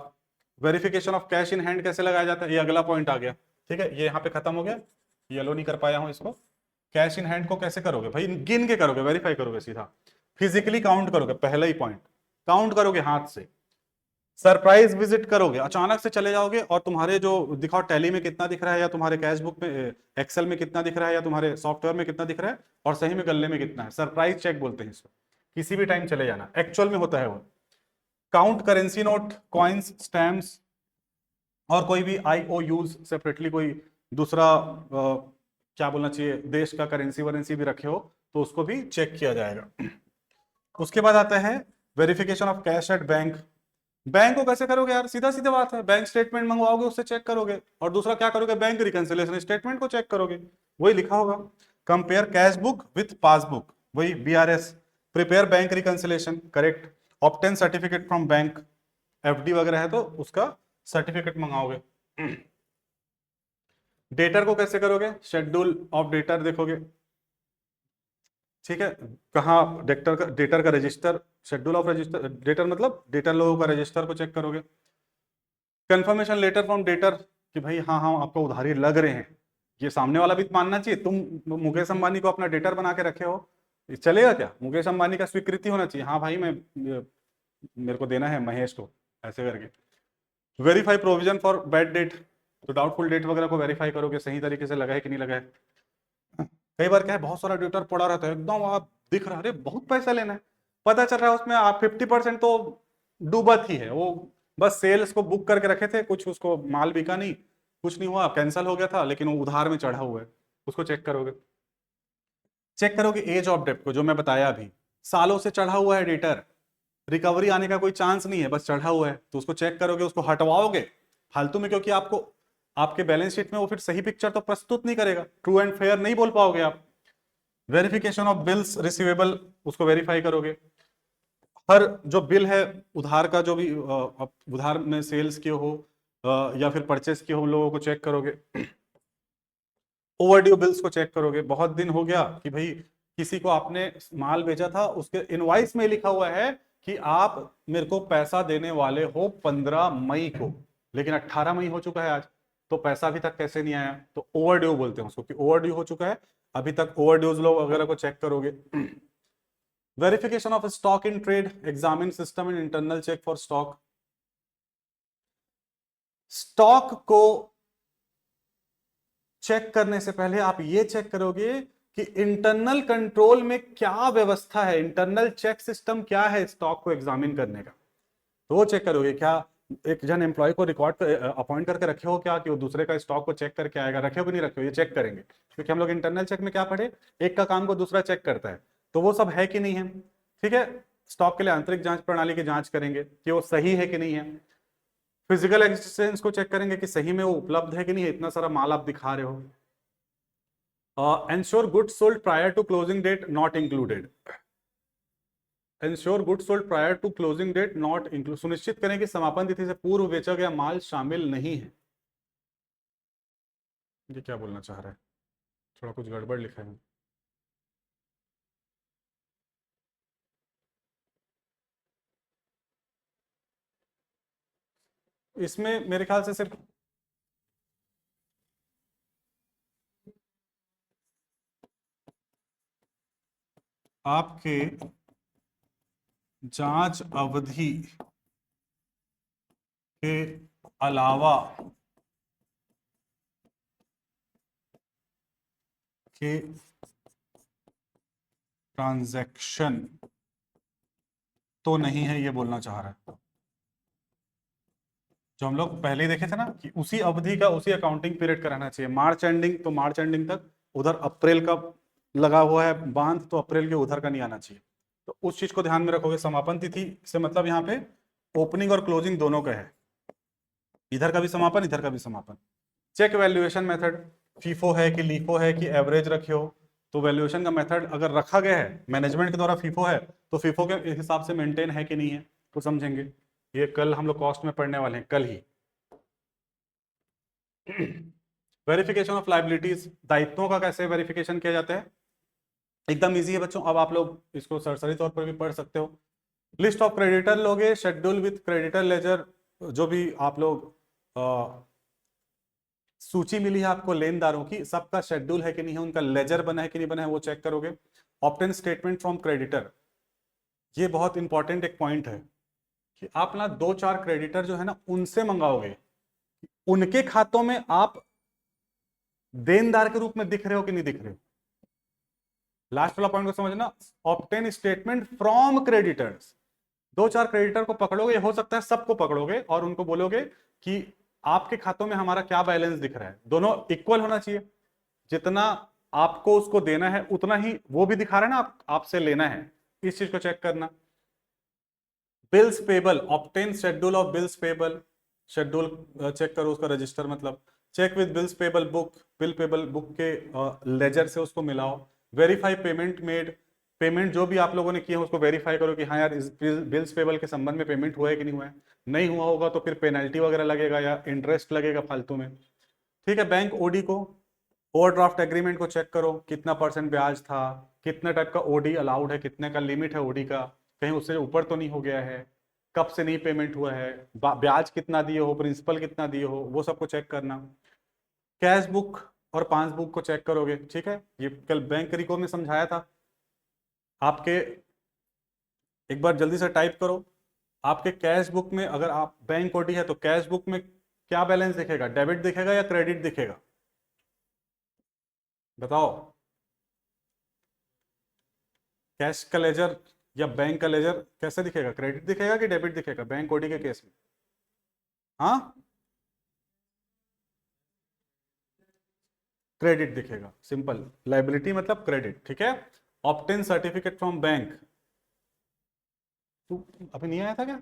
Verification of cash in hand कैसे लगाया जाता है, ये अगला पॉइंट आ गया। ठीक है, ये यहाँ पे खत्म हो गया, येलो नहीं कर पाया हूँ इसको। कैश इन हैंड को कैसे करोगे भाई, गिन के करोगे, वेरीफाई करोगे सीधा, फिजिकली काउंट करोगे, पहला ही पॉइंट, काउंट करोगे हाथ से। सरप्राइज विजिट करोगे, अचानक से चले जाओगे और तुम्हारे जो दिखाओ टैली में कितना दिख रहा है, या तुम्हारे कैश बुक में एक्सेल में कितना दिख रहा है, या तुम्हारे सॉफ्टवेयर में कितना दिख रहा है, और सही में गल्ले में कितना है। सरप्राइज चेक बोलते हैं इसको, किसी भी टाइम चले जाना, एक्चुअल में होता है वो। Count currency note, coins, stamps, और कोई भी IOUs सेपरेटली, कोई दूसरा क्या बोलना चाहिए, देश का करेंसी वरेंसी भी रखे हो तो उसको भी चेक किया जाएगा। उसके बाद आता है verification of cash at bank. Bank को कैसे करोगे यार, सीधा सीधा बात है, बैंक स्टेटमेंट मंगवाओगे, उससे चेक करोगे, और दूसरा क्या करोगे, बैंक रिकंसिलिएशन स्टेटमेंट को चेक करोगे, वही लिखा होगा। Compare cash book with passbook, वही BRS. Prepare bank reconciliation, correct. Obtain certificate from bank, FD वगैरह है तो उसका सर्टिफिकेट मंगाओगे। डेटर को कैसे करोगे, शेड्यूल ऑफ डेटर देखोगे, ठीक है, कहाँ डेटर का register, schedule of register, debtor मतलब डेटर लोगों का रजिस्टर को चेक करोगे। कंफर्मेशन लेटर फ्रॉम डेटर कि भाई हाँ हाँ आपको उधारी लग रहे हैं, ये सामने वाला भी मानना चाहिए। तुम मुकेश अंबानी को अपना डेटर बना के रखे हो, ये चलेगा क्या? मुकेश अंबानी का स्वीकृति होना चाहिए, हाँ भाई मैं मेरे को देना है महेश को, ऐसे करके। Verify provision for bad debt, तो डाउटफुल डेट वगैरह को वेरीफाई करोगे सही तरीके से लगा है कि नहीं लगा है। कई बार क्या है, बहुत सारा डेटर पड़ा रहता है एकदम, आप दिख रहा है अरे बहुत पैसा लेना है, पता चल रहा है उसमें आप 50% तो डूबत ही है, वो बस सेल्स को बुक करके रखे थे, कुछ उसको माल बिका नहीं, कुछ नहीं हुआ, कैंसिल हो गया था, लेकिन वो उधार में चढ़ा हुआ है, उसको चेक करोगे। चेक करोगे एज ऑफ डेप्ट को, जो मैं बताया अभी, सालों से चढ़ा हुआ है डेटर, रिकवरी आने का कोई चांस नहीं है, बस चढ़ा हुआ है, तो उसको चेक करोगे, उसको हटवाओगे फालतू में, क्योंकि आपको आपके बैलेंस शीट में वो फिर सही पिक्चर तो प्रस्तुत नहीं करेगा, ट्रू एंड फेयर नहीं बोल पाओगे आप। वेरिफिकेशन ऑफ बिल्स रिसीवेबल, उसको वेरीफाई करोगे। हर जो बिल है उधार का, जो भी उधार में सेल्स किए हो या फिर परचेस किए हो, उन लोगों को चेक करोगे। ओवरड्यू बिल्स को चेक करोगे, बहुत दिन हो गया कि भाई किसी को आपने माल बेचा था, उसके इनवॉइस में लिखा हुआ है कि आप मेरे को पैसा देने वाले हो 15 मई को, लेकिन 18 मई हो चुका है आज, तो पैसा अभी तक कैसे नहीं आया, तो ओवरड्यू बोलते हैं उसको, कि ओवरड्यू हो चुका है, अभी तक ओवरड्यूज लोग वगैरह को चेक करोगे। Verification of stock in trade, examine system and internal check for stock. Stock को चेक करने से पहले आप ये चेक करोगे कि इंटरनल कंट्रोल में क्या व्यवस्था है, इंटरनल चेक सिस्टम क्या है स्टॉक को एग्जामिन करने का, तो वो चेक करोगे। क्या एक जन एम्प्लॉय को रिकॉर्ड अपॉइंट करके रखे हो क्या, कि वो दूसरे का स्टॉक को चेक करके आएगा, रखे हो कि नहीं रखे हो, ये चेक करेंगे, क्योंकि हम लोग इंटरनल चेक में क्या पढ़े, एक का काम को दूसरा चेक करता है, तो वो सब है कि नहीं है, ठीक है। स्टॉक के लिए आंतरिक जांच प्रणाली की जांच करेंगे कि वो सही है कि नहीं है। फिजिकल एग्जिस्टेंस को चेक करेंगे कि सही में वो उपलब्ध है कि नहीं है, इतना सारा माल आप दिखा रहे हो। Ensure goods sold prior to closing date not included. Ensure goods sold prior to closing date not include. सुनिश्चित करें कि समापन तिथि से पूर्व बेचा गया माल शामिल नहीं है। ये क्या बोलना चाह रहा है, थोड़ा कुछ गड़बड़ लिखा है। इसमें मेरे ख्याल से सिर्फ आपके जांच अवधि के अलावा के ट्रांजैक्शन तो नहीं है, ये बोलना चाह रहा है। जो हम लोग पहले ही देखे थे ना कि उसी अवधि का, उसी अकाउंटिंग पीरियड का रहना चाहिए, मार्च एंडिंग तो मार्च एंडिंग तक, उधर अप्रैल का लगा हुआ है बांध, तो अप्रैल के उधर का नहीं आना चाहिए, तो उस चीज को ध्यान में रखोगे। समापन तिथि से मतलब यहाँ पे ओपनिंग और क्लोजिंग दोनों का है, इधर का भी समापन, इधर का भी समापन। चेक वैल्यूएशन मेथड, फीफो है कि लीफो है कि एवरेज रखे हो, तो वैल्यूएशन का मेथड अगर रखा गया है मैनेजमेंट के द्वारा फीफो है, तो फीफो के हिसाब से मेंटेन है कि नहीं है, तो समझेंगे। ये कल हम लोग कॉस्ट में पढ़ने वाले हैं, कल ही। वेरिफिकेशन ऑफ लाइबिलिटीज, दायित्वों का कैसे वेरिफिकेशन किया जाता है, एकदम इजी है बच्चों, अब आप लोग इसको सरसरी तौर पर भी पढ़ सकते हो। लिस्ट ऑफ क्रेडिटर लोगे, शेड्यूल विथ क्रेडिटर लेजर, जो भी आप लोग सूची मिली है आपको लेनदारों की, सबका शेड्यूल है कि नहीं है, उनका लेजर बना है कि नहीं बना है, वो चेक करोगे। ऑब्टेन स्टेटमेंट फ्रॉम क्रेडिटर, ये बहुत इंपॉर्टेंट एक पॉइंट है कि आप ना 2-4 क्रेडिटर जो है ना उनसे मंगाओगे, उनके खातों में आप देनदार के रूप में दिख रहे हो कि नहीं दिख रहे हो। लास्ट वाला पॉइंट को समझना, obtain statement from creditors, 2-4 creditor को पकड़ोगे, हो सकता है सबको पकड़ोगे और उनको बोलोगे कि आपके खातों में हमारा क्या बैलेंस दिख रहा है, दोनों इक्वल होना चाहिए, जितना आपको उसको देना है उतना ही वो भी दिखा रहा है ना, आपसे लेना है, इस चीज को चेक करना। Bills payable, obtain schedule of bills payable, schedule check करो उसका रजिस्टर, मतलब check with bills payable book, bill payable book के लेजर से उसको मिलाओ। वेरीफाई पेमेंट मेड, पेमेंट जो भी आप लोगों ने किया है उसको वेरीफाई करो कि हाँ यार इस बिल्स पेबल के संबंध में पेमेंट हुआ है कि नहीं हुआ है। नहीं हुआ होगा तो फिर पेनल्टी वगैरह लगेगा या इंटरेस्ट लगेगा फालतू में। ठीक है, बैंक ओडी को, ओवरड्राफ्ट एग्रीमेंट को चेक करो, कितना परसेंट ब्याज था, कितने टाइप का ओडी अलाउड है, कितने का लिमिट है ओडी का, कहीं उससे ऊपर तो नहीं हो गया है, कब से नहीं पेमेंट हुआ है, ब्याज कितना दिए हो, प्रिंसिपल कितना दिए हो, वो सबको चेक करना। कैश बुक और पासबुक को चेक करोगे। ठीक है, ये कल बैंक रिको में समझाया था आपके, एक बार जल्दी से टाइप करो। आपके कैश बुक में अगर आप बैंक ओडी है तो कैश बुक में क्या बैलेंस दिखेगा, डेबिट दिखेगा या क्रेडिट दिखेगा, बताओ। कैश का लेजर या बैंक का लेजर कैसे दिखेगा, क्रेडिट दिखेगा कि डेबिट दिखेगा बैंक ओडी के केस में? हाँ, क्रेडिट दिखेगा, सिंपल, लाइबिलिटी मतलब क्रेडिट। ठीक है, ऑब्टेन सर्टिफिकेट फ्रॉम बैंक, तू अभी नहीं आया था क्या?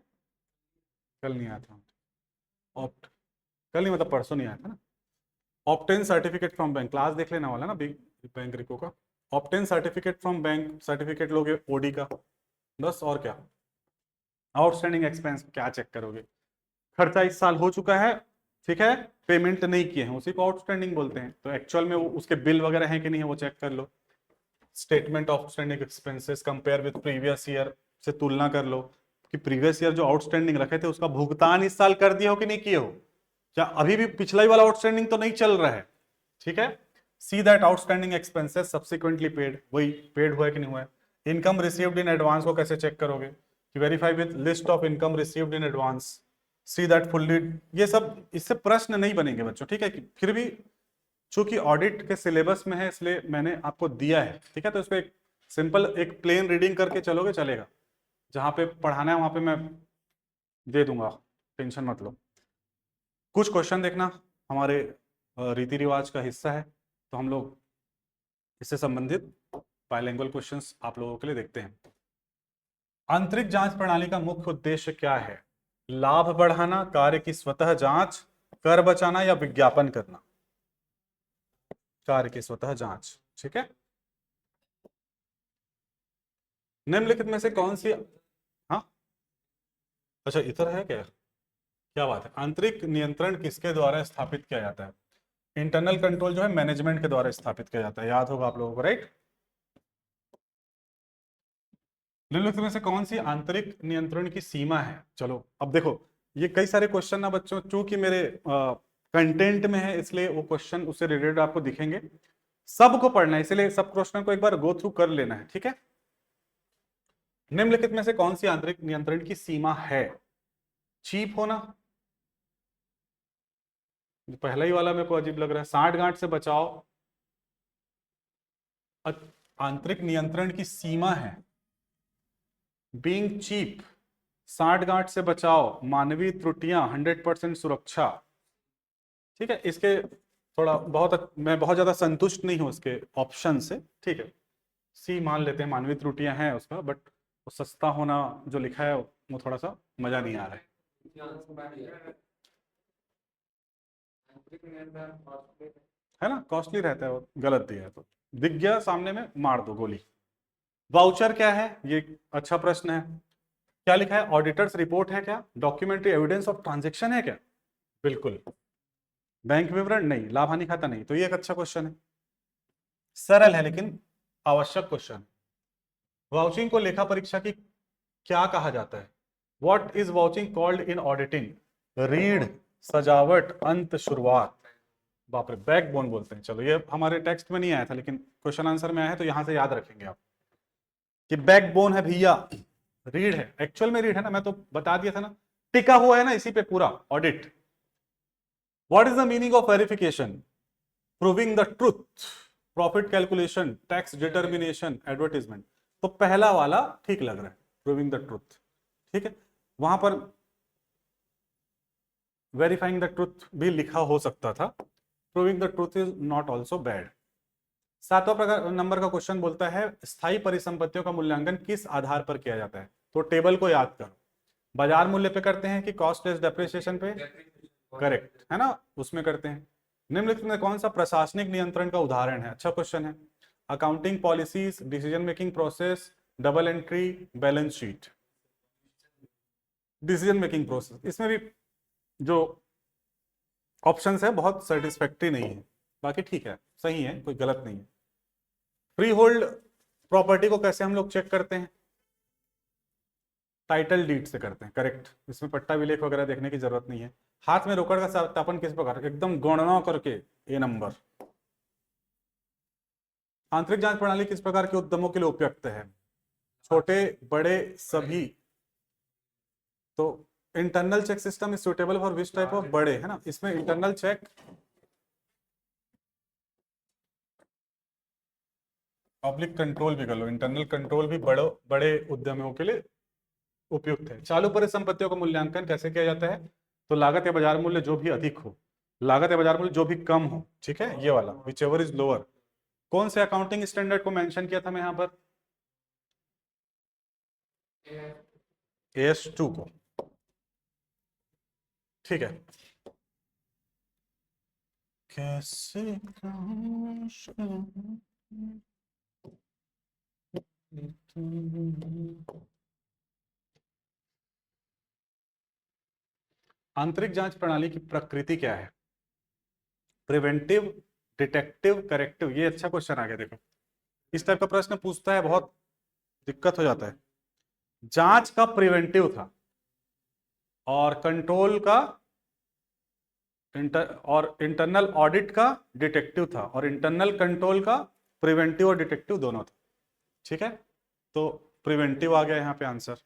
कल नहीं आया था, ऑप्ट, कल नहीं मतलब परसों नहीं आया था ना। Obtain certificate from bank, class देख लेना वाला ना बैंक रिको का। Obtain certificate from bank, certificate लोगे ओडी का, बस और क्या। आउटस्टैंडिंग एक्सपेंस क्या चेक करोगे, खर्चा इस साल हो चुका है, ठीक है, पेमेंट नहीं किए हैं, उसी को आउटस्टैंडिंग बोलते हैं। तो एक्चुअल में वो उसके बिल वगैरह हैं कि नहीं है वो चेक कर लो। Statement of outstanding expenses compare with previous year, से तुलना कर लो कि प्रीवियस ईयर जो आउटस्टैंडिंग रखे थे उसका भुगतान इस साल कर दिया हो कि नहीं किए हो, क्या अभी भी पिछला ही वाला आउटस्टैंडिंग तो नहीं चल रहा है। ठीक है, see that outstanding expenses subsequently paid, वही पेड हुआ है कि नहीं हुआ है। इनकम रिसीव्ड इन एडवांस को कैसे चेक करोगे, कि verify with list of income received in advance, see that fully, ये सब इससे प्रश्न नहीं बनेंगे बच्चों। ठीक है, फिर भी चूंकि ऑडिट के सिलेबस में है इसलिए मैंने आपको दिया है। ठीक है, तो इस पे एक सिंपल एक प्लेन रीडिंग करके चलोगे चलेगा, जहां पे पढ़ाना है वहां पे मैं दे दूंगा, टेंशन मत लो। कुछ क्वेश्चन देखना, हमारे रीति रिवाज का हिस्सा है, तो हम लोग इससे संबंधित बाइलिंगुअल क्वेश्चंस आप लोगों के लिए देखते हैं। आंतरिक जांच प्रणाली का मुख्य उद्देश्य क्या है, लाभ बढ़ाना, कार्य की स्वतः जांच, कर बचाना या विज्ञापन करना। कार्य की स्वतः जांच। ठीक है, निम्नलिखित में से कौन सी, हाँ अच्छा इधर है क्या, क्या बात है। आंतरिक नियंत्रण किसके द्वारा स्थापित किया जाता है, इंटरनल कंट्रोल जो है मैनेजमेंट के द्वारा स्थापित किया जाता है, याद होगा आप लोगों को, राइट। निम्नलिखित में से कौन सी आंतरिक नियंत्रण की सीमा है, चलो अब देखो, ये कई सारे क्वेश्चन ना बच्चों चूंकि मेरे कंटेंट में है इसलिए वो क्वेश्चन उससे रिलेटेड आपको दिखेंगे, सबको पढ़ना है इसलिए सब क्वेश्चन को एक बार गो थ्रू कर लेना है। ठीक है, निम्नलिखित में से कौन सी आंतरिक नियंत्रण की सीमा है, चीप होना, पहला ही वाला मेरे को अजीब लग रहा है, 60 गांठ से बचाओ, आंतरिक नियंत्रण की सीमा है बीइंग चीप, 60 गांठ से बचाओ, मानवीय त्रुटियां, 100% सुरक्षा। ठीक है, इसके थोड़ा बहुत मैं बहुत ज्यादा संतुष्ट नहीं हूं इसके ऑप्शन से। ठीक है, सी मान लेते हैं, मानवीय त्रुटियां हैं उसका, बट वो सस्ता होना जो लिखा है वो थोड़ा सा मजा नहीं आ रहा है ना, कॉस्टली रहता है वो, गलत दिया है तो दिख गया सामने में, मार दो गोली। वाउचर क्या है, ये अच्छा प्रश्न है। क्या लिखा है, ऑडिटर्स रिपोर्ट है क्या, डॉक्यूमेंट्री एविडेंस ऑफ ट्रांजेक्शन है क्या, बिल्कुल। बैंक विवरण नहीं, लाभ हानि खाता नहीं, तो ये एक अच्छा क्वेश्चन है, सरल है लेकिन आवश्यक क्वेश्चन। वाउचिंग को लेखा परीक्षा की क्या कहा जाता है, what is vouching called in auditing, रीढ़, सजावट, अंत, शुरुआत। बाप रे, बैकबोन बोलते हैं। चलो ये हमारे टेक्स्ट में नहीं आया था लेकिन क्वेश्चन आंसर में आया है तो यहां से याद रखेंगे आप कि बैकबोन है भैया, रीढ़ है, एक्चुअल में रीढ़ है ना, मैं तो बता दिया था ना, टिका हुआ है ना इसी पे पूरा audit. What is the meaning of verification, proving the truth, profit calculation, tax determination, advertisement. तो पहला वाला ठीक लग रहा है, प्रूविंग द ट्रुथ। ठीक है, वहां पर वेरीफाइंग द ट्रुथ भी लिखा हो सकता था, proving the truth is not also bad. 7वां प्रकार नंबर का क्वेश्चन बोलता है स्थायी परिसंपत्तियों का मूल्यांकन किस आधार पर किया जाता है। तो टेबल को याद करो, बाजार मूल्य पे करते हैं कि कॉस्ट प्लस डेप्रिसिएशन पे, करेक्ट है ना, उसमें करते हैं। निम्नलिखित में कौन सा प्रशासनिक नियंत्रण का उदाहरण है, अच्छा क्वेश्चन है। Accounting policies, decision making process, double entry, balance sheet. Decision making process, इसमें भी जो ऑप्शंस है बहुत सेटिस्फैक्ट्री नहीं है, बाकी ठीक है, सही है, कोई गलत नहीं है। फ्री होल्ड प्रॉपर्टी को कैसे हम लोग चेक करते हैं, टाइटल डीड से करते हैं, करेक्ट। इसमें पट्टा विलेख वगैरह देखने की जरूरत नहीं है। हाथ में रोकड़ का सत्यापन किस प्रकार, एकदम गणना करके, ए नंबर। आंतरिक जांच प्रणाली किस प्रकार के उद्यमों के लिए उपयुक्त है, छोटे बड़े सभी। तो internal check system is suitable for which type of, बड़े है ना, इसमें इंटरनल चेक, पब्लिक कंट्रोल भी कर लो, इंटरनल कंट्रोल भी बड़े उद्यमों के लिए उपयुक्त है। चालू परिसंपत्तियों का मूल्यांकन कैसे किया जाता है, तो लागत या बाजार मूल्य जो भी अधिक हो, लागत या बाजार मूल्य जो भी कम हो, ठीक है, ये वाला विच एवर इज लोअर। कौन से अकाउंटिंग स्टैंडर्ड को मेंशन किया था मैं यहाँ पर, AS2 को, ठीक है। कैसे आंतरिक जांच प्रणाली की प्रकृति क्या है, प्रिवेंटिव, डिटेक्टिव, करेक्टिव। ये अच्छा क्वेश्चन आ गया, देखो इस टाइप का प्रश्न पूछता है, बहुत दिक्कत हो जाता है। जांच का प्रिवेंटिव था और कंट्रोल का और इंटरनल ऑडिट का डिटेक्टिव था, और इंटरनल कंट्रोल का प्रिवेंटिव और डिटेक्टिव दोनों था, ठीक है। तो प्रिवेंटिव आ गया यहाँ पे आंसर।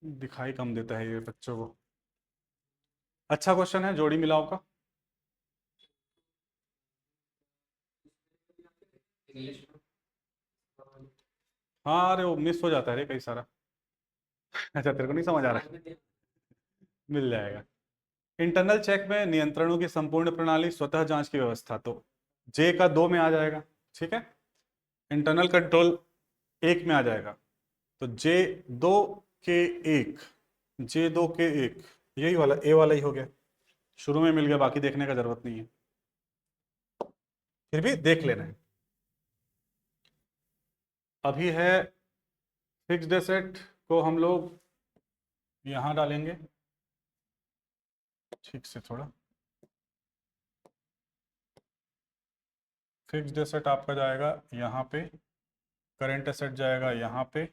दिखाई कम देता है ये बच्चों को। अच्छा क्वेश्चन है जोड़ी मिलाओ का। हाँ अरे वो मिस हो जाता है रे कई सारा। अच्छा तेरे को नहीं समझ आ रहा है, मिल जाएगा। इंटरनल चेक में नियंत्रणों की संपूर्ण प्रणाली, स्वतः जांच की व्यवस्था, तो जे का 2 में आ जाएगा, ठीक है। इंटरनल कंट्रोल 1 में आ जाएगा, तो J2 के 1, J2 के 1, यही वाला ए वाला ही हो गया, शुरू में मिल गया, बाकी देखने का जरूरत नहीं है, फिर भी देख लेना है। अभी है फिक्स्ड एसेट को हम लोग यहां डालेंगे, ठीक से थोड़ा। फिक्स्ड एसेट आपका जाएगा यहाँ पे, करेंट एसेट जाएगा यहाँ पे,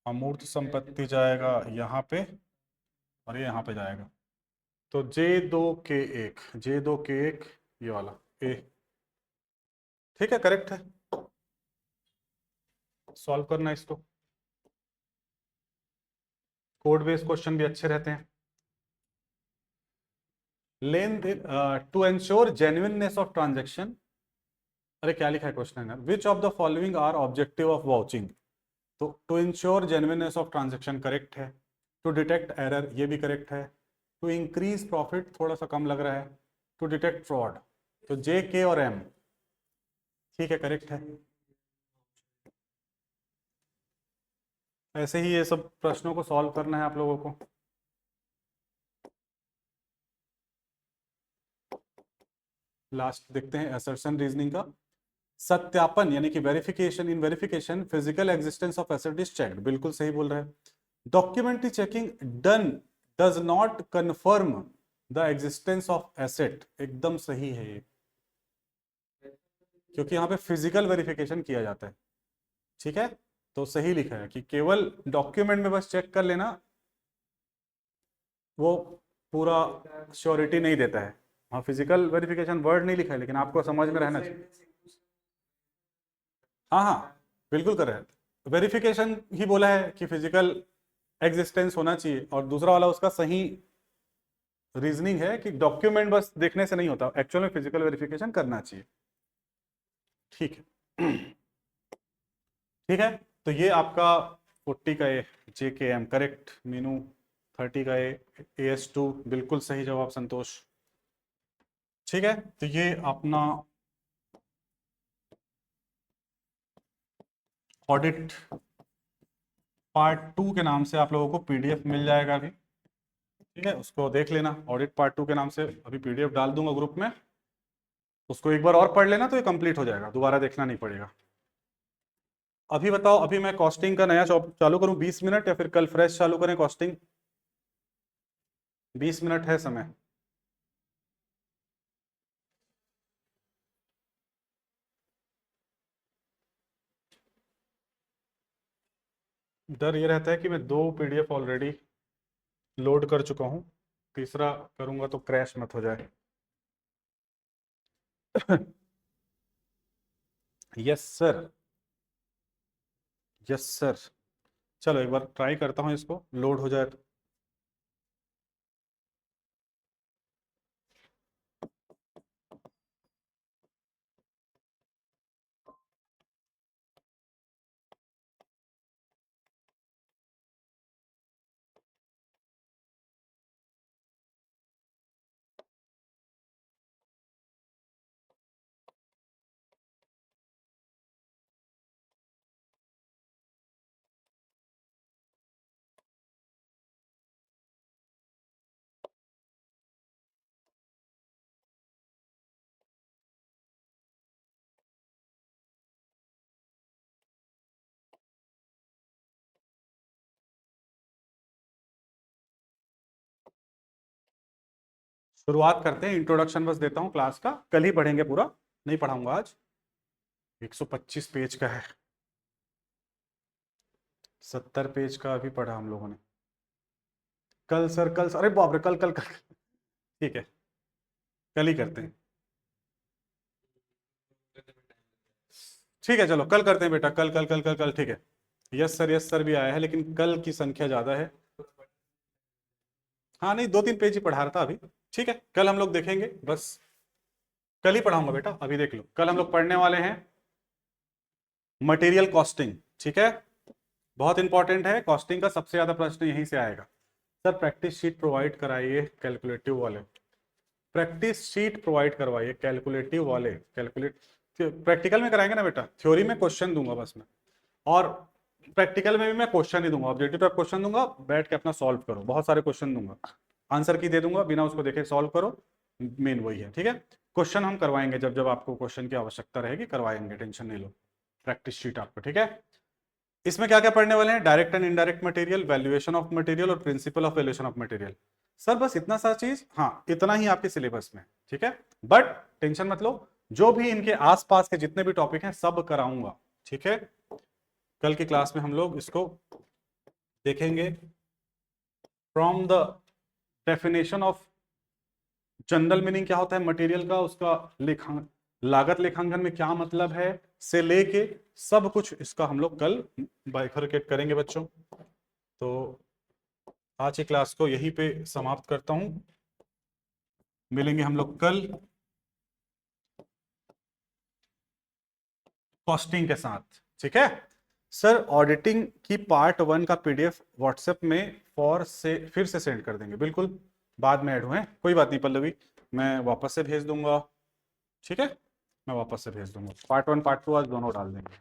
अमूर्त संपत्ति जाएगा यहाँ पे, और ये यहाँ पे जाएगा। तो J2 के 1, J2 के 1, ये वाला ए, ठीक है, करेक्ट है। सॉल्व करना इसको, कोड बेस्ड क्वेश्चन भी अच्छे रहते हैं। लेन देन to ensure genuineness of transaction, अरे क्या लिखा है क्वेश्चन है, which of the following are objective of vouching. तो to ensure genuineness of transaction correct है, टू डिटेक्ट एरर ये भी करेक्ट है, टू इंक्रीज प्रॉफिट थोड़ा सा कम लग रहा है, टू डिटेक्ट फ्रॉड, तो J, K और M, ठीक है, करेक्ट है। ऐसे ही ये सब प्रश्नों को सॉल्व करना है आप लोगों को। लास्ट देखते हैं असर्शन रीजनिंग का। सत्यापन यानी कि verification, in verification physical existence of asset is checked, बिल्कुल सही बोल रहा है। Documentary checking done does not confirm the existence of asset, एकदम सही है ये, क्योंकि यहाँ पे फिजिकल वेरिफिकेशन किया जाता है, ठीक है। तो सही लिखा है कि केवल डॉक्यूमेंट में बस चेक कर लेना, वो पूरा श्योरिटी नहीं देता है। हाँ फिजिकल वेरिफिकेशन वर्ड नहीं लिखा है, लेकिन आपको समझ में रहना चाहिए। हाँ हाँ बिल्कुल कर रहे हैं, वेरिफिकेशन ही बोला है कि फिजिकल एग्जिस्टेंस होना चाहिए, और दूसरा वाला उसका सही रीजनिंग है कि डॉक्यूमेंट बस देखने से नहीं होता, एक्चुअल में फिजिकल वेरिफिकेशन करना चाहिए, ठीक है। ठीक है, तो ये आपका 40 का ए, JKM करेक्ट, मीनू 30 का ए, AS2 बिल्कुल सही जवाब संतोष। ठीक है, तो ये अपना ऑडिट पार्ट 2 के नाम से आप लोगों को पीडीएफ मिल जाएगा अभी। ठीक है, उसको देख लेना, ऑडिट पार्ट 2 के नाम से अभी पीडीएफ डाल दूंगा ग्रुप में, उसको एक बार और पढ़ लेना तो ये कंप्लीट हो जाएगा, दोबारा देखना नहीं पड़ेगा। अभी बताओ, अभी मैं कॉस्टिंग का नया चालू करूं 20 मिनट या फिर कल फ्रेश चालू करें कॉस्टिंग? 20 मिनट है समय। डर ये रहता है कि मैं 2 पीडीएफ ऑलरेडी लोड कर चुका हूं, तीसरा करूंगा तो क्रैश मत हो जाए। Yes sir, yes sir. चलो एक बार ट्राई करता हूं, इसको लोड हो जाए तो। शुरुआत करते हैं, इंट्रोडक्शन बस देता हूं क्लास का, कल ही पढ़ेंगे पूरा, नहीं पढ़ाऊंगा आज। 125 पेज का है, 70 पेज का अभी पढ़ा हम लोगों ने। कल सर, कल सर, अरे बाप रे, कल कल कल। ठीक है, कल ही करते हैं। ठीक है चलो कल करते हैं बेटा, कल कल कल कल कल, ठीक है। यस सर भी आया है, लेकिन कल की संख्या ज्यादा है। हाँ नहीं, 2-3 पेज ही पढ़ा रहा था अभी। ठीक है, कल हम लोग देखेंगे बस, कल ही पढ़ाऊंगा बेटा, अभी देख लो। कल हम लोग पढ़ने वाले हैं मटेरियल कॉस्टिंग। ठीक है, बहुत इंपॉर्टेंट है, कॉस्टिंग का सबसे ज्यादा प्रश्न यहीं से आएगा। सर प्रैक्टिस शीट प्रोवाइड कराइए कैलकुलेटिव वाले, प्रैक्टिस शीट प्रोवाइड करवाइए कैलकुलेटिव वाले। कैलकुलेट प्रैक्टिकल में कराएंगे ना बेटा, थ्योरी में क्वेश्चन दूंगा बस मैं, और प्रैक्टिकल में भी मैं क्वेश्चन ही दूंगा, ऑब्जेक्टिव टाइप क्वेश्चन दूंगा, बैठ के अपना सॉल्व करो, बहुत सारे क्वेश्चन दूंगा, आंसर की दे दूंगा, बिना उसको देखे सॉल्व करो, मेन वही है। ठीक है, क्वेश्चन हम करवाएंगे जब जब आपको क्वेश्चन की आवश्यकता रहेगी, करवाएंगे, टेंशन नहीं लो। प्रैक्टिस शीट आपको, ठीक है। इसमें क्या क्या पढ़ने वाले हैं? Direct and indirect material, valuation of material और principle of valuation of material. Sir बस इतना सा चीज, हाँ इतना ही आपके सिलेबस में, ठीक है। बट टेंशन मत लो, जो भी इनके आसपास के जितने भी टॉपिक हैं सब कराऊंगा, ठीक है। कल की क्लास में हम लोग इसको देखेंगे, from the definition of general meaning क्या होता है मटेरियल का, उसका लागत लेखांकन में क्या मतलब है, से लेके सब कुछ इसका हम लोग कल बाइफरकेट करेंगे बच्चों। तो आज की क्लास को यहीं पे समाप्त करता हूं, मिलेंगे हम लोग कल कॉस्टिंग के साथ, ठीक है। सर ऑडिटिंग की पार्ट 1 का पीडीएफ व्हाट्सएप में फिर से सेंड कर देंगे, बिल्कुल बाद में ऐड हुए, कोई बात नहीं पल्लवी, मैं वापस से भेज दूंगा, ठीक है, मैं वापस से भेज दूंगा। पार्ट 1 पार्ट 2 आज दोनों डाल देंगे,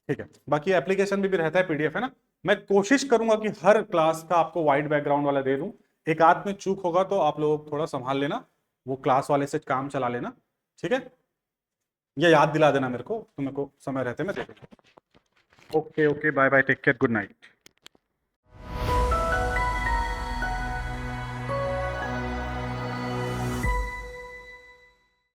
ठीक है। बाकी एप्लीकेशन में भी रहता है पीडीएफ, है ना। मैं कोशिश करूंगा कि हर क्लास का आपको वाइट बैकग्राउंड वाला दे दूं, एक आध में चूक होगा तो आप लोग थोड़ा संभाल लेना, वो क्लास वाले से काम चला लेना, ठीक है। ये याद दिला देना मेरे को, तो मेरे को समय रहते मैं दे दूंगा। Okay okay, bye bye, take care, good night.